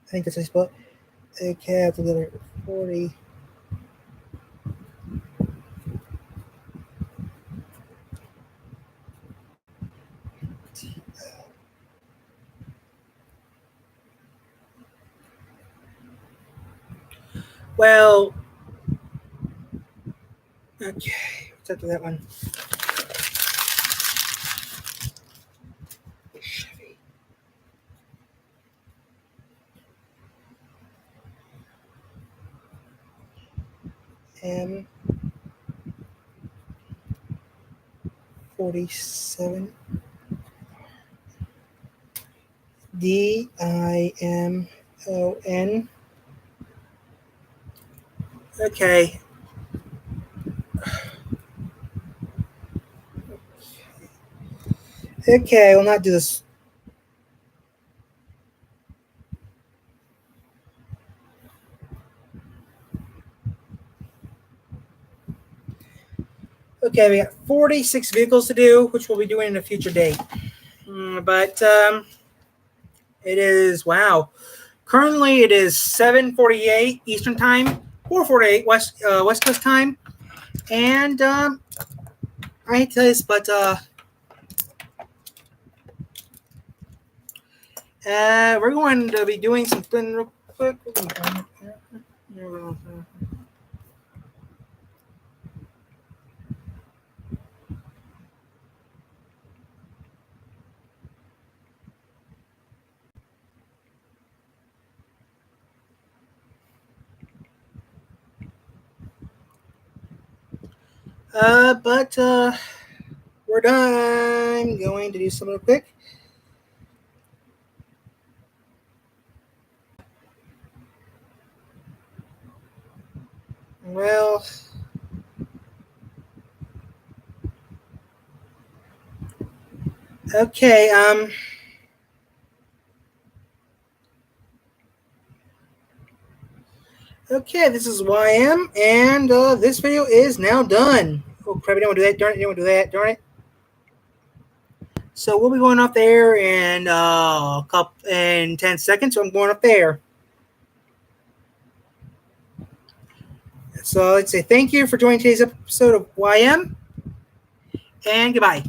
I think that's a spot. Okay, I have to go to 40. Well, okay, what's after that one? M 47 DIMON. Okay. Okay, we'll not do this. Okay, we got 46 vehicles to do, which we'll be doing in a future date. But it is, wow. Currently, it is 7:48 Eastern Time, 4:48 West Coast Time. And I hate to tell you this, but we're going to be doing something real quick. But we're done. I'm going to do something real quick. Well, okay, okay, this is YM, and this video is now done. Oh crap, I didn't want to do that, darn it, I didn't want to do that, darn it. So we'll be going up there in in 10 seconds, so I'm going up there. So I'd say thank you for joining today's episode of YM, and goodbye.